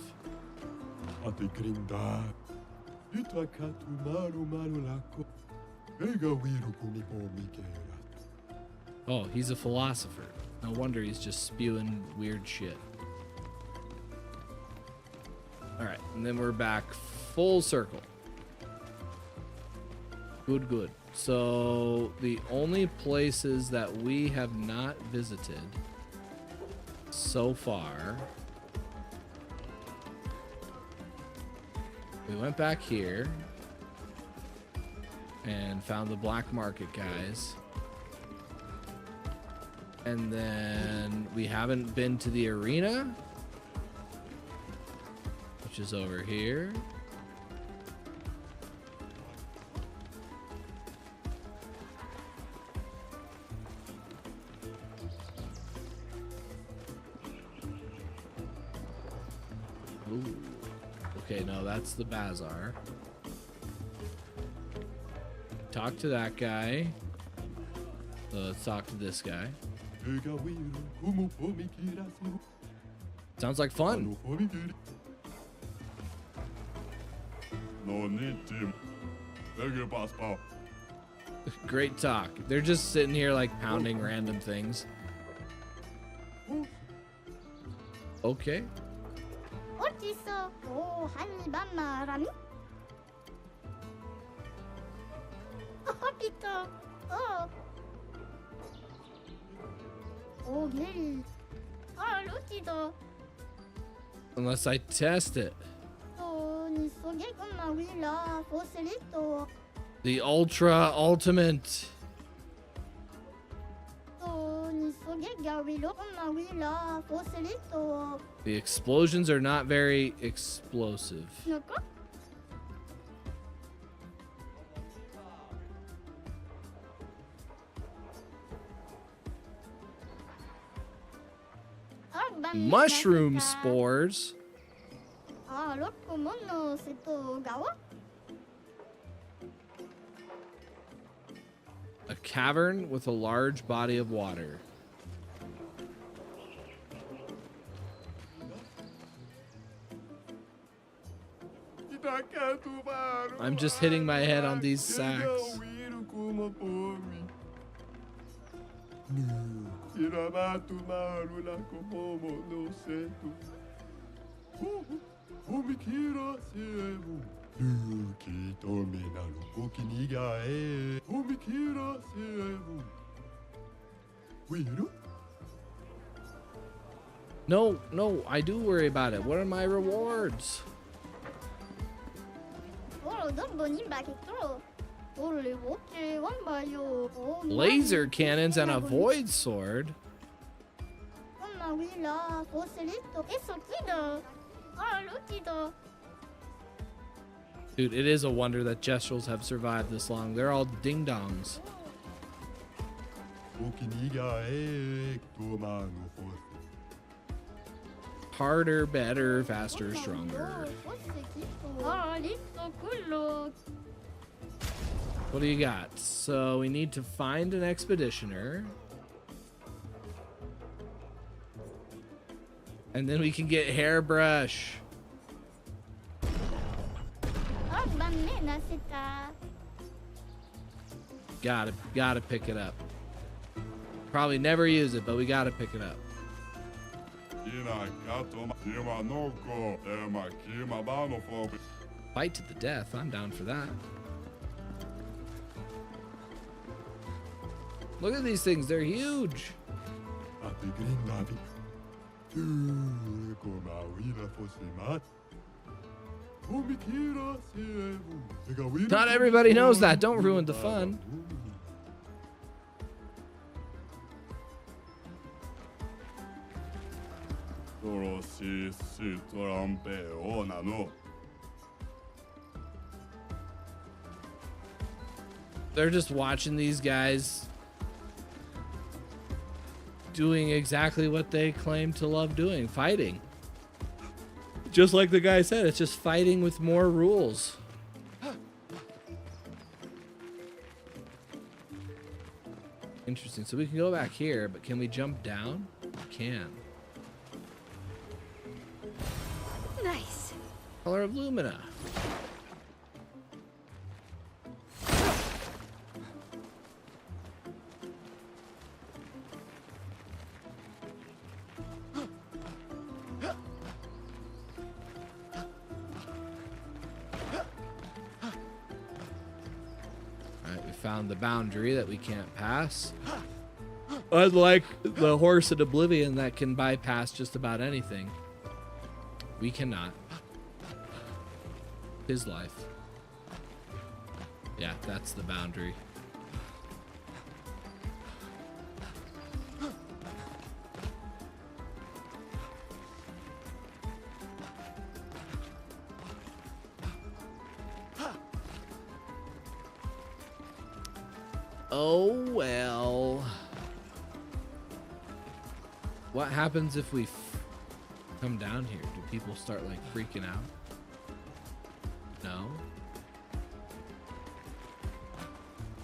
Oh, he's a philosopher. No wonder he's just spewing weird shit. Alright, and then we're back full circle. Good, good. So, the only places that we have not visited so far... We went back here and found the black market guys. And then we haven't been to the arena, which is over here. Ooh. Okay, no, that's the bazaar. Talk to that guy. Let's talk to this guy. Sounds like fun. Great talk. They're just sitting here like pounding random things. Okay. Unless I test it. The Ultra Ultimate. The explosions are not very explosive. Mushroom spores. A cavern with a large body of water. I'm just hitting my head on these sacks. No, I do worry about it. What are my rewards? Laser cannons and a void sword. Dude, it is a wonder that Jestrels have survived this long. They're all ding-dongs. Harder, better, faster, stronger. What do you got? So we need to find an expeditioner. And then we can get hairbrush. Gotta pick it up. Probably never use it, but we gotta pick it up. Fight to the death. I'm down for that. Look at these things. They're huge. Not everybody knows that. Don't ruin the fun. They're just watching these guys doing exactly what they claim to love doing, fighting. Just like the guy said, it's just fighting with more rules. Interesting. So we can go back here, but can we jump down? We can. Nice. Color of Lumina. Found the boundary that we can't pass. Unlike the horse in Oblivion that can bypass just about anything, we cannot. His life. Yeah, that's the boundary. Oh, well. What happens if we come down here? Do people start, like, freaking out? No?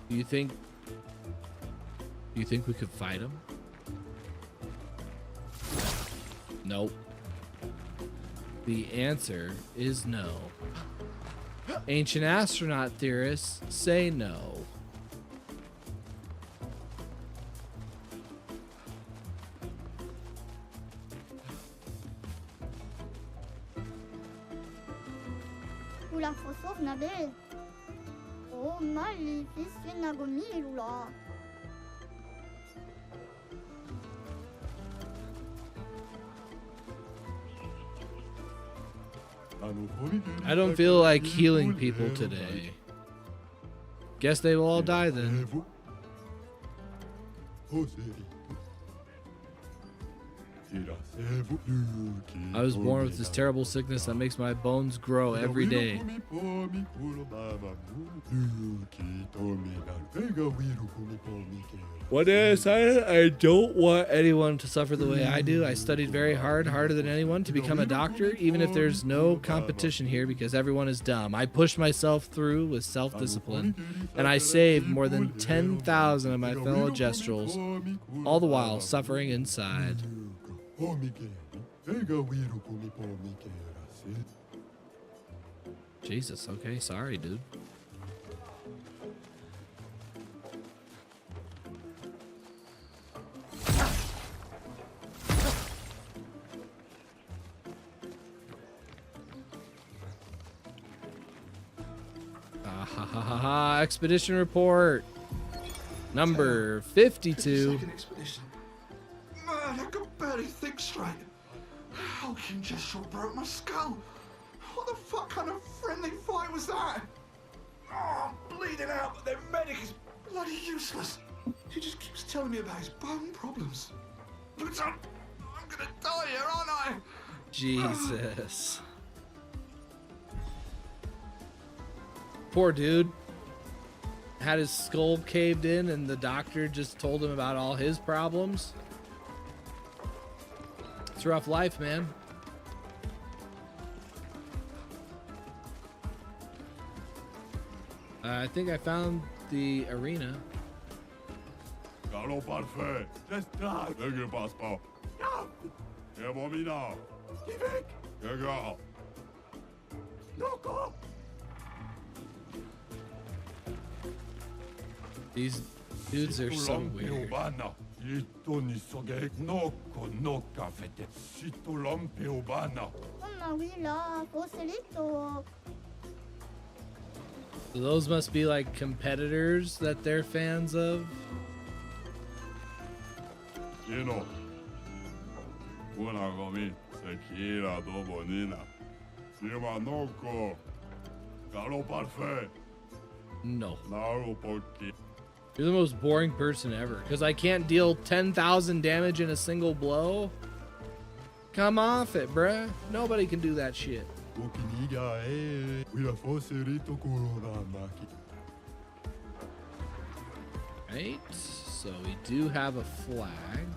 Do you think we could fight them? Nope. The answer is no. Ancient astronaut theorists say no. Ula fosov nabe. Oh, mali fis nagomi lula. I don't feel like healing people today. Guess they will all die then. I was born with this terrible sickness that makes my bones grow every day. What did I say? I don't want anyone to suffer the way I do. I studied very hard, harder than anyone, to become a doctor, even if there's no competition here because everyone is dumb. I pushed myself through with self-discipline, and I saved more than 10,000 of my fellow Jestrels, all the while suffering inside. Jesus, okay, sorry, dude. Expedition report number 52. Second expedition. Man, I can barely think straight. How can Jessel broke my skull? What the fuck kind of friendly fight was that? Oh, I'm bleeding out, but their medic is bloody useless. He just keeps telling me about his bone problems. But I'm gonna die here, aren't I? Jesus. Poor dude. Had his skull caved in and the doctor just told him about all his problems. It's a rough life, man. I think I found the arena. Gallo parfait. Resta. Ne passe pas. Et mon mina. Kivik. Regarde. Loco. These dudes are so weird. 엄마 위라 보슬리토. So those must be like competitors that they're fans of. You know. Una gomi. Sekira do bonina. Sima noko. Gallo parfait. No. Naro poki. You're the most boring person ever. Because I can't deal 10,000 damage in a single blow? Come off it, bruh. Nobody can do that shit. Right? So we do have a flag.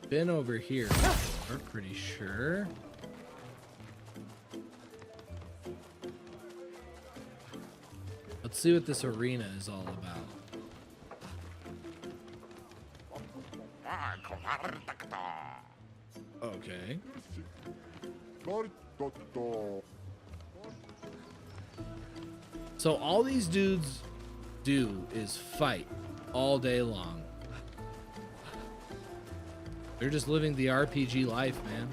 Been over here, we're pretty sure. Let's see what this arena is all about. Okay. So all these dudes do is fight all day long. They're just living the RPG life, man.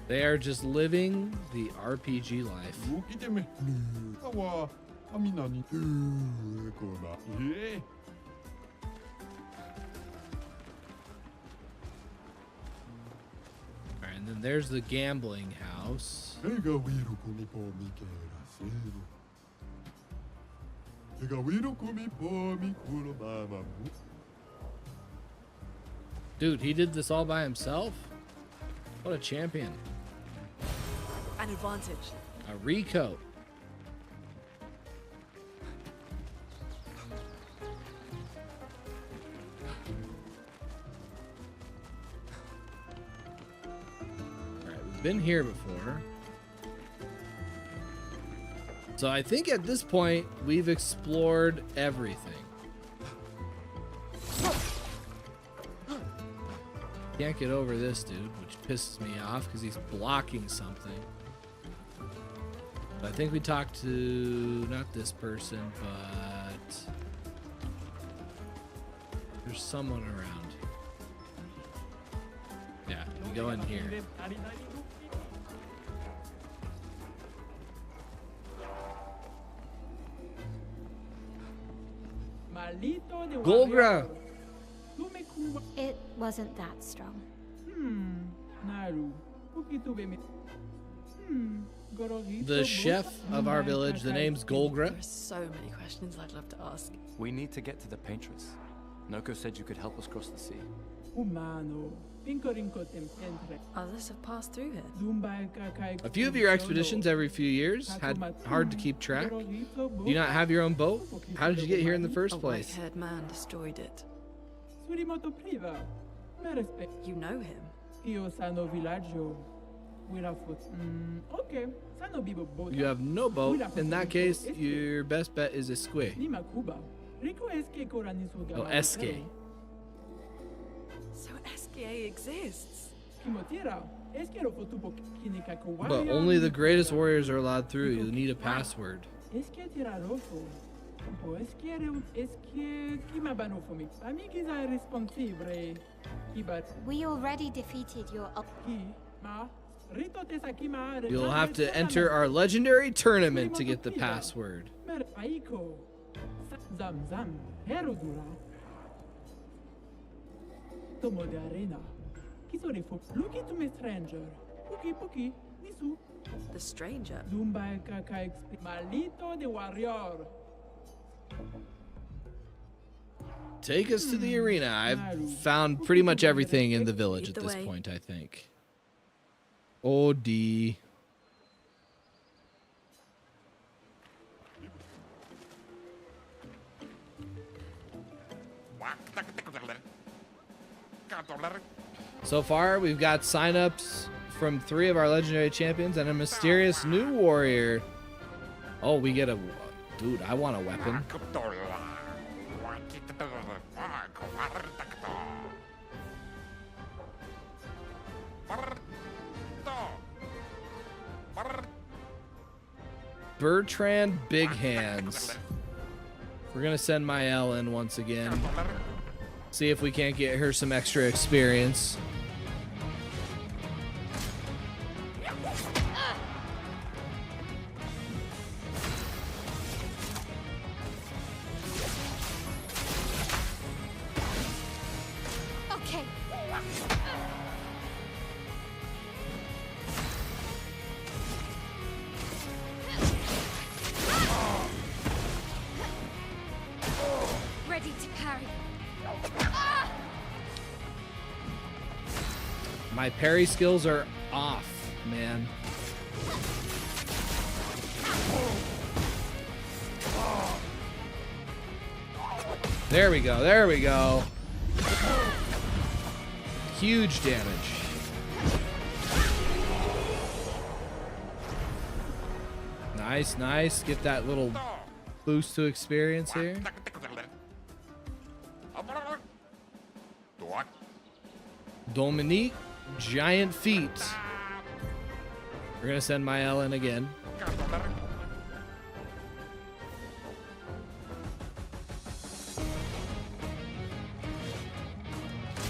They are just living the RPG life. Alright, and then there's the gambling house. Dude, he did this all by himself? What a champion. An advantage. A recoat. Alright, we've been here before. So I think at this point, we've explored everything. Can't get over this dude, which pisses me off because he's blocking something. But I think we talked to, not this person, but there's someone around. Yeah, we go in here. Golgra! It wasn't that strong. The chef of our village, the name's Golgra. There are so many questions I'd love to ask. We need to get to the paintress. Noko said you could help us cross the sea. Others have passed through here. A few of your expeditions every few years had hard to keep track. Do you not have your own boat? How did you get here in the first place? A white-haired man destroyed it. You know him. You have no boat. In that case, your best bet is Esque. Oh, Esque. So SKA exists. But only the greatest warriors are allowed through. You'll need a password. We already defeated your You'll have to enter our legendary tournament to get the password. The stranger. Take us to the arena. I've found pretty much everything in the village at this point, I think. Oh, D. So far, we've got signups from 3 of our legendary champions and a mysterious new warrior. Oh, we get a... Dude, I want a weapon. Bertrand Big Hands. We're gonna send Mael in once again. See if we can't get her some extra experience. Okay. Ready to parry. My parry skills are off, man. There we go, there we go. Huge damage. Nice, nice. Get that little boost to experience here. Dominique, giant feet. We're gonna send Mael in again.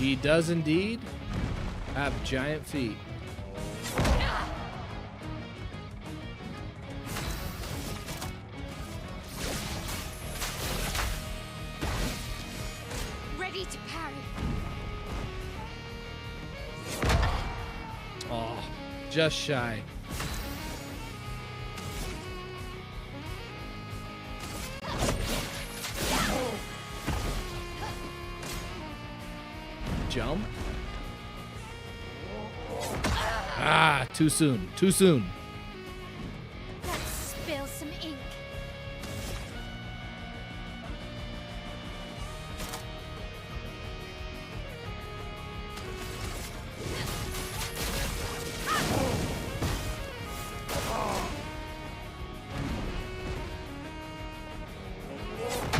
He does indeed have giant feet. Ready to parry. Oh, just shy. Jump. Ah, too soon. Too soon. Let's spill some ink.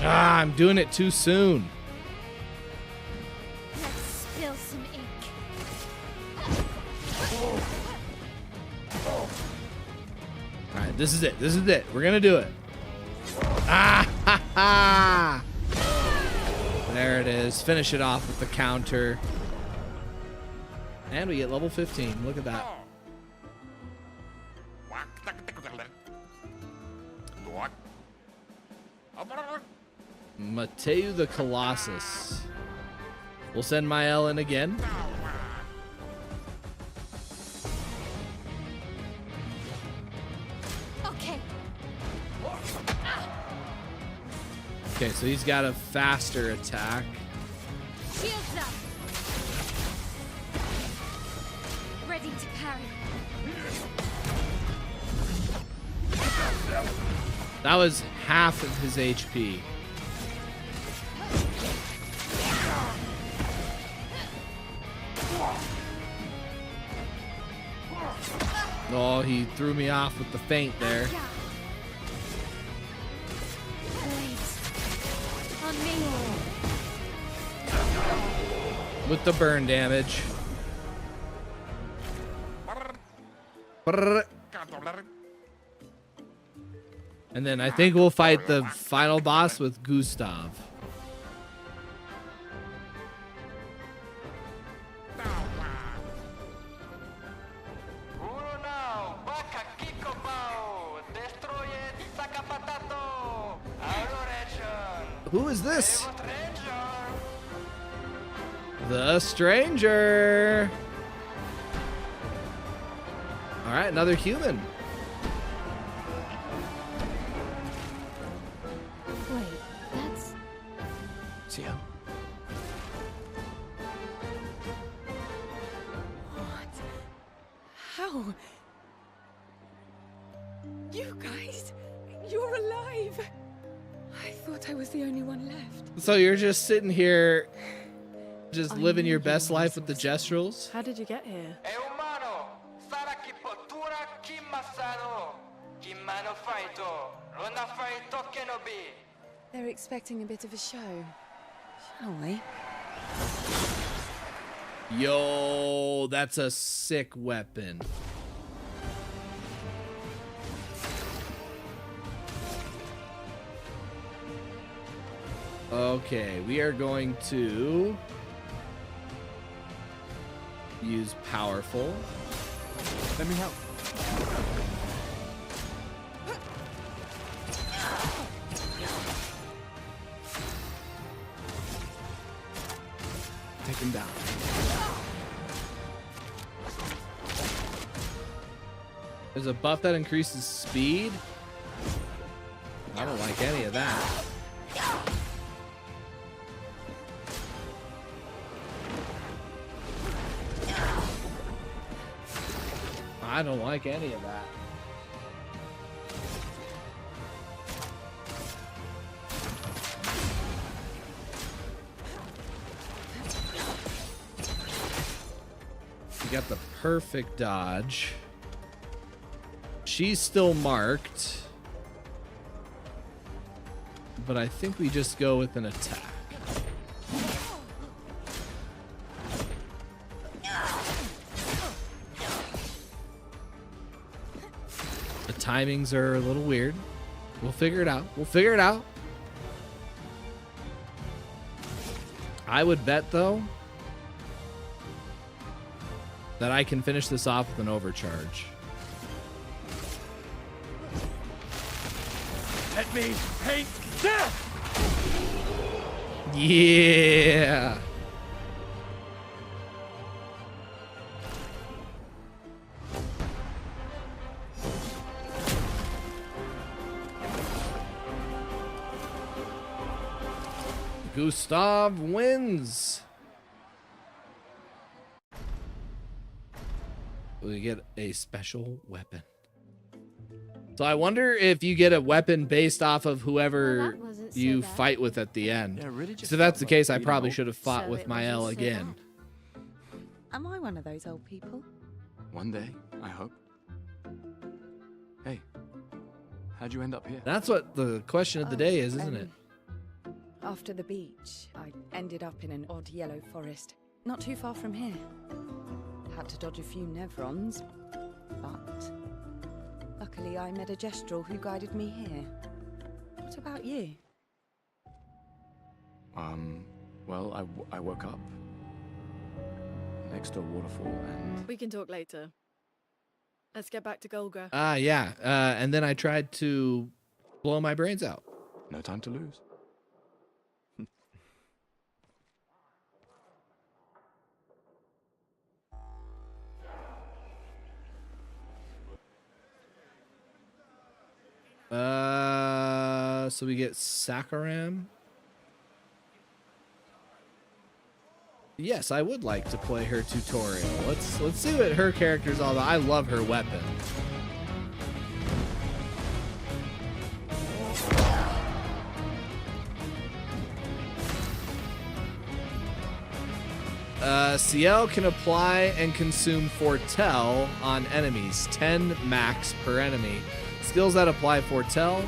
Ah, I'm doing it too soon. Let's spill some ink. All right, this is it. This is it. We're gonna do it. Ah, ha, ha. There it is. Finish it off with the counter. And we get level 15. Look at that. Mateo the Colossus. We'll send Mael in again. Okay. Okay, so he's got a faster attack. Shields up. Ready to parry. That was half of his HP. Oh, he threw me off with the feint there. Blades. On me. With the burn damage. And then I think we'll fight the final boss with Gustav. Who is this? The stranger. All right, another human. Wait, that's... Ciel? What? How? You guys? You're alive! I thought I was the only one left. So you're just sitting here, just I living knew your you best were life with the resourceful. gestrels? How did you get here? They're expecting a bit of a show. Shall we? Yo, that's a sick weapon. Okay, we are going to use powerful. Let me help. Take him down. There's a buff that increases speed. I don't like any of that. I don't like any of that. You got the perfect dodge. She's still marked. But I think we just go with an attack. The timings are a little weird. We'll figure it out. We'll figure it out. I would bet, though, that I can finish this off with an overcharge. Let me paint death! Yeah. Gustav wins. We get a special weapon. So I wonder if you get a weapon based off of whoever Well, that wasn't so you bad. fight with at the end. Yeah, really just So if that's the felt case, like I being probably old. should have fought So with it Mael wasn't so again. Am I one of those old people? One day, I hope. Hey, how'd you end up here? That's what the question of the day is, isn't it? After the beach, I ended up in an odd yellow forest, not too far from here. Had to dodge a few Nevrons, but luckily I met a Gestrel who guided me here. What about you? Well, I woke up next to a waterfall and... We can talk later. Let's get back to Golga. Yeah. And then I tried to blow my brains out. No time to lose. So we get Sakaram. Yes, I would like to play her tutorial. Let's see what her character's all about. I love her weapon. Ciel can apply and consume Foretell on enemies, 10 max per enemy. Skills that apply Foretell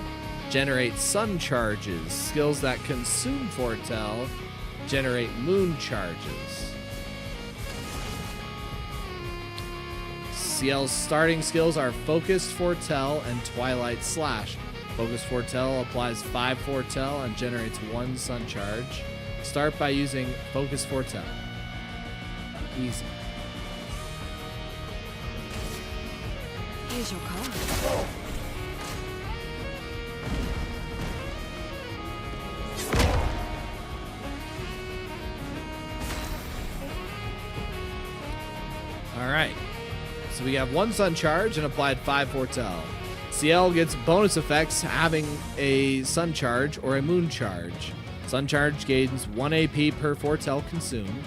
generate sun charges. Skills that consume Foretell generate moon charges. Ciel's starting skills are Focused Foretell and Twilight Slash. Focused Foretell applies 5 Foretell and generates 1 sun charge. Start by using Focused Foretell. Easy. Here's your card. So we have 1 Sun Charge and applied 5 Foretell. CL gets bonus effects having a Sun Charge or a Moon Charge. Sun Charge gains 1 AP per Foretell consumed.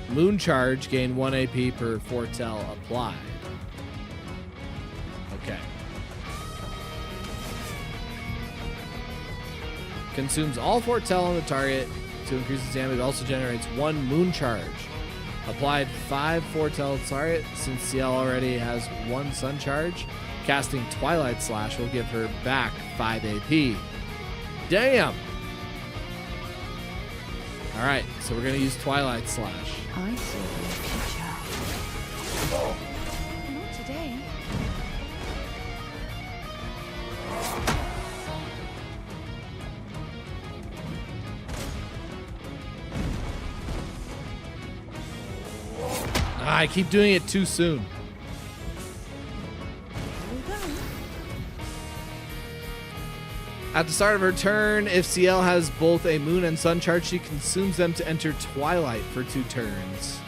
Moon Charge gain 1 AP per Foretell applied. Okay. Consumes all Foretell on the target to increase its damage. Also generates 1 Moon Charge. Applied 5 Foretell target. Since CL already has 1 Sun Charge, casting Twilight Slash will give her back 5 AP. Damn! Alright, so we're gonna use Twilight Slash. I saw the future. Not today. I keep doing it too soon. At the start of her turn, if CL has both a Moon and Sun Charge, she consumes them to enter Twilight for 2 turns.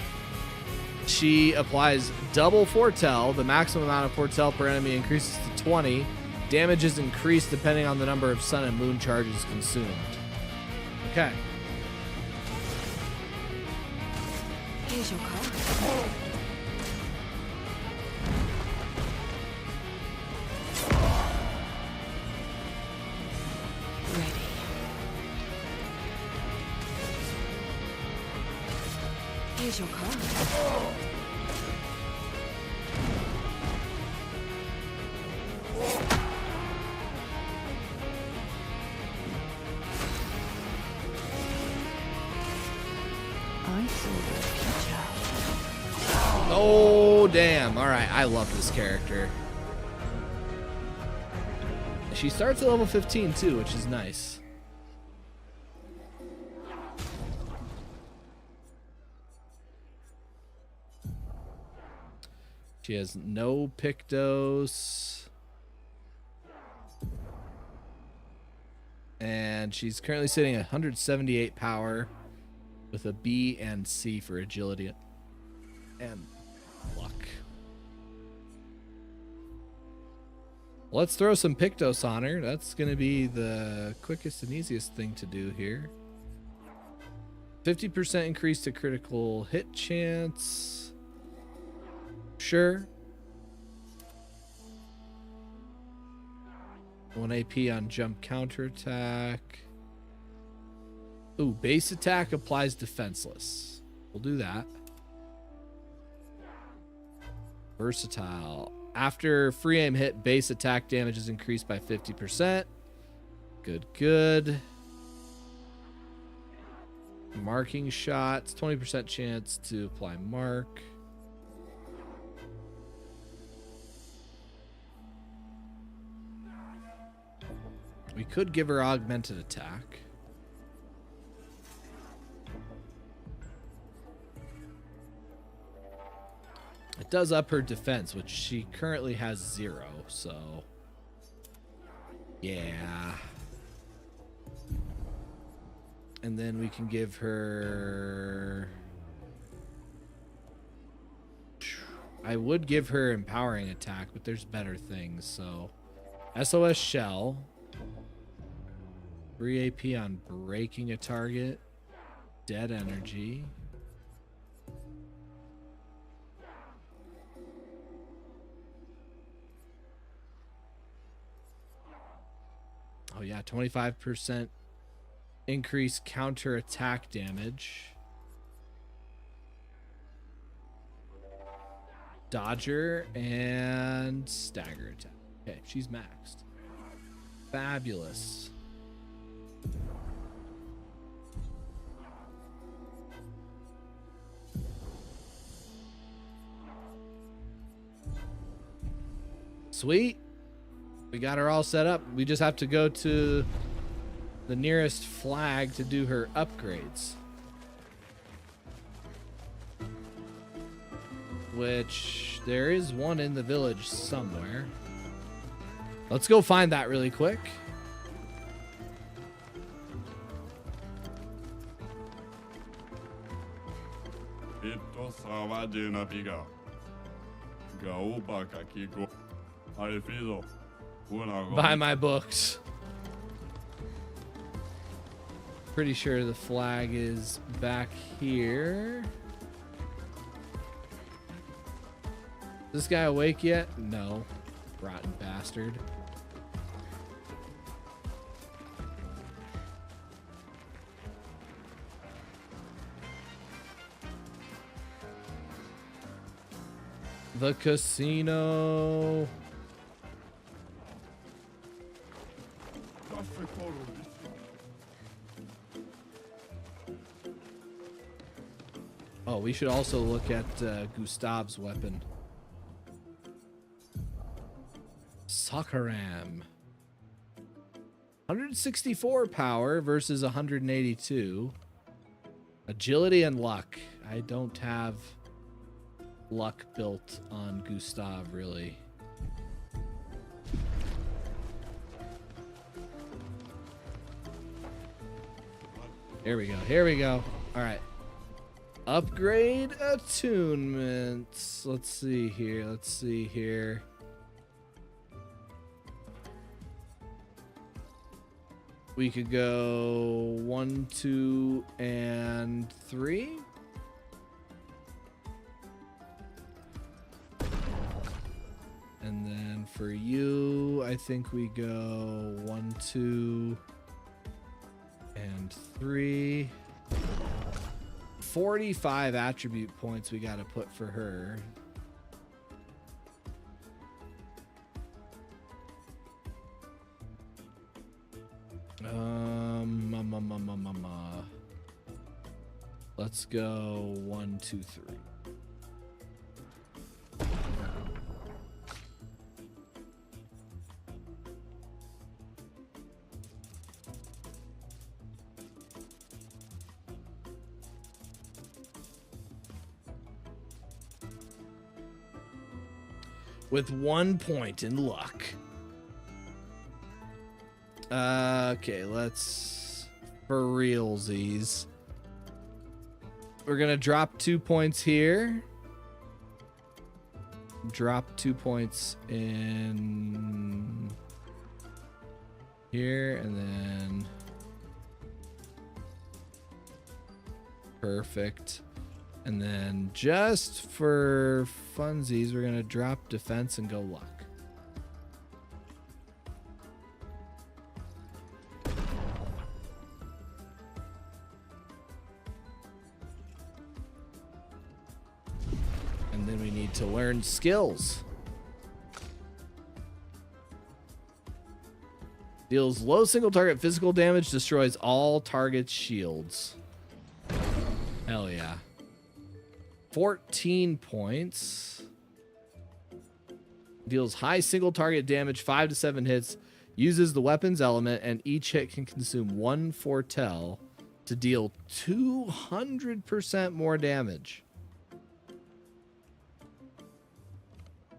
She applies double Foretell. The maximum amount of Foretell per enemy increases to 20. Damage is increased depending on the number of Sun and Moon Charges consumed. Okay. Here's your card. Ready. Here's your card. I saw the future. Oh, damn. All right. I love this character. She starts at level 15 too, which is nice. She has no Pictos. And she's currently sitting at 178 power with a B and C for agility and luck. Let's throw some Pictos on her. That's going to be the quickest and easiest thing to do here. 50% increase to critical hit chance. Sure. 1 AP on jump counterattack. Ooh, base attack applies defenseless. We'll do that. Versatile. After free aim hit, base attack damage is increased by 50%. Good, good. Marking shots. 20% chance to apply mark. We could give her augmented attack. It does up her defense, which she currently has 0, so yeah. And then we can give her... I would give her empowering attack, but there's better things, so SOS Shell. 3 AP on breaking a target. Dead energy. Oh yeah, 25% increase counter attack damage. Dodger and stagger attack. Okay, she's maxed. Fabulous. Sweet. We got her all set up. We just have to go to the nearest flag to do her upgrades. Which there is one in the village somewhere. Let's go find that really quick. Go back, Akiko. Arifido. Buy my books. Pretty sure the flag is back here. Is this guy awake yet? No. Rotten bastard. The casino. Oh, we should also look at Gustav's weapon. Sakharam. 164 power versus 182. Agility and luck. I don't have luck built on Gustav, really. Here we go. Here we go. All right. Upgrade attunements. Let's see here. Let's see here. We could go 1, 2, and 3. And then for you, I think we go 1, 2, and 3. 45 attribute points we got to put for her. Let's go 1, 2, 3. With 1 point in luck. Okay, let's for realsies. We're gonna drop 2 points here. Drop 2 points in here, and then perfect. And then just for funsies, we're gonna drop defense and go luck. And then we need to learn skills. Deals low single target physical damage, destroys all target shields. Hell yeah. 14 points. Deals high single target damage, 5 to 7 hits. Uses the weapon's element, and each hit can consume 1 foretell to deal 200% more damage.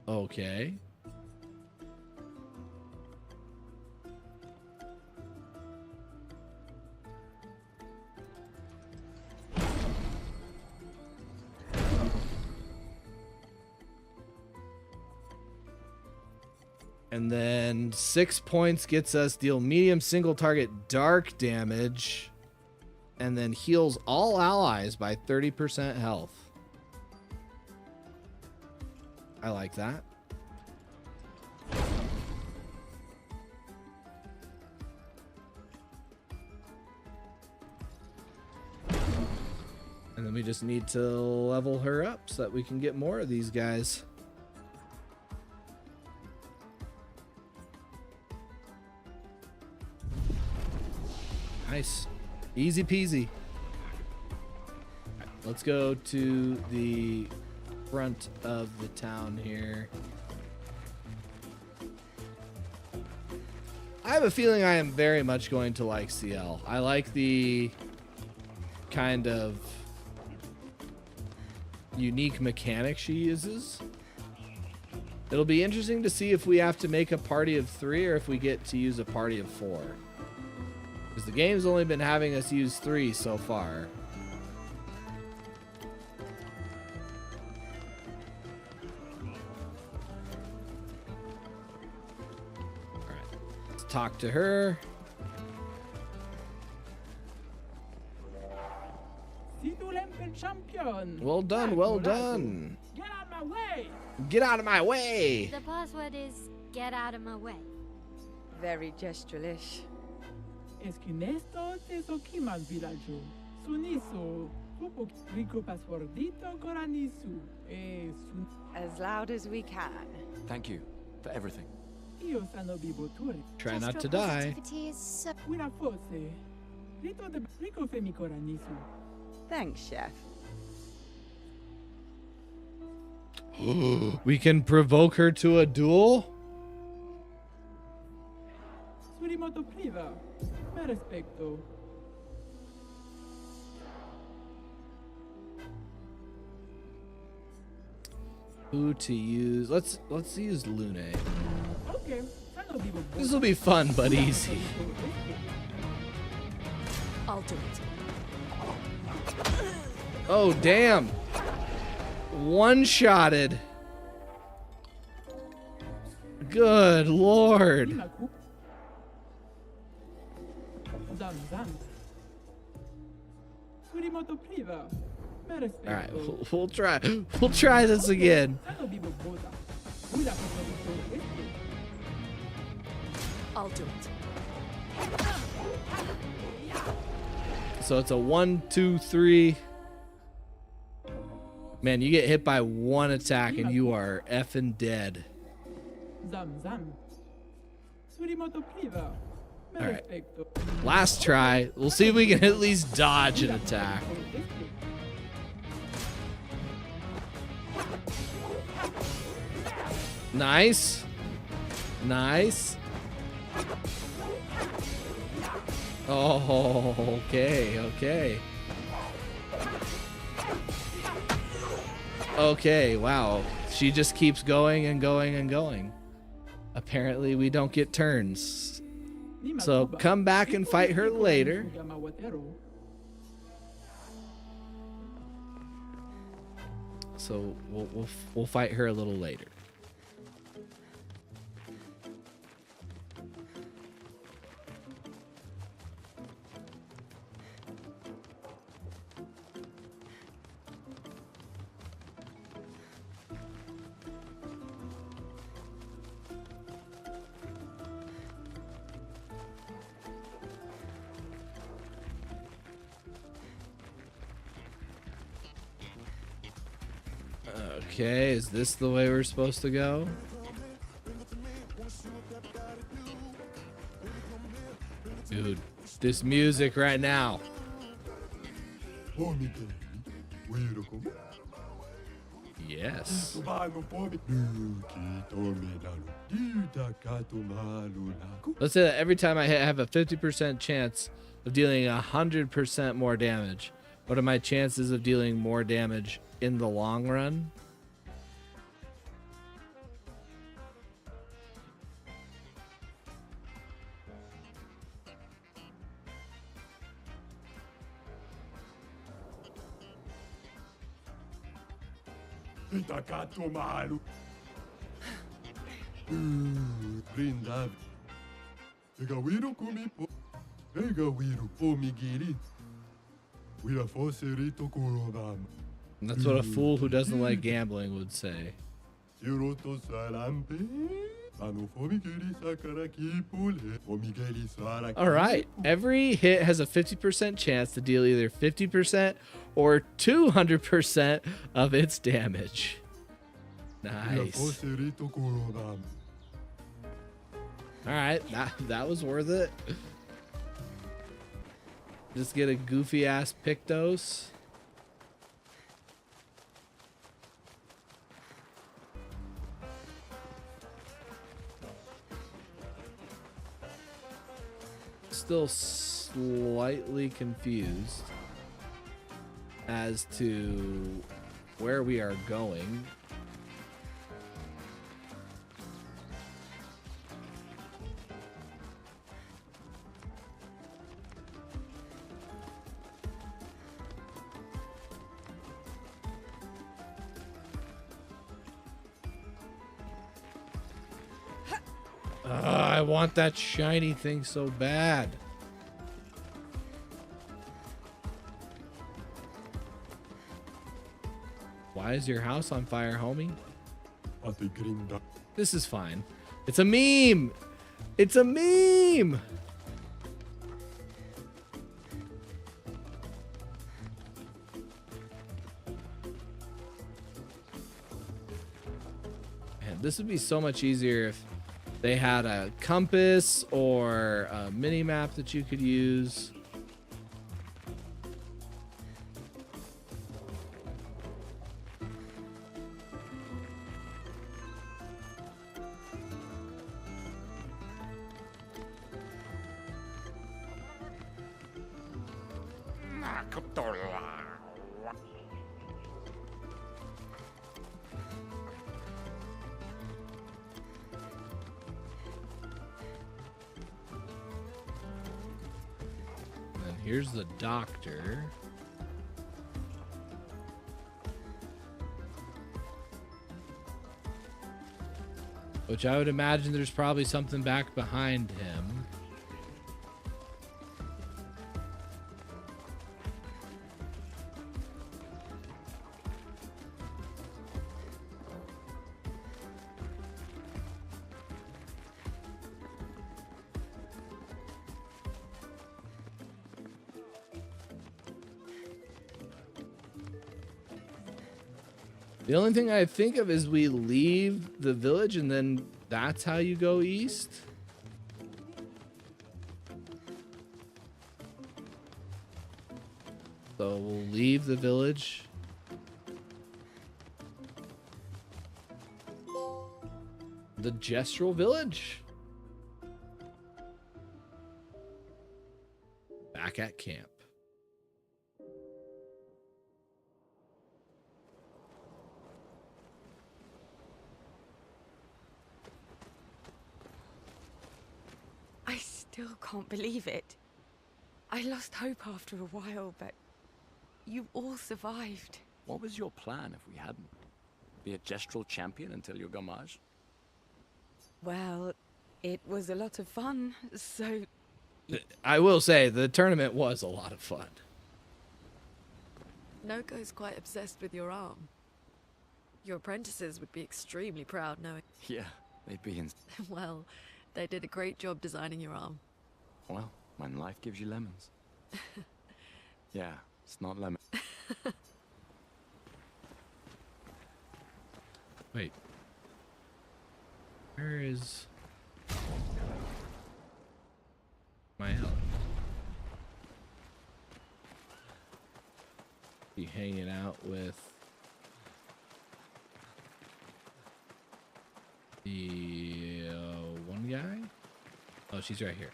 Okay. And then 6 points gets us deal medium single target dark damage, and then heals all allies by 30% health. I like that. And then we just need to level her up so that we can get more of these guys. Nice. Easy peasy. Right, let's go to the front of the town here. I have a feeling I am very much going to like CL. I like the kind of unique mechanic she uses. It'll be interesting to see if we have to make a party of 3 or if we get to use a party of 4. Because the game's only been having us use 3 so far. talk to her. Well done, well done. Get out of my way! Get out of my way. The password is get out of my way. Very gesturalish. Esquinesto te sokimas vilaggio. Suniso. Supo rico passwordito coranisu. As loud as we can. Thank you for everything. Io sano biboturi. Try not to Gestural die. positivity is so... Una fosse. Rito de rico femi coranisu. Thanks, Chef. We can provoke her to a duel? Surimoto priva. Me respecto. Who to use? Let's use Lune. Okay. Sano bibo. This will be fun but easy. I'll do it. Oh damn. One-shotted. Good lord. Zam zam. Surimoto priva. Me respecto. All right, we'll try. We'll try this again. Sano bibo bota. Una passwordito. I'll do it. So it's a 1, 2, 3. Man, you get hit by one attack and you are effing dead. Zam zam. Surimoto priva. Me All right. respecto. Last try. We'll see if we can at least dodge an attack. Nice. Nice. Oh, okay, okay. Okay, wow. She just keeps going and going and going. Apparently we don't get turns. So come back and fight her later. So we'll fight her a little later. Okay, is this the way we're supposed to go? Dude, this music right now. Yes. Let's say that every time I hit, I have a 50% chance of dealing 100% more damage. What are my chances of dealing more damage in the long run? Itacato malu. Brindave. Egawiro kumipo. Egawiro pomigiri. Wira foserito kurogam. That's what a fool who doesn't like gambling would say. Siroto salampe. All right. Every hit has a 50% chance to deal either 50% or 200% of its damage. Nice. All right. That was worth it. Just get a goofy ass Pictos. Still slightly confused as to where we are going. I I want that shiny thing so bad. Why is your house on fire, homie? This is fine. It's a meme. It's a meme. Man, this would be so much easier if they had a compass or a mini map that you could use. Here's the doctor. Which I would imagine there's probably something back behind him. The only thing I think of is we leave the village and then that's how you go east. So we'll leave the village. The Gestural Village. Back at camp. I still can't believe it. I lost hope after a while, but you all survived. What was your plan if we hadn't? Be a gestural champion until your gamage? Well, it was a lot of fun, so... I will say, the tournament was a lot of fun. Noko's quite obsessed with your arm. Your apprentices would be extremely proud knowing... Yeah, they'd be in... Well, they did a great job designing your arm. Well, when life gives you lemons. Yeah, it's not lemon. Wait. Where is my health? Be hanging out with the one guy? Oh, she's right here.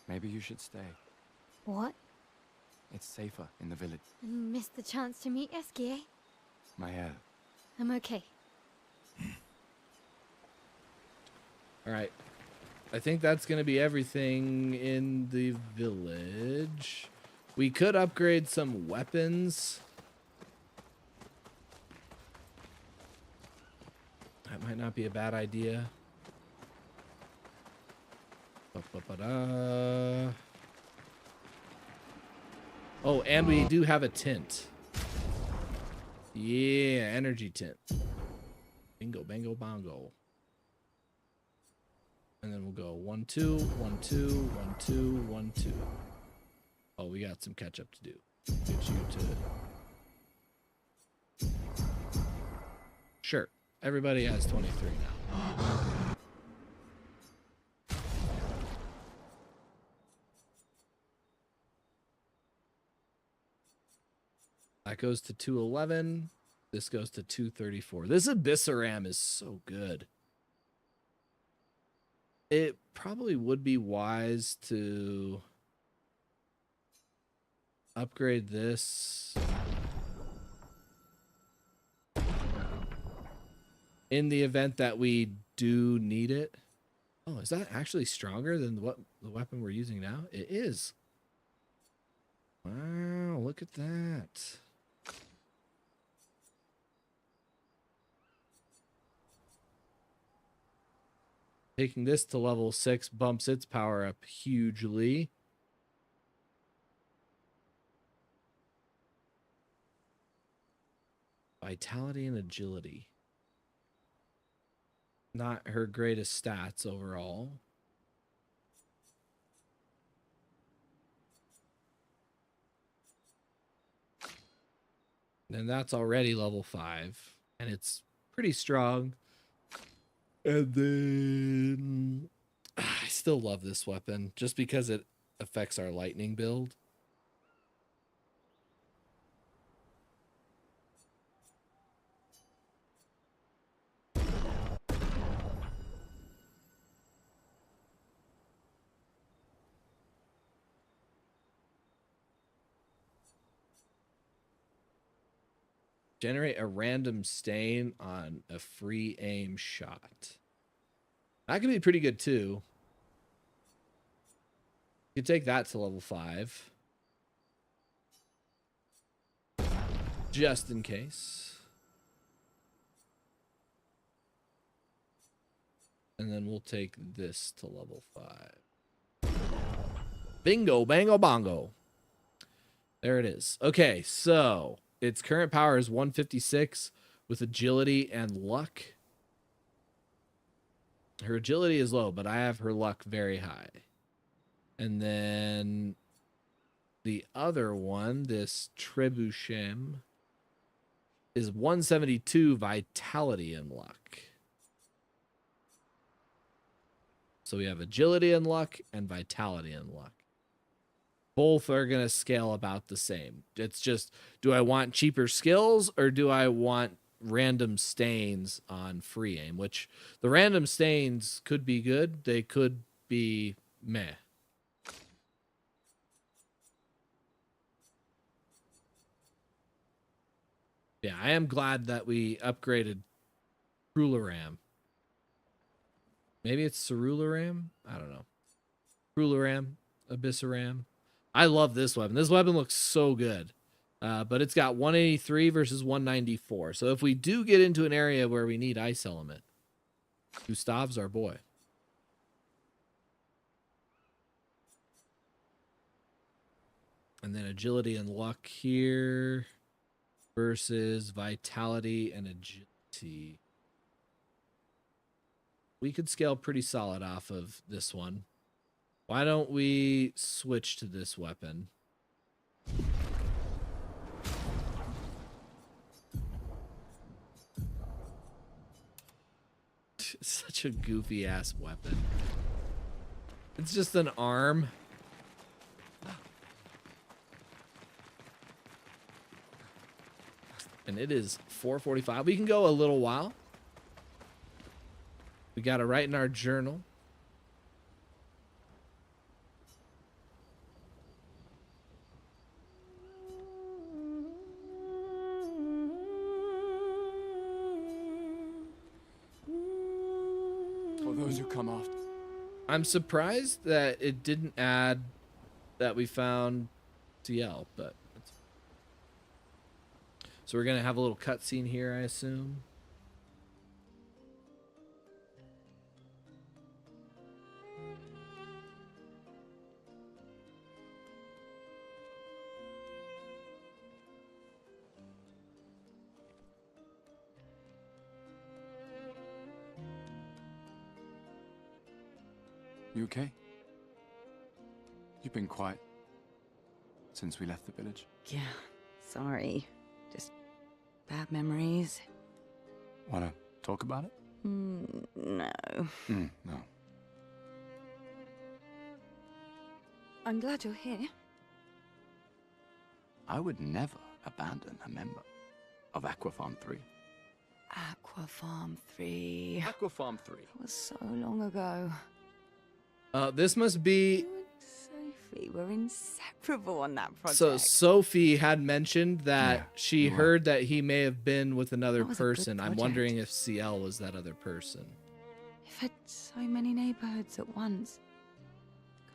Maybe you should stay. What? It's safer in the village. And missed the chance to meet Eski, eh? Maya. I'm okay. All right. I think that's going to be everything in the village. We could upgrade some weapons. That might not be a bad idea. Ba-ba-ba-da. Oh, and we do have a tint. Yeah, energy tint. Bingo, bango, bongo. And then we'll go 1, 2, 1, 2, 1, 2, 1, 2. Oh, we got some catch up to do. Get you to... Sure. Everybody has 23 now. That goes to 211. This goes to 234. This Abyssaram is so good. It probably would be wise to upgrade this in the event that we do need it. Oh, is that actually stronger than what the weapon we're using now? It is. Wow, look at that. Taking this to level 6 bumps its power up hugely. Vitality and agility. Not her greatest stats overall. And that's already level 5. And it's pretty strong. And then I still love this weapon just because it affects our lightning build. Generate a random stain on a free aim shot. That could be pretty good too. You could take that to level 5. Just in case. And then we'll take this to level 5. Bingo, bango, bongo. There it is. Okay, so its current power is 156 with agility and luck. Her agility is low, but I have her luck very high. And then the other one, this Trebuchem, is 172 vitality and luck. So we have agility and luck and vitality and luck. Both are going to scale about the same. It's just, do I want cheaper skills or do I want random stains on free aim? Which the random stains could be good. They could be meh. Yeah, I am glad that we upgraded Rularam. Maybe it's Cerularam? I don't know. Rularam, Abyssaram. I love this weapon. This weapon looks so good. But it's got 183 versus 194. So if we do get into an area where we need ice element, Gustav's our boy. And then agility and luck here versus vitality and agility. We could scale pretty solid off of this one. Why don't we switch to this weapon? Such a goofy ass weapon. It's just an arm. And it is 4:45. We can go a little while. We got to write in our journal. For those who come after. I'm surprised that it didn't add that we found TL, but so we're gonna have a little cutscene here, I assume. You okay? You've been quiet since we left the village. Yeah, sorry. Just bad memories. Wanna talk about it? No. No. I'm glad you're here. I would never abandon a member of Aquafarm 3. Aquafarm 3. Aquafarm 3. That was so long ago. This must be... You and Sophie were inseparable on that project. So Sophie had mentioned that Yeah, she you were. heard that he may have been with another That was a good person. I'm project. wondering if CL was that other person. We've had so many neighborhoods at once.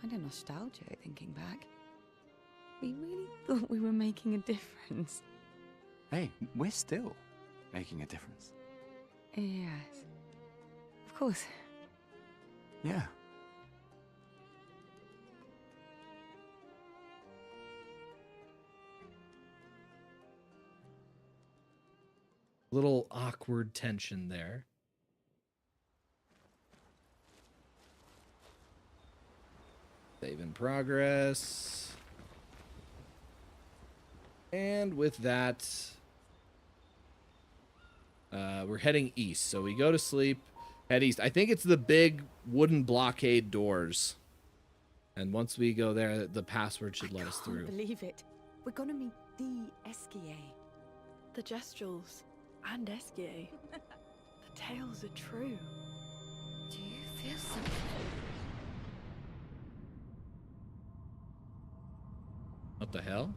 Kind of nostalgic thinking back. We really thought we were making a difference. Hey, we're still making a difference. Yes. Of course. Yeah. Little awkward tension there. Save in progress. And with that, we're heading east. So we go to sleep, head east. I think it's the big wooden blockade doors. And once we go there, the password should let us through. I can't believe it. We're gonna meet the Esquier. The Gestrels and Esquier. The tales are true. Do you feel something? What the hell?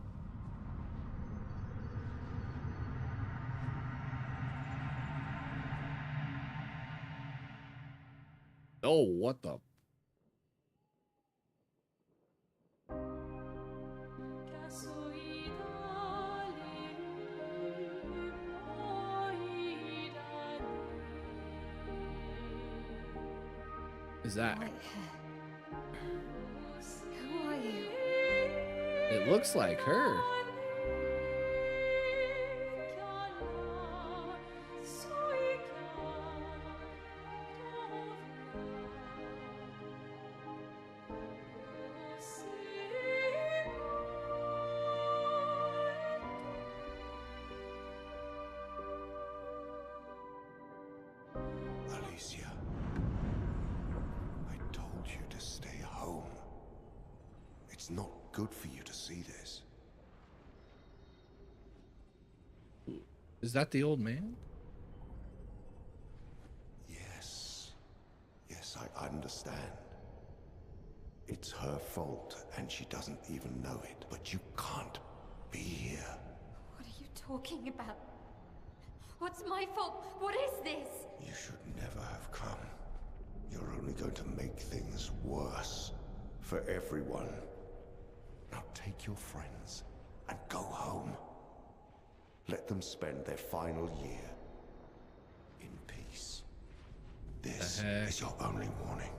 Oh, what the? Is that? Who are you? It looks like her. Alicia, I told you to stay home. It's not good for you to see this. Is that the old man? Yes. Yes, I understand. It's her fault, and she doesn't even know it. But you can't be here. What are you talking about? What's my fault? What is this? You should never have come. You're only going to make things worse for everyone. Now take your friends and go home. Let them spend their final year in peace. This is your only warning.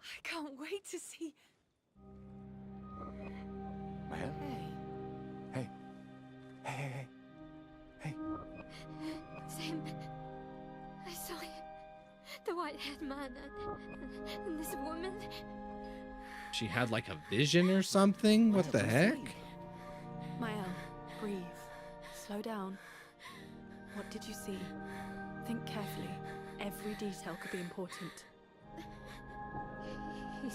I can't wait to see. Maya? Hey. Hey. Sam, I saw you. The white-haired man and this woman. She had like a vision or something? What the heck? Mael, breathe. Slow down. What did you see? Think carefully. Every detail could be important. He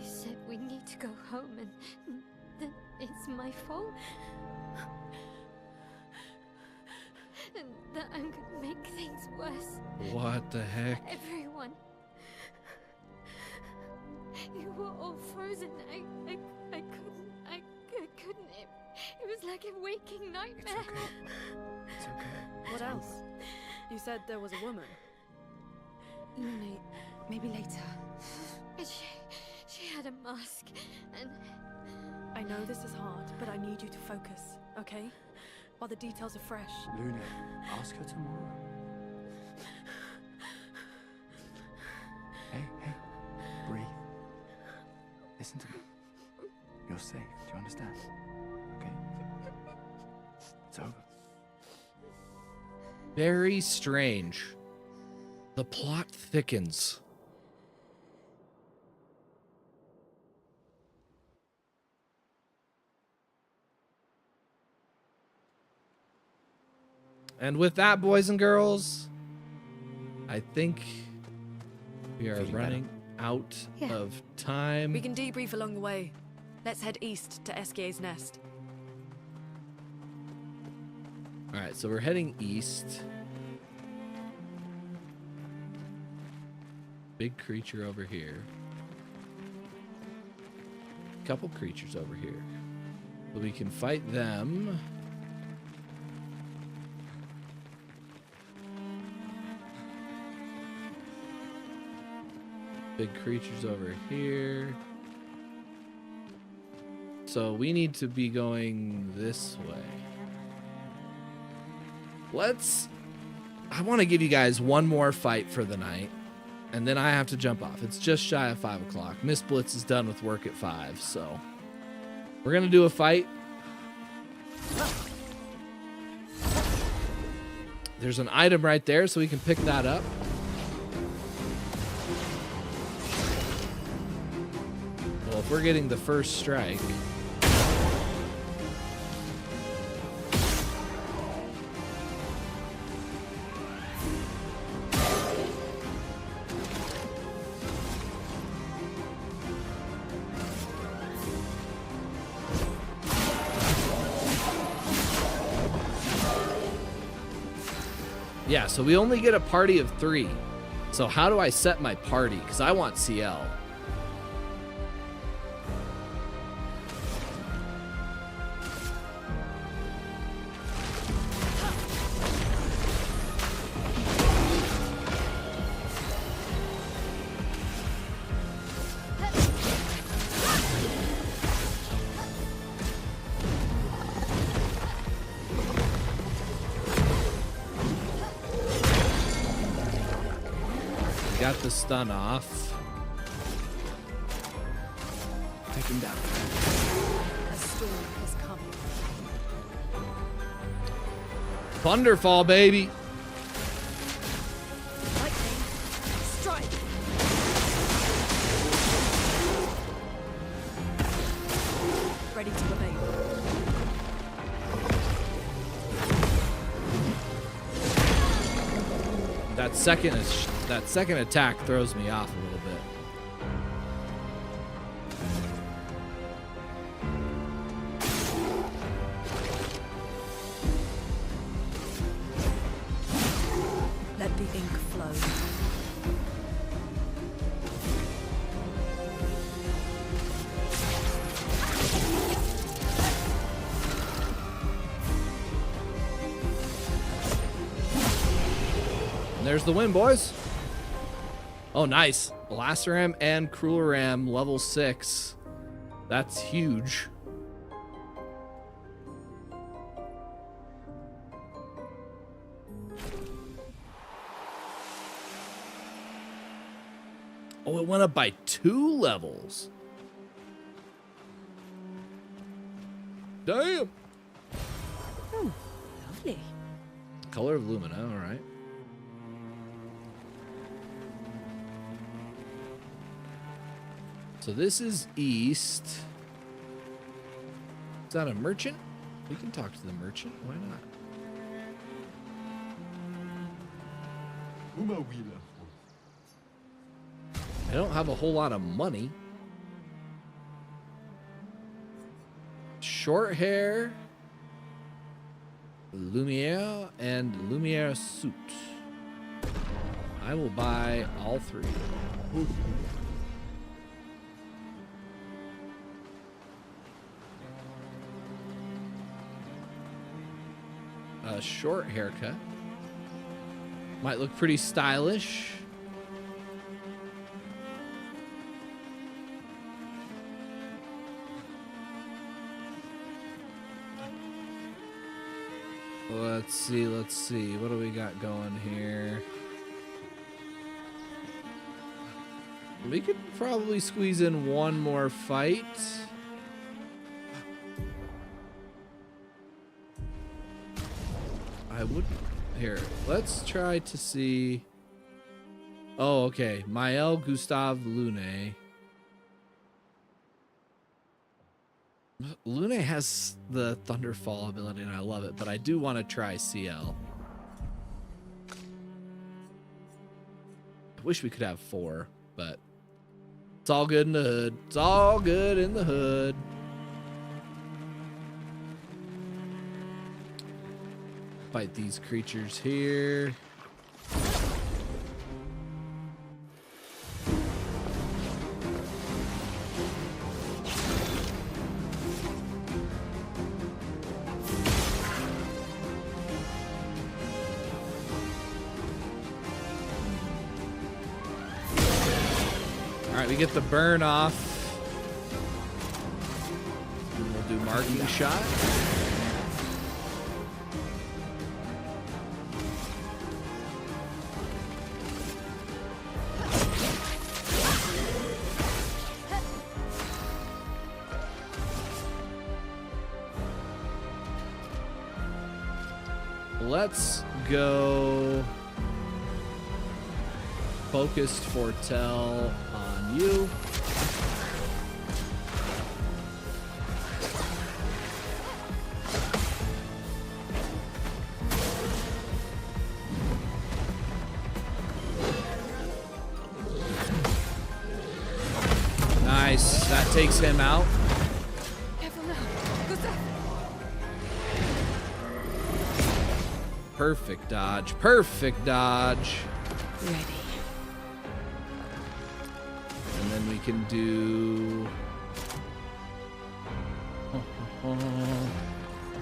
said we need to go home and that it's my fault. And that I'm gonna make things worse. What the heck? Everyone. You were all frozen. I couldn't. It was like a waking nightmare. It's okay. What else? You said there was a woman. Lune, maybe later. And she had a mask and... I know this is hard, but I need you to focus, okay? While the details are fresh. Luna, ask her tomorrow. Hey, breathe. Listen to me. You're safe. Do you understand? Okay? It's over. Very strange. The plot thickens. And with that, boys and girls, I think we are running out of time. We can debrief along the way. Let's head east to Esquier's nest. All right, so we're heading east. Big creature over here. Couple creatures over here. So we can fight them. Big creatures over here. So we need to be going this way. I want to give you guys one more fight for the night, and then I have to jump off. It's just shy of 5 o'clock. Miss Blitz is done with work at 5, so we're going to do a fight. There's an item right there, so we can pick that up. Well, if we're getting the first strike... Yeah, so we only get a party of 3. So how do I set my party? Because I want CL. Got the stun off. Take him down. A storm has come. Thunderfall, baby. Lightning, strike. Ready to evade. That second attack throws me off a little bit. Let the ink flow. And there's the win, boys. Oh, nice. Laceram and Cruelam level 6. That's huge. Oh, it went up by 2 levels. Damn. Oh, lovely. Color of Lumina, all right. So this is east. Is that a merchant? We can talk to the merchant. Why not? I don't have a whole lot of money. Short hair, Lumiere, and Lumiere suit. I will buy all 3. A short haircut. Might look pretty stylish. Let's see. What do we got going here? We could probably squeeze in one more fight. I would. Here, let's try to see. Oh, okay. Mael Gustave Lune. Lune has the Thunderfall ability, and I love it, but I do want to try CL. I wish we could have 4, but it's all good in the hood. It's all good in the hood. Fight these creatures here. Alright, we get the burn off. And we'll do marking shot. let's go focused foretell on you. Nice. That takes him out. Careful now. Good stuff. Perfect dodge. Perfect dodge. Ready. And then we can do...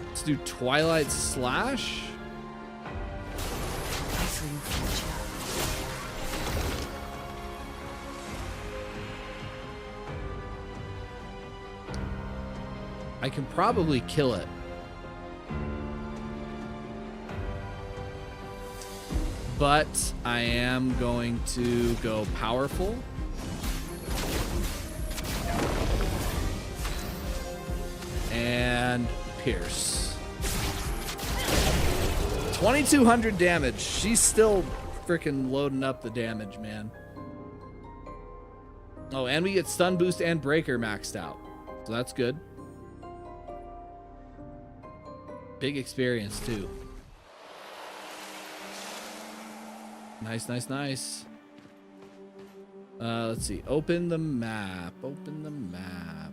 Let's do Twilight Slash. I saw your future. I can probably kill it. But I am going to go powerful. And pierce. 2,200 damage. She's still freaking loading up the damage, man. Oh, and we get stun boost and breaker maxed out. So that's good. Big experience too. Nice, nice, nice. Let's see. Open the map. Open the map.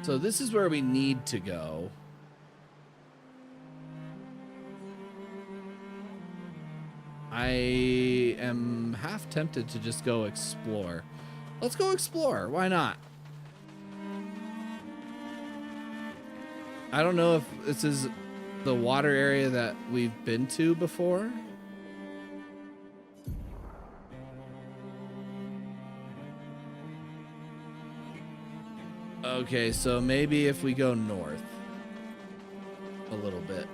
So this is where we need to go. I am half tempted to just go explore. Let's go explore. Why not? I don't know if this is the water area that we've been to before. Okay, so maybe if we go north a little bit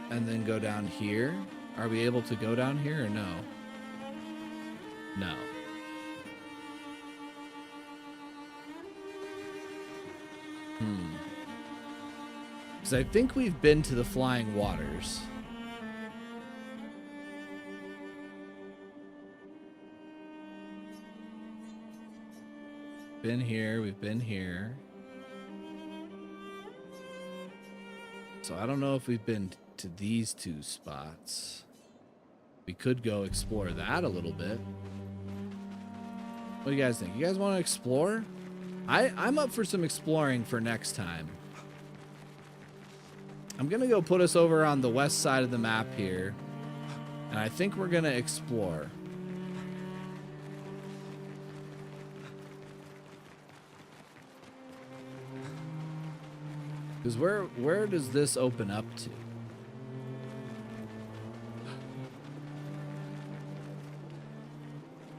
and then go down here. Are we able to go down here or no? No. Because I think we've been to the Flying Waters. Been here, we've been here. So I don't know if we've been to these two spots. We could go explore that a little bit. What do you guys think? You guys want to explore? I'm up for some exploring for next time. I'm gonna go put us over on the west side of the map here. And I think we're gonna explore. Because where does this open up to?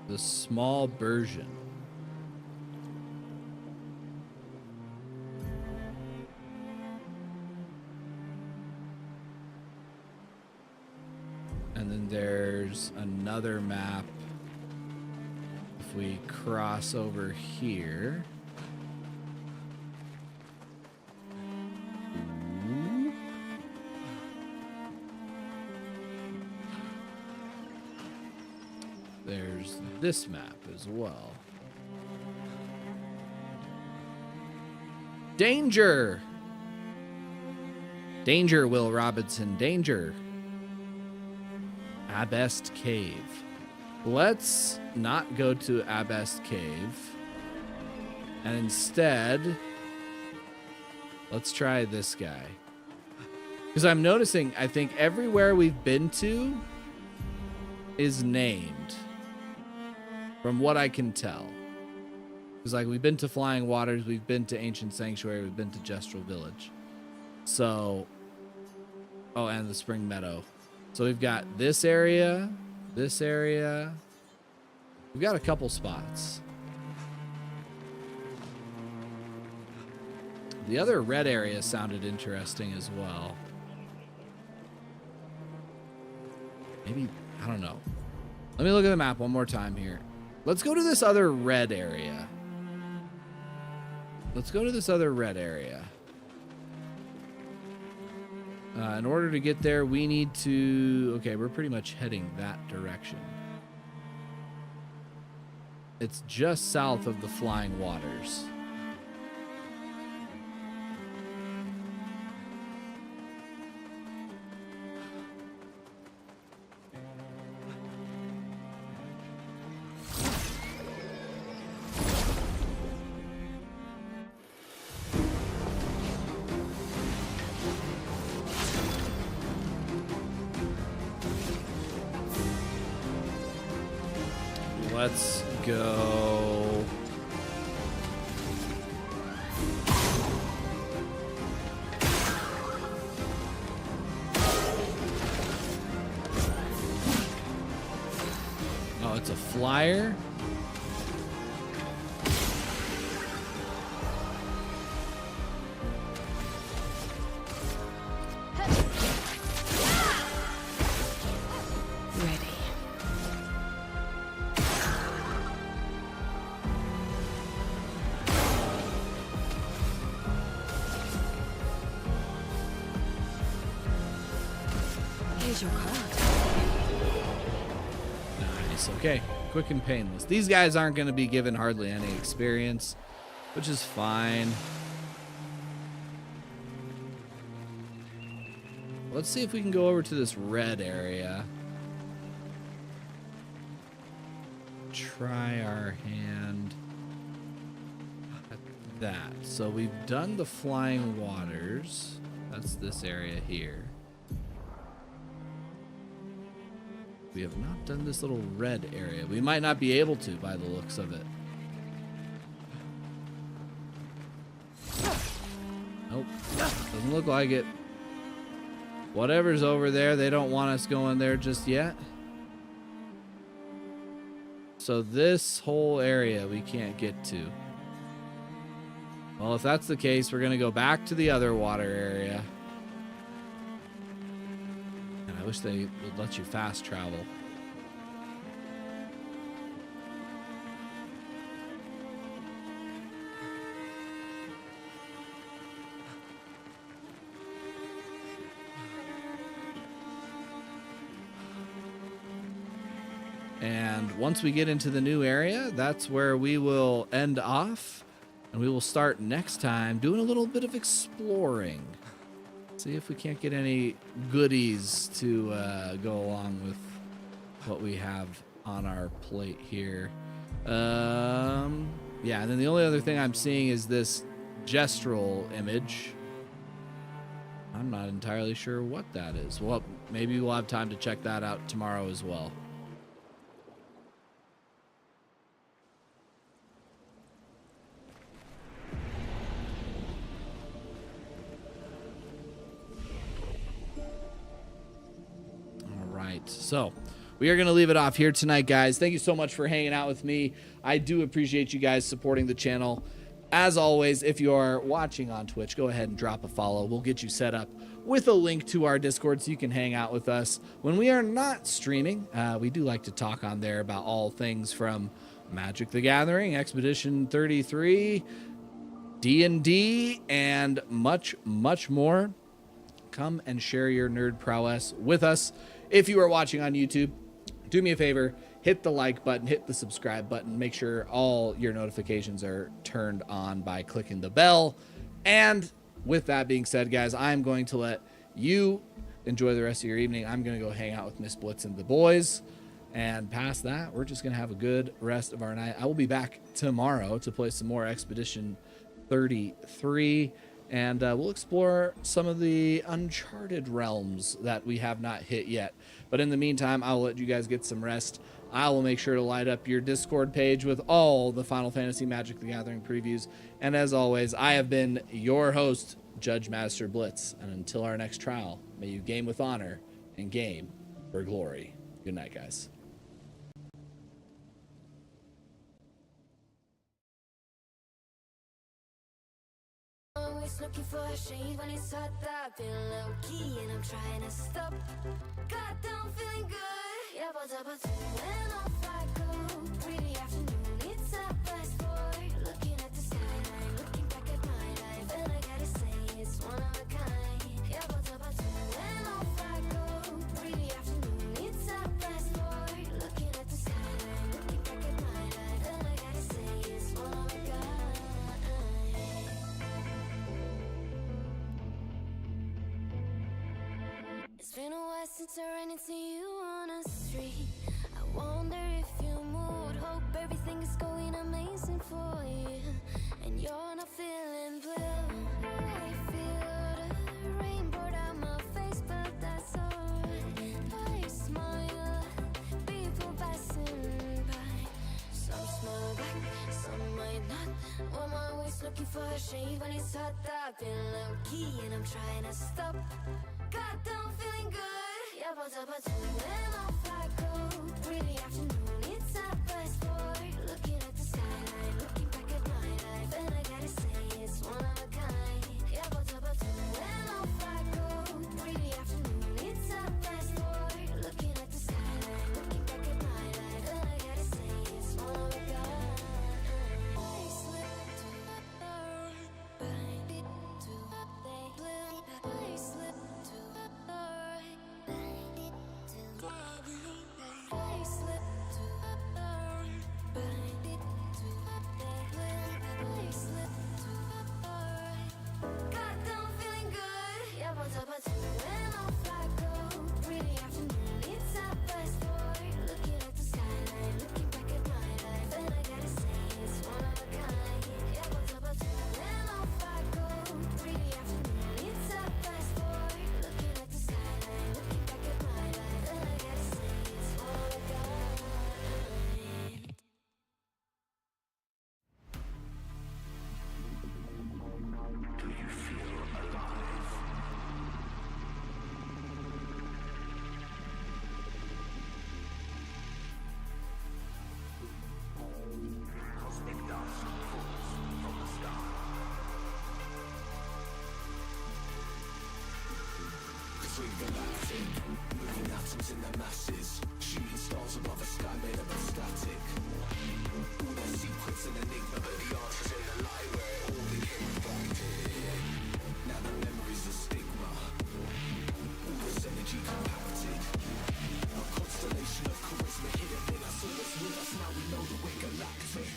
The small version. And then there's another map. If we cross over here. There's this map as well. Danger! Danger, Will Robinson, danger. Abest Cave. Let's not go to Abest Cave. And instead, let's try this guy. Because I'm noticing, I think everywhere we've been to is named. From what I can tell. Because like we've been to Flying Waters, we've been to Ancient Sanctuary, we've been to Gestural Village. So, oh, and the Spring Meadow. So we've got this area, this area. We've got a couple spots. The other red area sounded interesting as well. Maybe, I don't know. Let me look at the map one more time here. Let's go to this other red area. Let's go to this other red area. In order to get there, we need to... Okay, we're pretty much heading that direction. It's just south of the Flying Waters. Let's go. Oh, it's a flyer. Here's your card. Nice. Okay. Quick and painless. These guys aren't going to be given hardly any experience, which is fine. Let's see if we can go over to this red area. Try our hand at that. So we've done the Flying Waters. That's this area here. We have not done this little red area. We might not be able to by the looks of it. Nope. Doesn't look like it. Whatever's over there, they don't want us going there just yet. So this whole area we can't get to. Well, if that's the case, we're going to go back to the other water area. I wish they would let you fast travel. And once we get into the new area, that's where we will end off. And we will start next time doing a little bit of exploring. See if we can't get any goodies to go along with what we have on our plate here. Yeah, and then the only other thing I'm seeing is this gestural image. I'm not entirely sure what that is. Well, maybe we'll have time to check that out tomorrow as well. So we are going to leave it off here tonight, guys. Thank you so much for hanging out with me. I do appreciate you guys supporting the channel. As always, if you are watching on Twitch, go ahead and drop a follow. We'll get you set up with a link to our Discord so you can hang out with us. When we are not streaming, we do like to talk on there about all things from Magic the Gathering, Expedition 33, D&D, and much, much more. Come and share your nerd prowess with us. If you are watching on YouTube, do me a favor, hit the like button, hit the subscribe button, make sure all your notifications are turned on by clicking the bell. And with that being said, guys, I'm going to let you enjoy the rest of your evening. I'm going to go hang out with Miss Blitz and the boys. And past that, we're just going to have a good rest of our night. I will be back tomorrow to play some more Expedition 33. And we'll explore some of the uncharted realms that we have not hit yet. But in the meantime, I'll let you guys get some rest. I will make sure to light up your Discord page with all the Final Fantasy Magic the Gathering previews. And as always, I have been your host, Judge Master Blitz. And until our next trial, may you game with honor and game for glory. Good night, guys. Always always looking for a shade when it's hot. I've been low key and I'm trying to stop. God, I'm feeling good. Yeah, but when off I go. Pretty afternoon, it's a fast forward. Looking at the skyline, looking back at my life, and I gotta say it's one of a kind. Yeah, but when off I go. Pretty afternoon, it's a fast forward. Looking at the skyline, looking back at my life, and I gotta say it's one of a kind. It's been a while since I ran into you on a street. I wonder if you moved. Hope everything is going amazing for you, and you're not feeling blue. I feel the rain pour down my face, but that's alright. I smile, people passing by. Some smile back, some might not. Well, I'm always looking for a shade when it's hot. I've been low key and I'm trying to stop. God, I'm feeling good. Yeah, but when off I go. Pretty afternoon, it's a fast forward. Looking at the skyline, looking back at my life, and I gotta say it's one of a kind. Yeah, but when off I go. Pretty afternoon, it's a fast forward. Looking at the skyline, looking back at my life, and I gotta say it's one of a kind. I slipped to the right, bind it to the left. I slipped to the right, bind it to the left. I slipped to the right, bind it to the left. I slipped to the right. God, I'm feeling good. Yeah, but when off I go. Pretty afternoon, it's a fast forward. Looking at the skyline, looking back at my life, and I gotta say it's one of a kind. Yeah, but when off I go. Pretty afternoon, it's a fast forward. Looking at the skyline, looking back at my life, and I gotta say it's one of a kind. Do you feel alive? Cosmic dust falls from the sky. Between galactic, moving atoms in the masses, shooting stars above a sky made up of static. All their secrets an enigma, but the answers in the light where it all became galactic. Now the memory's a stigma, all this energy compacted. A constellation of charisma hidden in us, all that's with us. Now we know that we're galactic.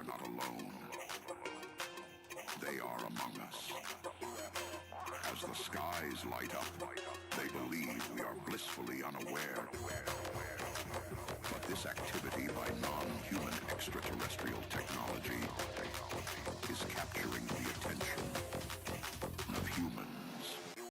not alone. They are among us. As the skies light up, they believe we are blissfully unaware. But this activity by non-human extraterrestrial technology is capturing the attention